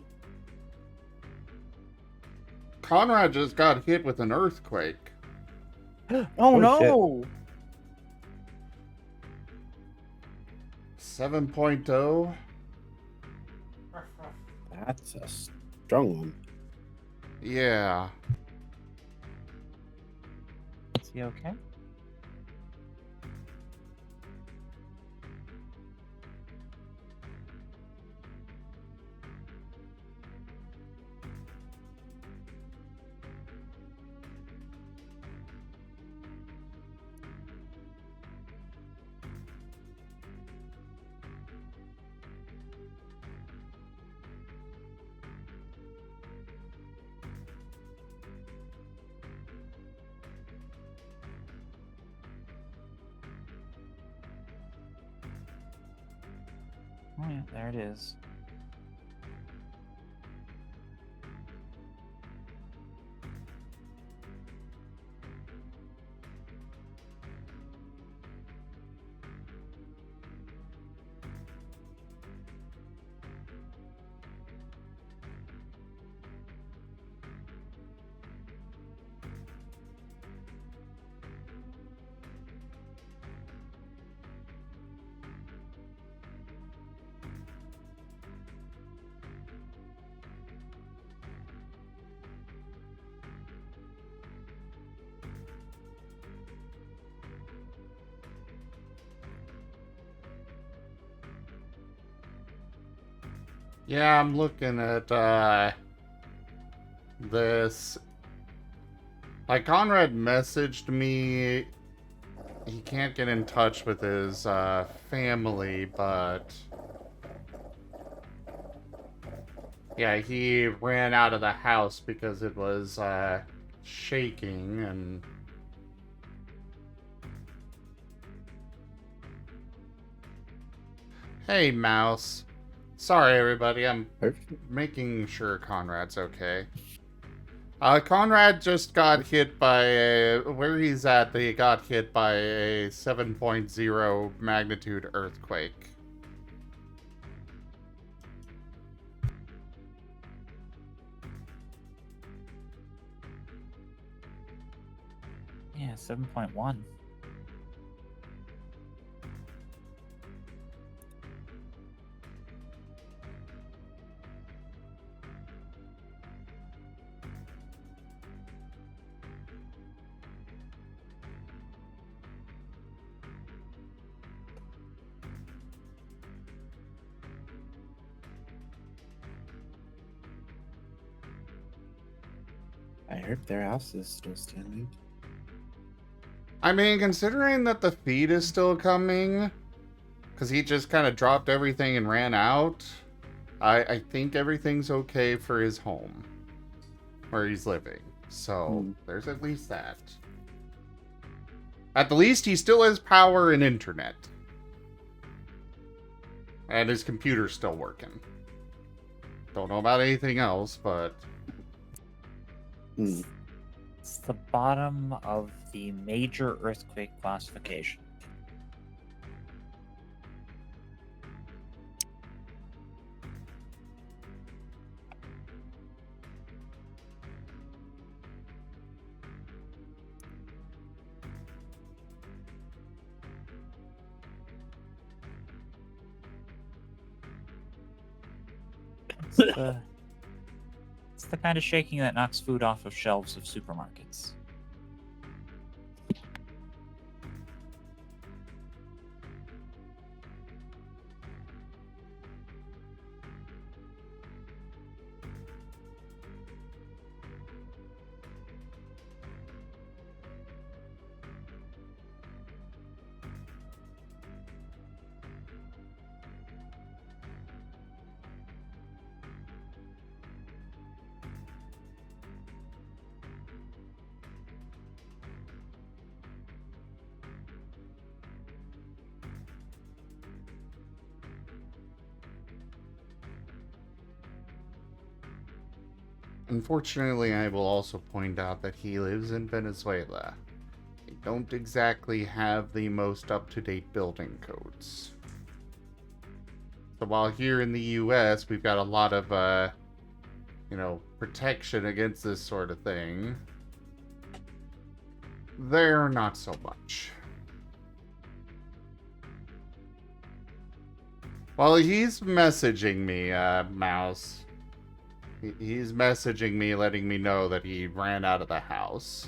Speaker 1: Conrad just got hit with an earthquake.
Speaker 9: Oh,
Speaker 3: no!
Speaker 1: 7.0.
Speaker 3: That's a strong one.
Speaker 1: Yeah.
Speaker 5: Is he okay? Oh yeah, there it is.
Speaker 1: Yeah, I'm looking at this. Like, Conrad messaged me. He can't get in touch with his family, but yeah, he ran out of the house because it was shaking. And hey, Mouse. Sorry, everybody. I'm making sure Conrad's okay. Conrad just got hit by where he's at, they got hit by a 7.0 magnitude earthquake.
Speaker 5: Yeah, 7.1.
Speaker 3: I hope their house is still standing.
Speaker 1: I mean, considering that the feed is still coming, because he just kind of dropped everything and ran out, I think everything's okay for his home, where he's living. So, there's at least that. At the least, he still has power and internet. And his computer's still working. Don't know about anything else, but...
Speaker 5: It's the bottom of the major earthquake classification. It's the kind of shaking that knocks food off of shelves of supermarkets.
Speaker 1: Unfortunately, I will also point out that he lives in Venezuela. They don't exactly have the most up-to-date building codes. So while here in the US, we've got a lot of, protection against this sort of thing, there not so much. Well, he's messaging me, Mouse. He's messaging me, letting me know that he ran out of the house.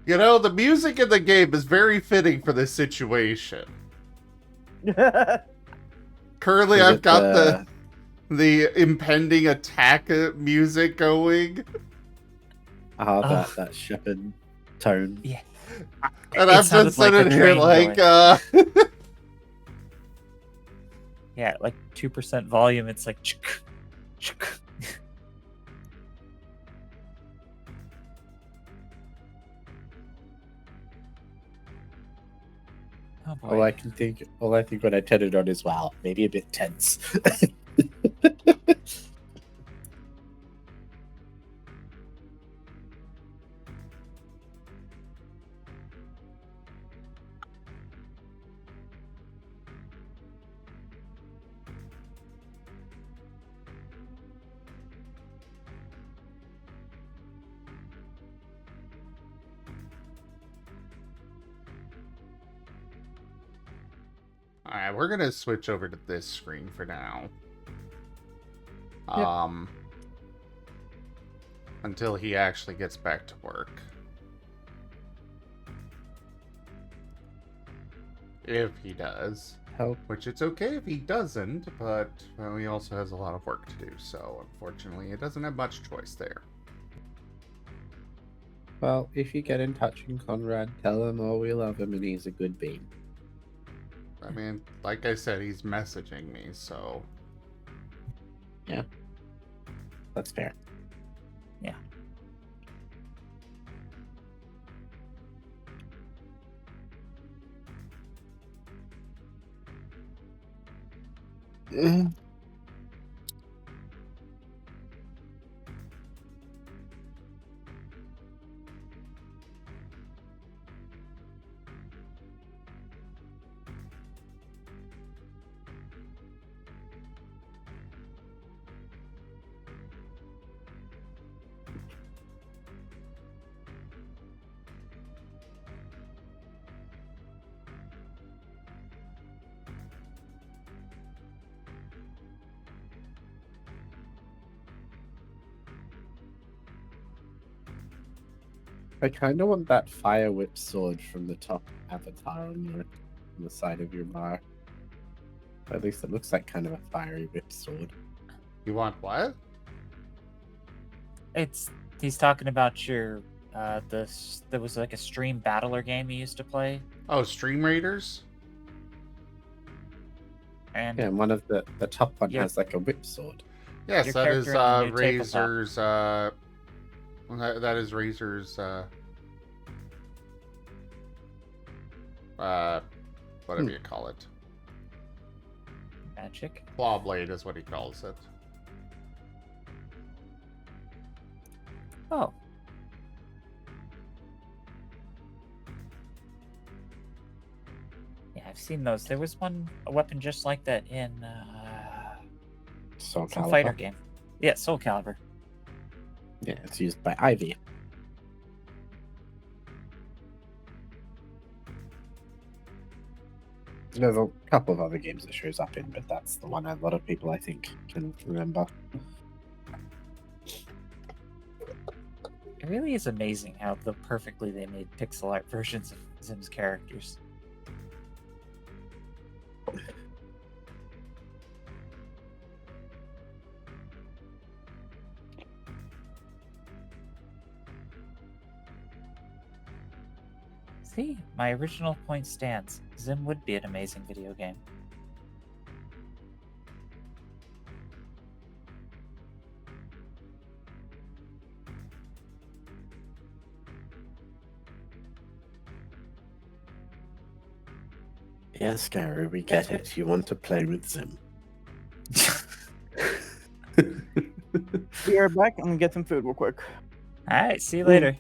Speaker 1: You know, the music in the game is very fitting for this situation. Currently, I've got the impending attack music going.
Speaker 3: That shepherd tone.
Speaker 5: Yeah.
Speaker 1: And I'm just sitting here like,
Speaker 5: Yeah, like 2% volume, it's like... Chuk, chuk. Oh boy.
Speaker 3: All I think when I turn it on is, wow, maybe a bit tense.
Speaker 1: Alright, we're gonna switch over to this screen for now.
Speaker 8: Yep.
Speaker 1: Until he actually gets back to work. If he does.
Speaker 3: Help.
Speaker 1: Which it's okay if he doesn't, but well, he also has a lot of work to do, so unfortunately it doesn't have much choice there.
Speaker 3: Well, if you get in touch with Conrad, tell him all we love him and he's a good bean.
Speaker 1: I mean, like I said, he's messaging me, so...
Speaker 3: That's fair.
Speaker 5: Yeah.
Speaker 3: I kind of want that fire whip sword from the top avatar on the side of your bar. At least it looks like kind of a fiery whip sword.
Speaker 1: You want what?
Speaker 5: He's talking about your there was like a stream battler game you used to play,
Speaker 1: Oh, Stream Raiders?
Speaker 5: and
Speaker 3: Yeah, and one of the top one
Speaker 5: Yeah.
Speaker 3: has like a whip sword.
Speaker 1: Yes,
Speaker 5: Your
Speaker 1: that is
Speaker 5: character in the new tabletop.
Speaker 1: Razor's, that is Razor's, whatever you call it.
Speaker 5: magic.
Speaker 1: Claw blade is what he calls it.
Speaker 5: Oh, yeah, I've seen those. There was a weapon just like that in
Speaker 3: Soul
Speaker 5: some
Speaker 3: Calibur.
Speaker 5: fighter game. Yeah, Soul Calibur.
Speaker 3: Yeah, it's used by Ivy. There's a couple of other games it shows up in, but that's the one a lot of people, I think, can remember.
Speaker 5: It really is amazing how perfectly they made pixel art versions of Zim's characters. See, my original point stands. Zim would be an amazing video game.
Speaker 3: Yes, Gary, we get it. You want to play with Zim.
Speaker 9: Be right back. I'm gonna get some food real quick.
Speaker 5: Alright, see you later.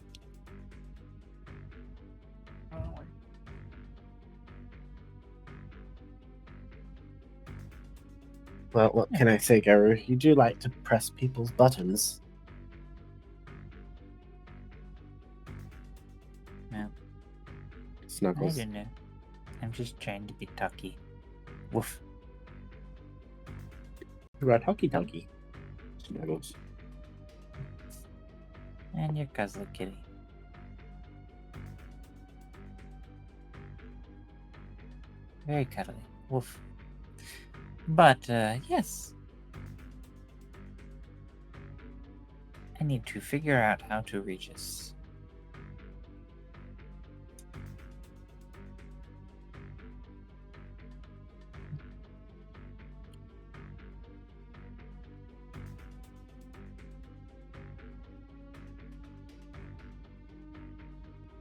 Speaker 3: Well, what can I say, Gary? You do like to press people's buttons.
Speaker 5: Yeah. I
Speaker 3: Snuggles.
Speaker 5: don't know. I'm just trying to be talky. Woof.
Speaker 3: Right, hockey donkey. Snuggles.
Speaker 5: And your guzzler kitty. Very cuddly. Woof. But, yes. I need to figure out how to reach us.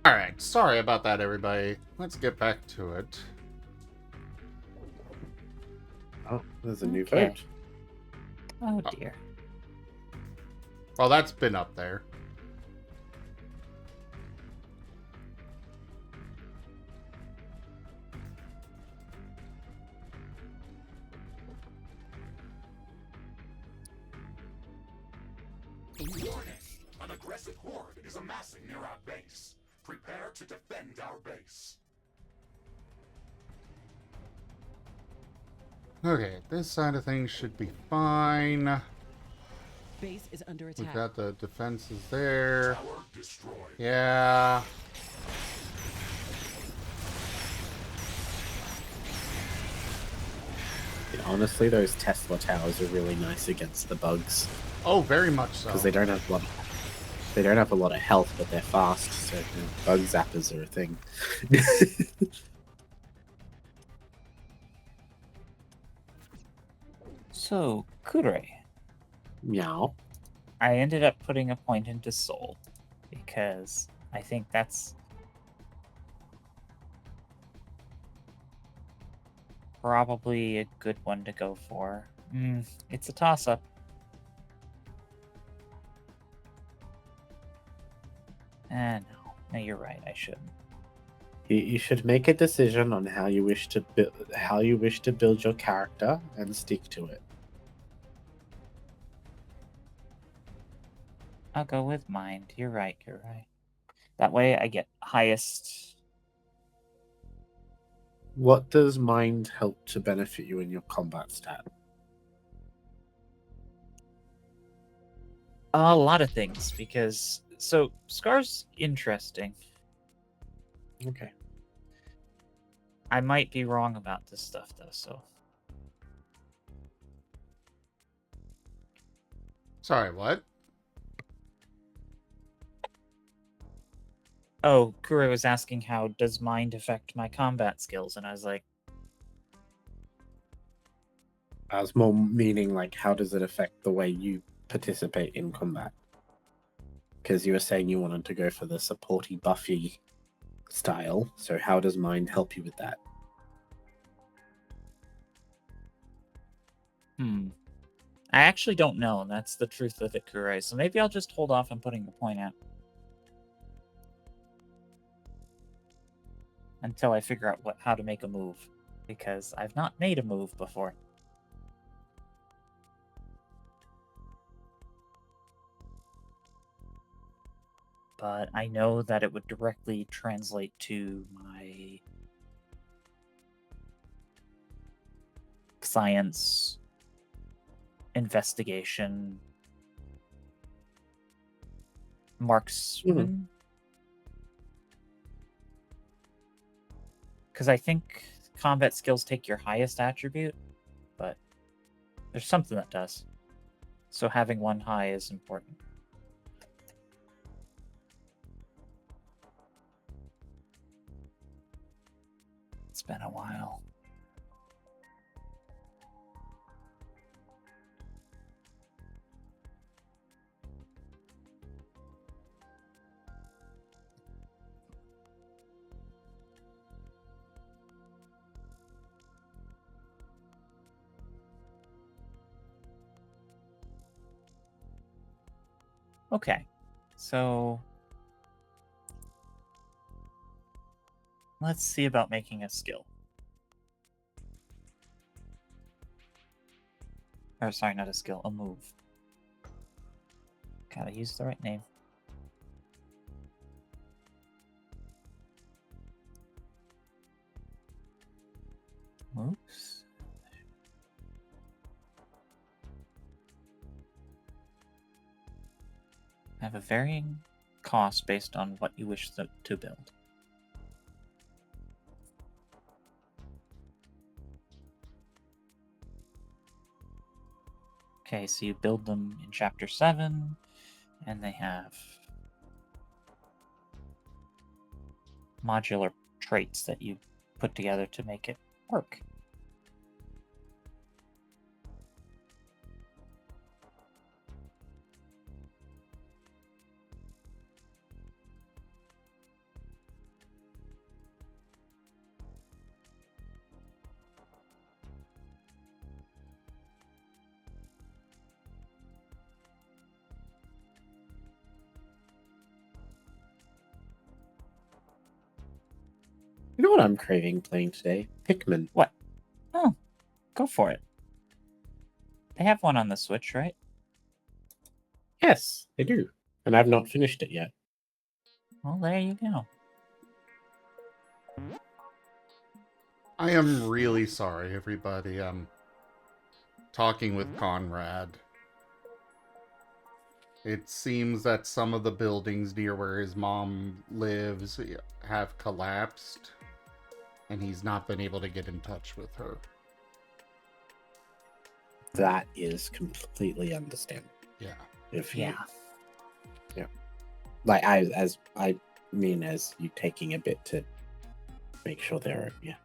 Speaker 1: Alright, sorry about that, everybody. Let's get back to it.
Speaker 3: Oh, there's a new
Speaker 5: Okay.
Speaker 3: vote.
Speaker 5: Oh dear.
Speaker 1: Well, that's been up there.
Speaker 2: Warning! An aggressive horde is amassing near our base. Prepare to defend our base.
Speaker 1: Okay, this side of things should be fine.
Speaker 4: Base is under
Speaker 1: We've
Speaker 4: attack.
Speaker 1: got the defenses there.
Speaker 2: Tower destroyed.
Speaker 1: Yeah.
Speaker 3: Honestly, those Tesla towers are really nice against the bugs
Speaker 1: Oh, very much so.
Speaker 3: because they don't have a lot. They don't have a lot of health, but they're fast, so bug zappers are a thing.
Speaker 5: So, Kure,
Speaker 3: Meow.
Speaker 5: I ended up putting a point into Soul because I think that's probably a good one to go for. It's a toss-up. No, you're right. I shouldn't.
Speaker 3: You should make a decision on how you wish to build your character and stick to it.
Speaker 5: I'll go with Mind. You're right. You're right. That way, I get highest.
Speaker 3: What does mind help to benefit you in your combat stat?
Speaker 5: A lot of things because Scar's interesting.
Speaker 3: Okay.
Speaker 5: I might be wrong about this stuff though. So
Speaker 1: Sorry, what?
Speaker 5: oh, Kure was asking how does mind affect my combat skills, and I was like,
Speaker 3: I was more meaning like how does it affect the way you participate in combat? Because you were saying you wanted to go for the supporty buffy style, so how does mind help you with that?
Speaker 5: I actually don't know, and that's the truth of it, Kure. So maybe I'll just hold off on putting the point out until I figure out how to make a move, because I've not made a move before. But I know that it would directly translate to my science, investigation, marksman. Because I think combat skills take your highest attribute, but there's something that does. So having one high is important. It's been a while. Okay, so let's see about making a skill. Or sorry, not a skill, a move. Gotta use the right name. Moves. Have a varying cost based on what you wish to build. Okay, so you build them in Chapter 7, and they have modular traits that you put together to make it work.
Speaker 3: You know what I'm craving playing today? Pikmin.
Speaker 5: What? Oh, go for it. They have one on the Switch, right?
Speaker 3: Yes, they do. And I've not finished it yet.
Speaker 5: Well, there you go.
Speaker 1: I am really sorry, everybody. talking with Conrad. It seems that some of the buildings near where his mom lives have collapsed, and he's not been able to get in touch with her.
Speaker 3: That is completely understandable.
Speaker 1: Yeah.
Speaker 3: If you,
Speaker 5: Yeah.
Speaker 3: like, as you taking a bit to make sure they're, yeah.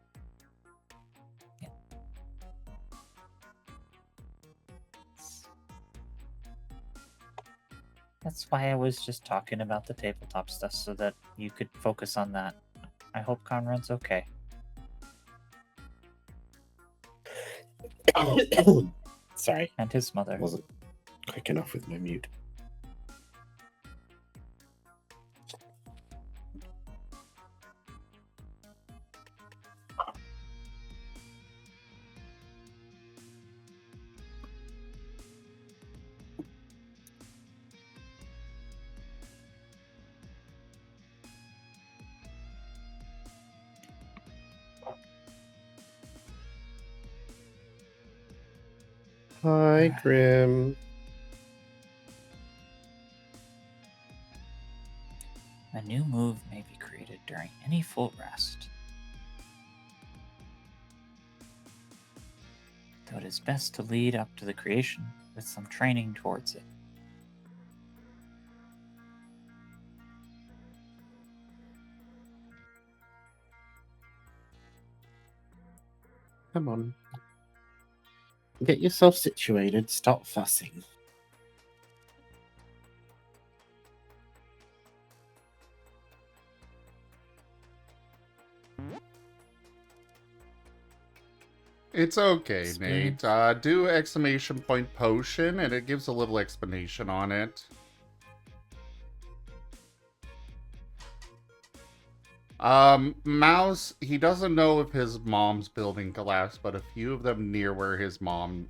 Speaker 5: That's why I was just talking about the tabletop stuff so that you could focus on that. I hope Conrad's okay.
Speaker 3: Sorry,
Speaker 5: And his mother.
Speaker 3: wasn't quick enough with my mute. Hi, Grim.
Speaker 5: A new move may be created during any full rest. Though it is best to lead up to the creation with some training towards it.
Speaker 3: Come on. Get yourself situated. Stop fussing.
Speaker 1: It's okay,
Speaker 5: Sweet.
Speaker 1: Nate. Do exclamation point potion, and it gives a little explanation on it. Mouse, he doesn't know if his mom's building collapsed, but a few of them near where his mom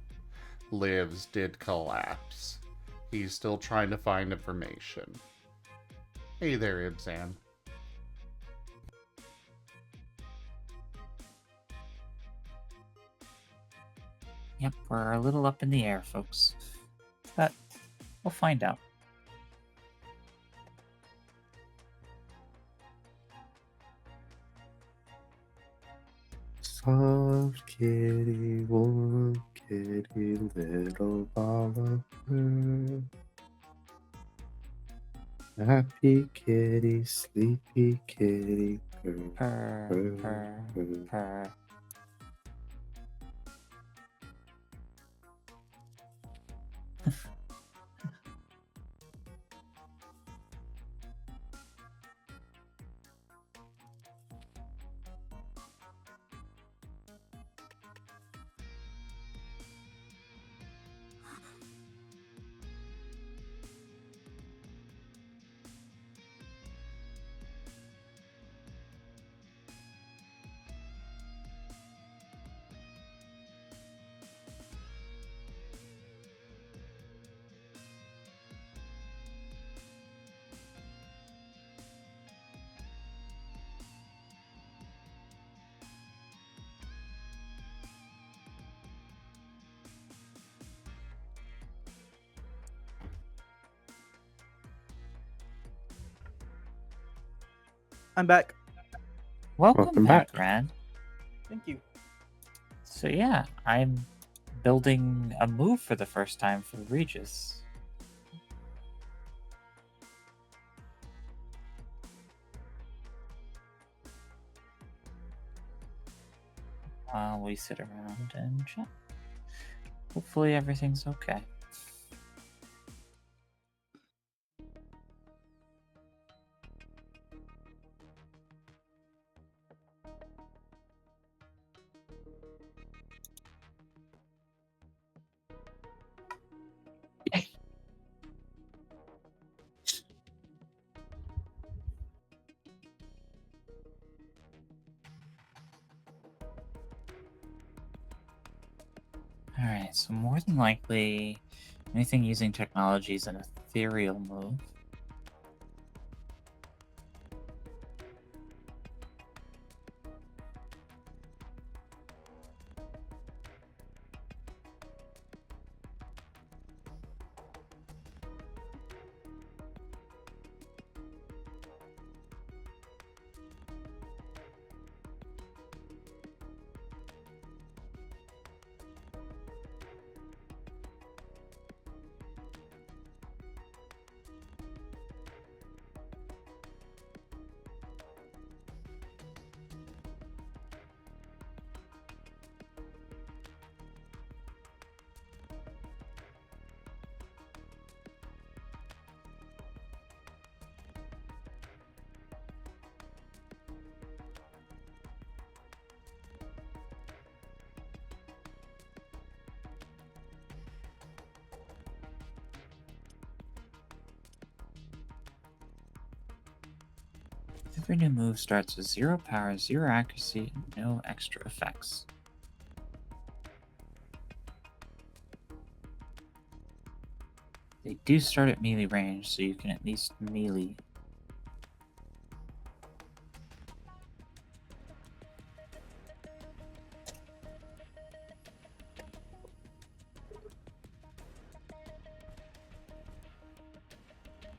Speaker 1: lives did collapse. He's still trying to find information. Hey there, Ibzan.
Speaker 5: Yep, we're a little up in the air, folks. But we'll find out.
Speaker 3: Soft kitty, warm kitty, little ball of fur. Happy kitty, sleepy kitty, purr,
Speaker 5: Purr,
Speaker 3: purr,
Speaker 5: purr,
Speaker 3: purr.
Speaker 5: purr.
Speaker 9: I'm back.
Speaker 5: Welcome
Speaker 3: back.
Speaker 5: back, Rand.
Speaker 9: Thank you.
Speaker 5: So yeah, I'm building a move for the first time for Regis. While we sit around and chat. Hopefully everything's okay. Alright, so more than likely, anything using technology is an ethereal move. Every new move starts with 0 power, 0 accuracy, and no extra effects. They do start at melee range, so you can at least melee.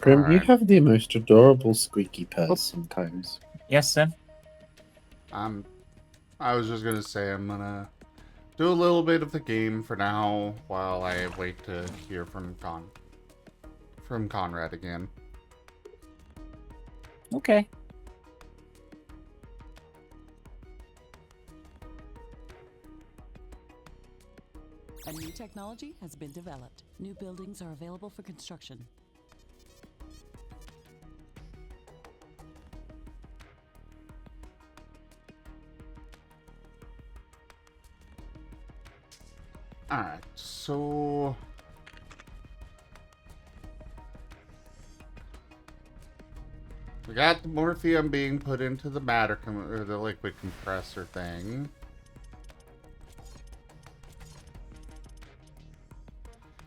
Speaker 3: Grim, you
Speaker 1: Alright.
Speaker 3: have the most adorable squeaky purrs sometimes.
Speaker 5: Yes, Sim?
Speaker 1: I was just gonna say I'm gonna do a little bit of the game for now while I wait to hear from Conrad again.
Speaker 5: Okay.
Speaker 4: A new technology has been developed. New buildings are available for construction.
Speaker 1: Alright, so we got the morphium being put into the or the liquid compressor thing.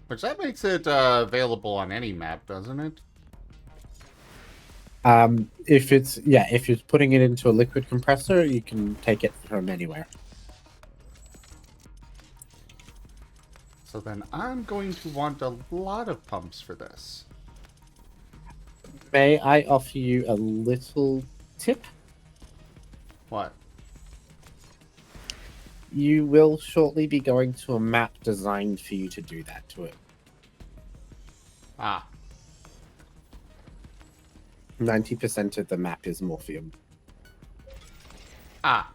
Speaker 1: Which that makes it available on any map, doesn't it?
Speaker 3: If it's putting it into a liquid compressor, you can take it from anywhere.
Speaker 1: So then I'm going to want a lot of pumps for this.
Speaker 3: May I offer you a little tip?
Speaker 1: What?
Speaker 3: You will shortly be going to a map designed for you to do that to it.
Speaker 1: Ah.
Speaker 3: 90% of the map is Morphium.
Speaker 1: Ah.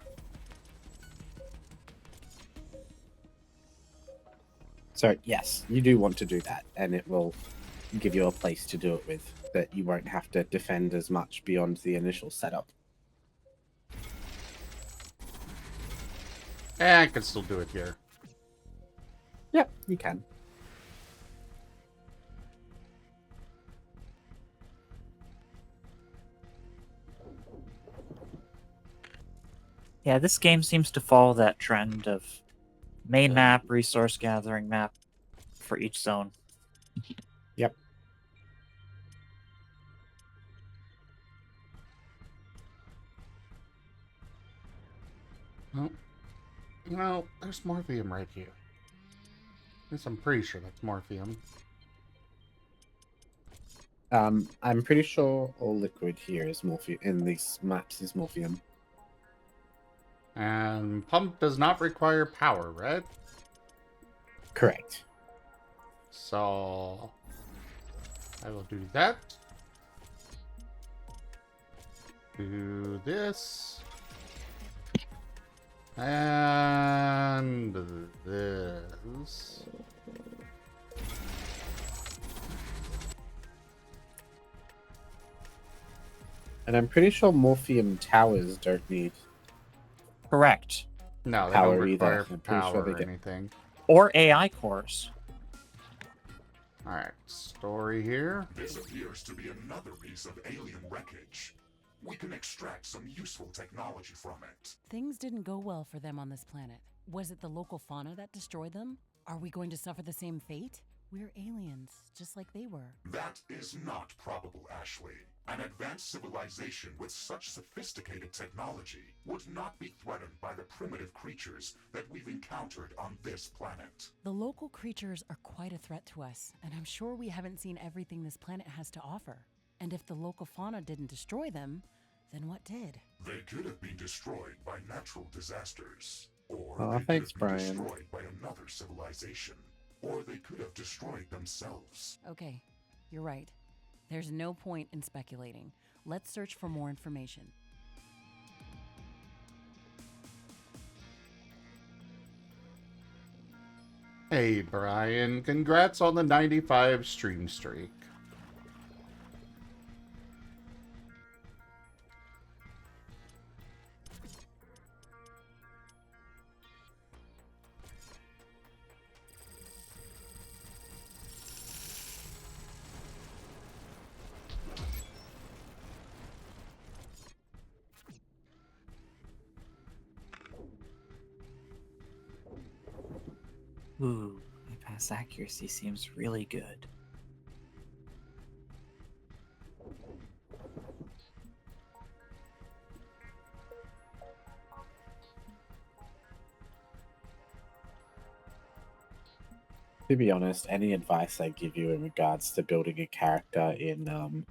Speaker 3: So, yes, you do want to do that, and it will give you a place to do it with that you won't have to defend as much beyond the initial setup.
Speaker 1: I can still do it here.
Speaker 3: Yep, you can.
Speaker 5: Yeah, this game seems to follow that trend of main map, resource gathering map for each zone.
Speaker 3: Yep.
Speaker 1: Well, you know, there's morphium right here. Yes, I'm pretty sure that's morphium.
Speaker 3: I'm pretty sure all liquid here is Morphium. In these maps is Morphium.
Speaker 1: And pump does not require power, right?
Speaker 3: Correct.
Speaker 1: So I will do that. Do this. And this.
Speaker 3: And I'm pretty sure Morphium towers don't need
Speaker 5: Correct.
Speaker 1: No, they
Speaker 3: power
Speaker 1: don't require
Speaker 3: either. I'm pretty
Speaker 1: power
Speaker 3: sure they
Speaker 1: or
Speaker 3: get-
Speaker 1: anything.
Speaker 5: Or AI cores.
Speaker 1: Alright, story here.
Speaker 2: This appears to be another piece of alien wreckage. We can extract some useful technology from it.
Speaker 4: Things didn't go well for them on this planet. Was it the local fauna that destroyed them? Are we going to suffer the same fate? We're aliens, just like they were.
Speaker 2: That is not probable, Ashley. An advanced civilization with such sophisticated technology would not be threatened by the primitive creatures that we've encountered on this planet.
Speaker 4: The local creatures are quite a threat to us, and I'm sure we haven't seen everything this planet has to offer. And if the local fauna didn't destroy them, then what did?
Speaker 2: They could have been destroyed by natural disasters. Or
Speaker 3: Oh,
Speaker 2: they
Speaker 3: thanks,
Speaker 2: could have been
Speaker 3: Brian.
Speaker 2: destroyed by another civilization. Or they could have destroyed themselves.
Speaker 4: Okay, you're right. There's no point in speculating. Let's search for more information.
Speaker 1: Hey, Brian. Congrats on the 95 stream streak.
Speaker 5: Ooh, my pass accuracy seems really good.
Speaker 3: To be honest, any advice I give you in regards to building a character in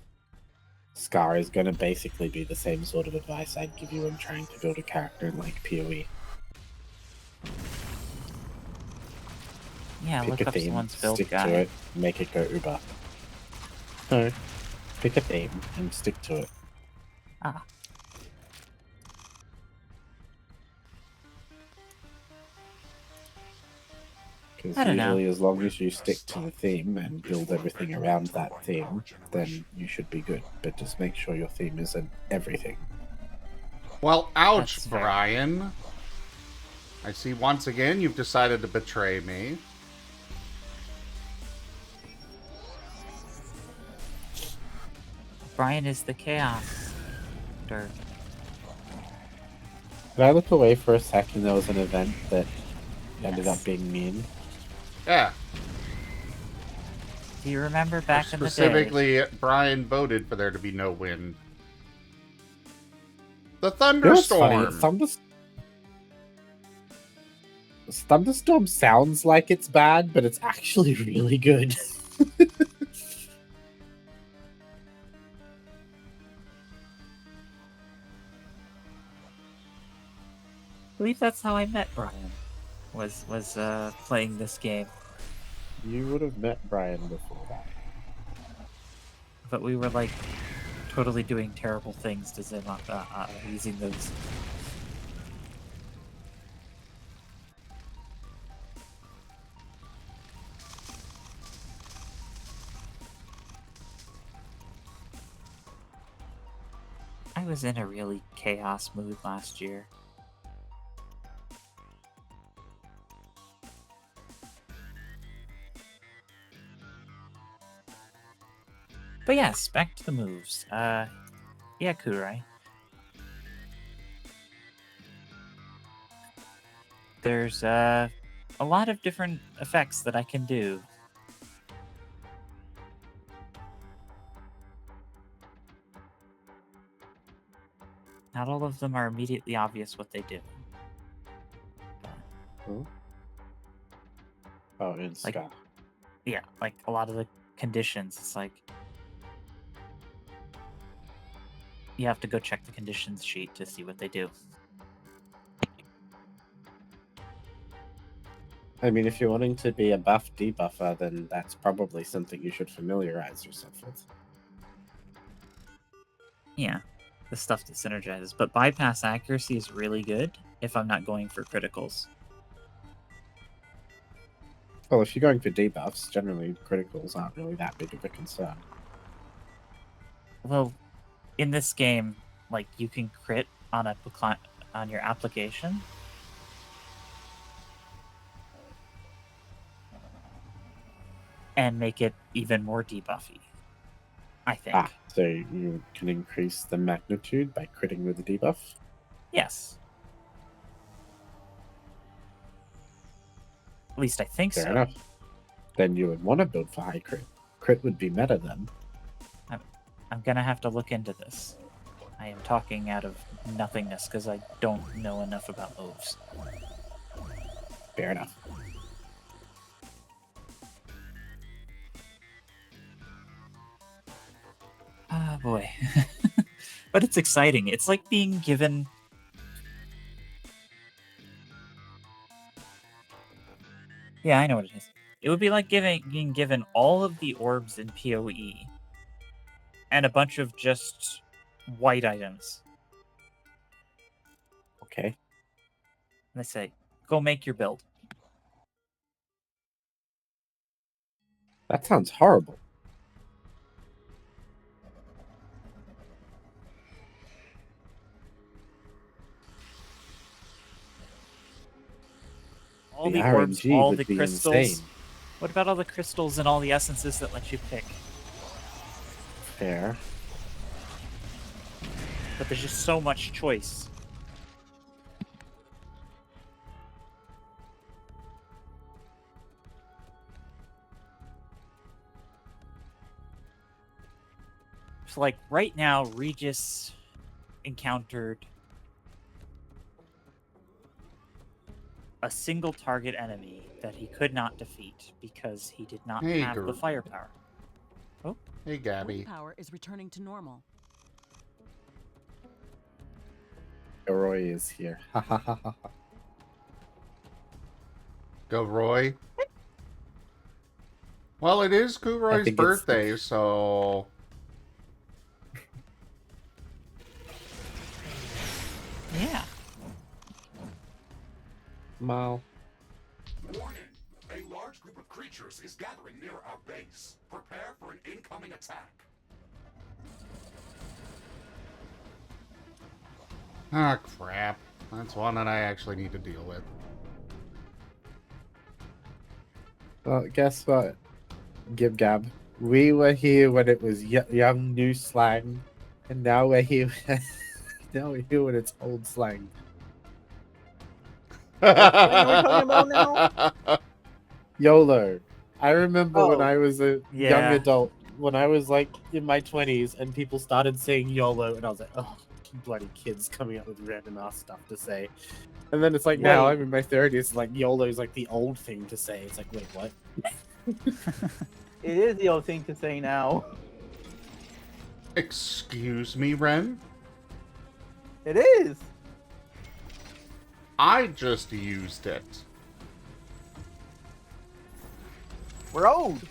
Speaker 3: Scar is going to basically be the same sort of advice I'd give you when trying to build a character in like PoE.
Speaker 5: Yeah,
Speaker 3: Pick
Speaker 5: look
Speaker 3: a
Speaker 5: up
Speaker 3: theme,
Speaker 5: someone's build
Speaker 3: stick
Speaker 5: guide.
Speaker 3: to it, make it go uber. No, pick a theme and stick to it.
Speaker 5: Ah.
Speaker 3: Because
Speaker 5: I don't know.
Speaker 3: usually as long as you stick to the theme and build everything around that theme, then you should be good. But just make sure your theme isn't everything.
Speaker 1: Well, ouch,
Speaker 5: That's fair.
Speaker 1: Brian. I see once again you've decided to betray me.
Speaker 5: Brian is the chaos. Dirt.
Speaker 3: Did I look away for a second? There was an event that ended up
Speaker 5: Yes.
Speaker 3: being mean.
Speaker 1: Yeah.
Speaker 5: Do you remember back in the day?
Speaker 1: Specifically, Brian voted for there to be no wind. The
Speaker 3: You know what's funny?
Speaker 1: thunderstorm.
Speaker 3: Thunderstorm sounds like it's bad, but it's actually really good.
Speaker 5: I believe that's how I met Brian. Was playing this game,
Speaker 3: You would have met Brian before that.
Speaker 5: but we were like totally doing terrible things to Zim using those. I was in a really chaos mood last year. But yes, back to the moves. Yeah, Kurai. There's a lot of different effects that I can do. Not all of them are immediately obvious what they do.
Speaker 3: Oh, in
Speaker 5: Like-
Speaker 3: Scar.
Speaker 5: Yeah, like a lot of the conditions, it's like you have to go check the conditions sheet to see what they do.
Speaker 3: I mean, if you're wanting to be a buff debuffer, then that's probably something you should familiarize yourself with.
Speaker 5: Yeah, the stuff that synergizes. But bypass accuracy is really good if I'm not going for criticals.
Speaker 3: Well, if you're going for debuffs, generally criticals aren't really that big of a concern.
Speaker 5: Well, in this game, like you can crit on on your application. And make it even more debuffy, I think.
Speaker 3: Ah, so you can increase the magnitude by critting with a debuff?
Speaker 5: Yes. At least I think
Speaker 3: Fair
Speaker 5: so.
Speaker 3: enough. Then you would want to build for high crit. Crit would be meta then.
Speaker 5: I'm gonna have to look into this. I am talking out of nothingness because I don't know enough about oaths.
Speaker 3: Fair enough.
Speaker 5: Ah, boy. But it's exciting. It's like being given... Yeah, I know what it is. It would be like being given all of the orbs in PoE and a bunch of just white items.
Speaker 3: Okay.
Speaker 5: And they say, go make your build.
Speaker 3: That sounds horrible.
Speaker 5: All
Speaker 3: The
Speaker 5: the orbs,
Speaker 3: RNG
Speaker 5: all
Speaker 3: would
Speaker 5: the
Speaker 3: be
Speaker 5: crystals.
Speaker 3: insane.
Speaker 5: What about all the crystals and all the essences that let you pick?
Speaker 3: Fair.
Speaker 5: But there's just so much choice. if, like, right now, Regis encountered a single target enemy that he could not defeat because he did not
Speaker 1: Hey,
Speaker 5: have the
Speaker 1: Gert.
Speaker 5: firepower.
Speaker 1: Hey,
Speaker 4: Wind
Speaker 1: Gabby.
Speaker 4: power is returning to normal.
Speaker 3: Roy is here. Ha ha ha ha.
Speaker 1: Go, Roy. Well, it is Kuroy's
Speaker 3: think it's the-
Speaker 1: birthday, so...
Speaker 5: Yeah.
Speaker 3: Mal.
Speaker 2: Warning! A large group of creatures is gathering near our base. Prepare for an incoming attack.
Speaker 1: Ah, crap. That's one that I actually need to deal with.
Speaker 3: Well, guess what? Gib Gab. We were here when it was young new slang, and now we're here. Now we're here when it's old slang.
Speaker 9: What are we talking about now?
Speaker 3: YOLO. I remember when
Speaker 9: Oh.
Speaker 3: I was a young
Speaker 5: Yeah.
Speaker 3: adult, when I was like in my 20s, and people started saying YOLO, and I was like, oh, bloody kids coming up with random ass stuff to say. And then it's like now
Speaker 9: Wait.
Speaker 3: I'm in my 30s, like YOLO is like the old thing to say. It's like, wait, what?
Speaker 9: It is the old thing to say now.
Speaker 1: Excuse me, Ren?
Speaker 9: It is.
Speaker 1: I just used it.
Speaker 9: We're old.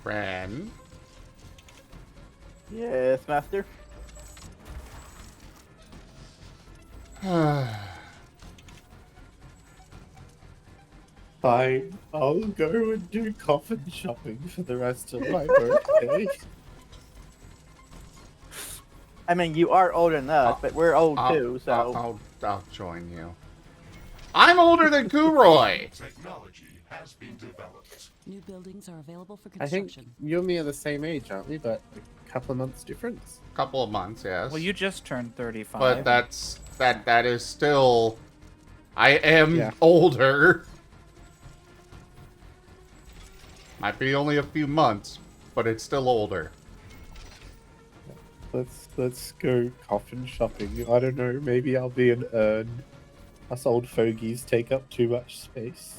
Speaker 1: Ren?
Speaker 9: Yes, master.
Speaker 3: Fine, I'll go and do coffin shopping for the rest of my birthday.
Speaker 9: I mean, you are old enough, but we're old too, so.
Speaker 1: I'll join you. I'm older than Kuroy!
Speaker 2: Technology has been developed.
Speaker 4: New buildings are available for
Speaker 3: I think
Speaker 4: construction.
Speaker 3: you and me are the same age, aren't we? But a couple of months difference.
Speaker 1: Couple of months, yes.
Speaker 5: Well, you just turned 35.
Speaker 1: But that is still... I am
Speaker 3: Yeah.
Speaker 1: older. Might be only a few months, but it's still older.
Speaker 3: Let's go coffin shopping. I don't know. Maybe I'll be an urn. Us old fogies take up too much space.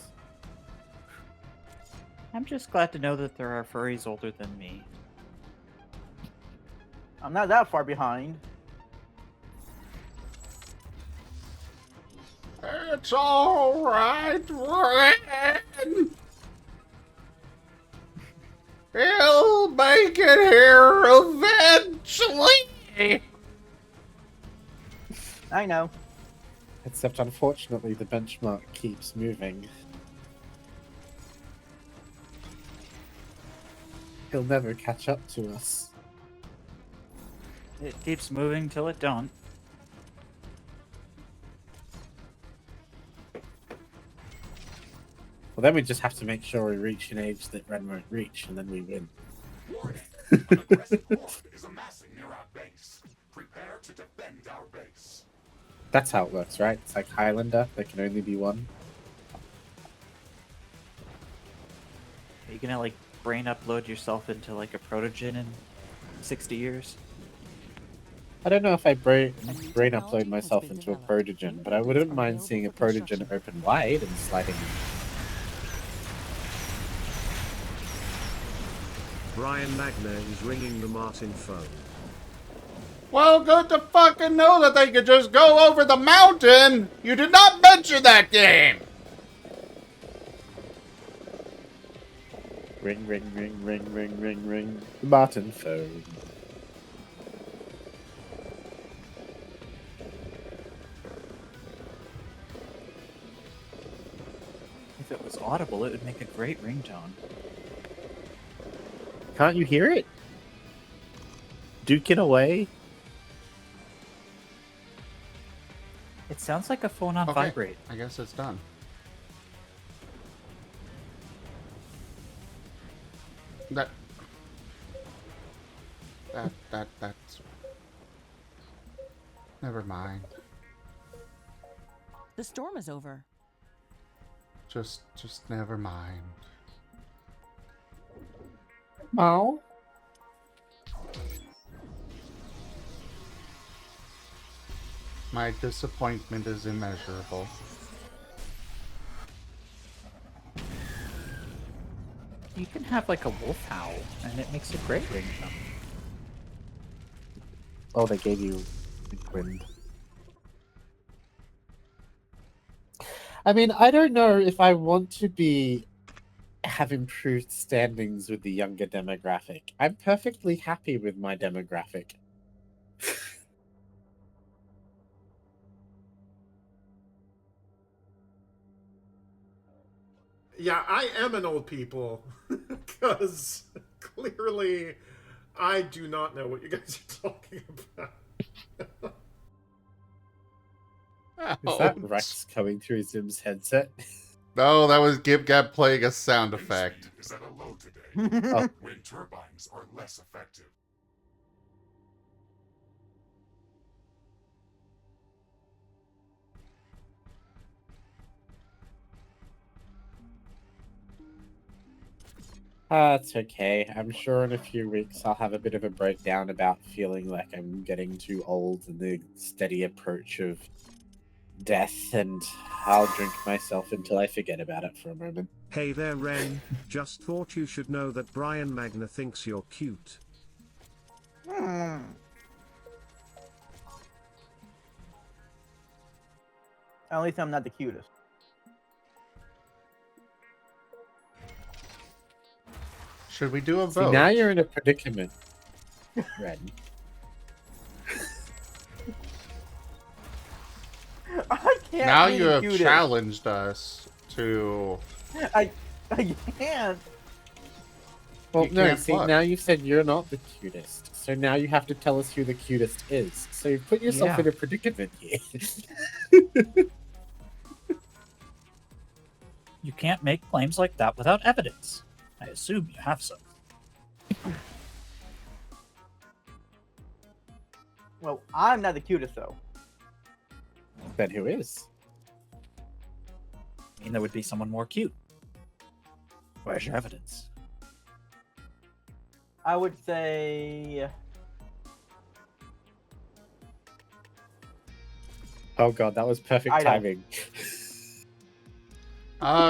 Speaker 5: I'm just glad to know that there are furries older than me.
Speaker 9: I'm not that far behind.
Speaker 1: It's alright, Ren! He'll make it here eventually!
Speaker 9: I know.
Speaker 3: Except unfortunately the benchmark keeps moving. He'll never catch up to us.
Speaker 5: It keeps moving till it don't.
Speaker 3: Well, then we just have to make sure we reach an age that Ren won't reach, and then we win.
Speaker 2: Warning! An aggressive horde is amassing near our base. Prepare to defend our base.
Speaker 3: That's how it works, right? It's like Highlander, there can only be one.
Speaker 5: Are you gonna, like, brain upload yourself into, like, a protogen in 60 years?
Speaker 3: I don't know if I brain
Speaker 4: technology
Speaker 3: upload
Speaker 4: has
Speaker 3: myself
Speaker 4: been
Speaker 3: into a
Speaker 4: developed.
Speaker 3: protogen,
Speaker 4: New
Speaker 3: but I wouldn't
Speaker 4: buildings are
Speaker 3: mind
Speaker 4: available
Speaker 3: seeing a
Speaker 4: for
Speaker 3: protogen
Speaker 4: construction.
Speaker 3: open wide and sliding.
Speaker 10: Brian Magna is ringing the Marten phone.
Speaker 1: Well, good to fucking know that they could just go over the mountain! You did not mention that game!
Speaker 3: Ring, ring, ring, ring, ring, ring, ring. The Marten phone.
Speaker 5: If it was audible, it would make a great ringtone.
Speaker 3: Can't you hear it? Duke it away.
Speaker 5: It sounds like a phone on
Speaker 1: Okay,
Speaker 5: vibrate.
Speaker 1: I guess it's done. That's... Never mind.
Speaker 4: The storm is over.
Speaker 1: Just never mind.
Speaker 3: Oh.
Speaker 1: My disappointment is immeasurable.
Speaker 8: You can have like a wolf howl, and it makes a great ring jump.
Speaker 3: Oh, they gave you wind. I mean, I don't know if I want to have improved standings with the younger demographic. I'm perfectly happy with my demographic.
Speaker 11: Yeah, I am an old people, because clearly I do not know what you guys are talking about.
Speaker 3: Is that Rex coming through Zim's headset?
Speaker 1: No, that was Gib Gab playing a sound
Speaker 2: Wind
Speaker 1: effect.
Speaker 2: speed is at a low today.
Speaker 3: Oh.
Speaker 2: Wind turbines are less effective.
Speaker 3: That's okay. I'm sure in a few weeks I'll have a bit of a breakdown about feeling like I'm getting too old and the steady approach of death, and I'll drink myself until I forget about it for a moment.
Speaker 10: Hey there, Ren. Just thought you should know that Brian Magna thinks you're cute.
Speaker 9: At least I'm not the cutest.
Speaker 1: Should we do a
Speaker 3: See,
Speaker 1: vote?
Speaker 3: now you're in a predicament, Ren.
Speaker 9: I can't.
Speaker 1: Now
Speaker 9: be
Speaker 1: you
Speaker 9: the
Speaker 1: have
Speaker 9: cutest.
Speaker 1: challenged us to...
Speaker 9: I can't.
Speaker 3: Well,
Speaker 1: You
Speaker 3: no,
Speaker 1: can't
Speaker 3: see,
Speaker 1: what?
Speaker 3: now you said you're not the cutest. So now you have to tell us who the cutest is. So you've put yourself
Speaker 8: Yeah.
Speaker 3: in a predicament here.
Speaker 5: You can't make claims like that without evidence. I assume you have some.
Speaker 9: Well, I'm not the cutest though.
Speaker 3: Then who is?
Speaker 5: I mean, there would be someone more cute. Where's your evidence?
Speaker 9: I would say.
Speaker 3: Oh god, that was perfect
Speaker 9: I don't-
Speaker 3: timing.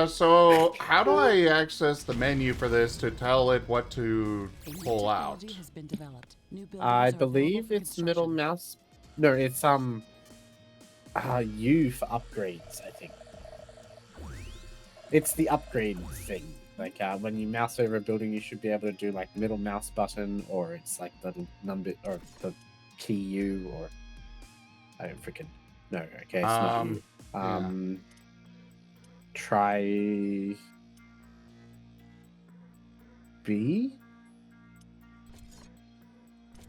Speaker 1: So how do I access the menu for this to tell it what to
Speaker 4: A new
Speaker 1: pull out?
Speaker 4: technology has been developed. New buildings
Speaker 3: I
Speaker 4: are available
Speaker 3: believe
Speaker 4: for
Speaker 3: it's middle
Speaker 4: construction.
Speaker 3: mouse. No, it's U for upgrades. I think it's the upgrade thing. Like when you mouse over a building, you should be able to do like middle mouse button, or it's like the number or the key U, or I don't freaking no. Okay, it's not U.
Speaker 1: Yeah.
Speaker 3: Try B.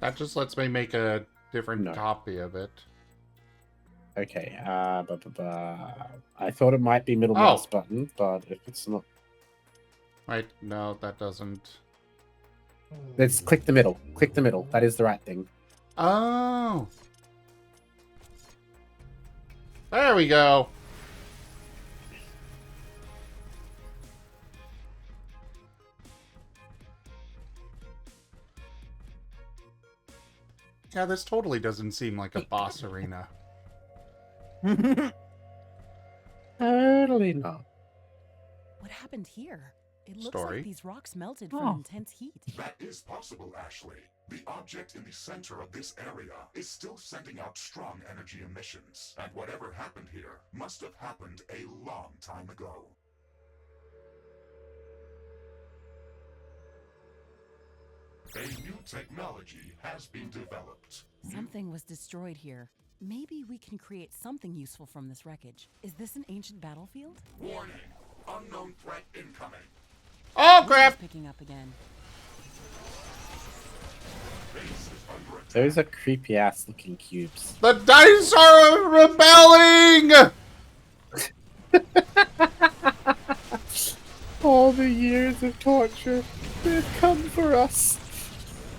Speaker 1: That just lets me make a different
Speaker 3: No.
Speaker 1: copy of it.
Speaker 3: Okay, I thought it might be middle mouse
Speaker 1: Oh.
Speaker 3: button, but if it's not,
Speaker 1: Wait, no, that doesn't.
Speaker 3: let's click the middle. Click the middle. That is the right thing.
Speaker 1: Oh. There we go. Yeah, this totally doesn't seem like a boss arena.
Speaker 3: Totally not.
Speaker 4: What happened here? It looks
Speaker 1: Story.
Speaker 4: like these rocks melted
Speaker 5: Oh.
Speaker 4: from intense heat.
Speaker 2: That is possible, Ashley. The object in the center of this area is still sending out strong energy emissions, and whatever happened here must have happened a long time ago. A new technology has been developed.
Speaker 4: Something was destroyed here. Maybe we can create something useful from this wreckage. Is this an ancient battlefield?
Speaker 2: Warning! Unknown threat incoming.
Speaker 1: Oh,
Speaker 4: News
Speaker 1: crap!
Speaker 4: is picking up again.
Speaker 2: Base is under attack.
Speaker 3: Those are creepy ass looking cubes.
Speaker 1: The dice are rebelling!
Speaker 3: All the years of torture, they've come for us.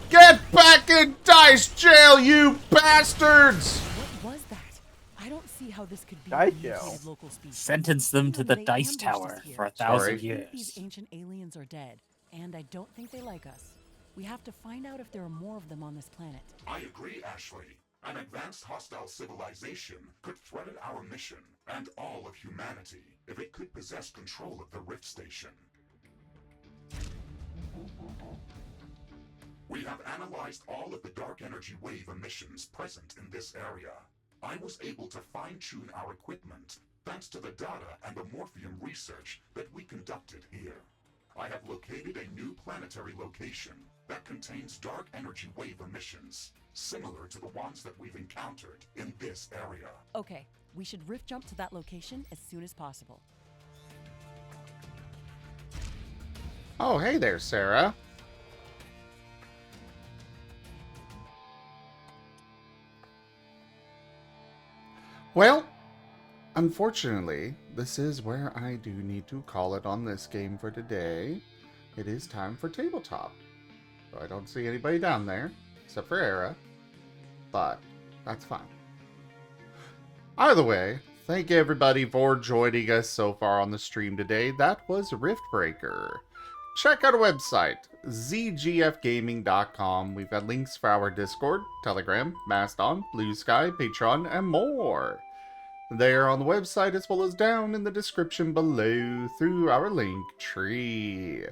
Speaker 1: Get back in dice jail, you bastards!
Speaker 4: What was that? I don't see how this could be
Speaker 9: Dice
Speaker 4: a mutated
Speaker 9: Tower.
Speaker 4: local species.
Speaker 5: Sentence them to the
Speaker 4: They
Speaker 5: dice
Speaker 4: ambushed us
Speaker 5: tower
Speaker 4: here.
Speaker 5: for
Speaker 1: Sorry.
Speaker 5: 1,000
Speaker 4: I think these
Speaker 5: years.
Speaker 4: ancient aliens are dead, and I don't think they like us. We have to find out if there are more of them on this planet.
Speaker 2: I agree, Ashley. An advanced hostile civilization could threaten our mission and all of humanity if it could possess control of the Rift Station. We have analyzed all of the dark energy wave emissions present in this area. I was able to fine-tune our equipment thanks to the data and the morphium research that we conducted here. I have located a new planetary location that contains dark energy wave emissions, similar to the ones that we've encountered in this area.
Speaker 4: Okay, we should rift jump to that location as soon as possible.
Speaker 1: Oh, hey there, Sarah. Well, unfortunately, this is where I do need to call it on this game for today. It is time for tabletop. I don't see anybody down there, except for Era, but that's fine. Either way, thank you everybody for joining us so far on the stream today. That was Riftbreaker. Check out our website, zgfgaming.com. We've got links for our Discord, Telegram, Mastodon, Blue Sky, Patreon, and more. They are on the website as well as down in the description below through our link tree.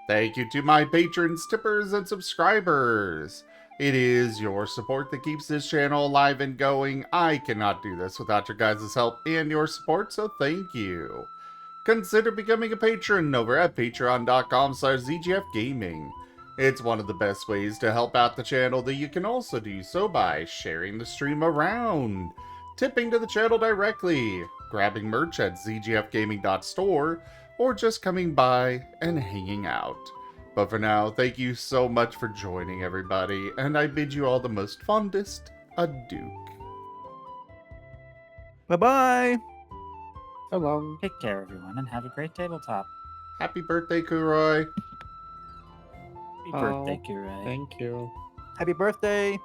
Speaker 1: Thank you to my patrons, tippers, and subscribers. It is your support that keeps this channel alive and going. I cannot do this without your guys' help and your support, so thank you. Consider becoming a patron over at patreon.com/zgfgaming. It's one of the best ways to help out the channel, that you can also do so by sharing the stream around, tipping to the channel directly, grabbing merch at zgfgaming.store, or just coming by and hanging out. But for now, thank you so much for joining everybody, and I bid you all the most fondest adieu.
Speaker 9: Bye-bye.
Speaker 3: So long.
Speaker 5: Take care, everyone, and have a great tabletop.
Speaker 1: Happy birthday, Kuroi.
Speaker 5: Happy birthday, Kure.
Speaker 3: Thank you.
Speaker 9: Happy birthday.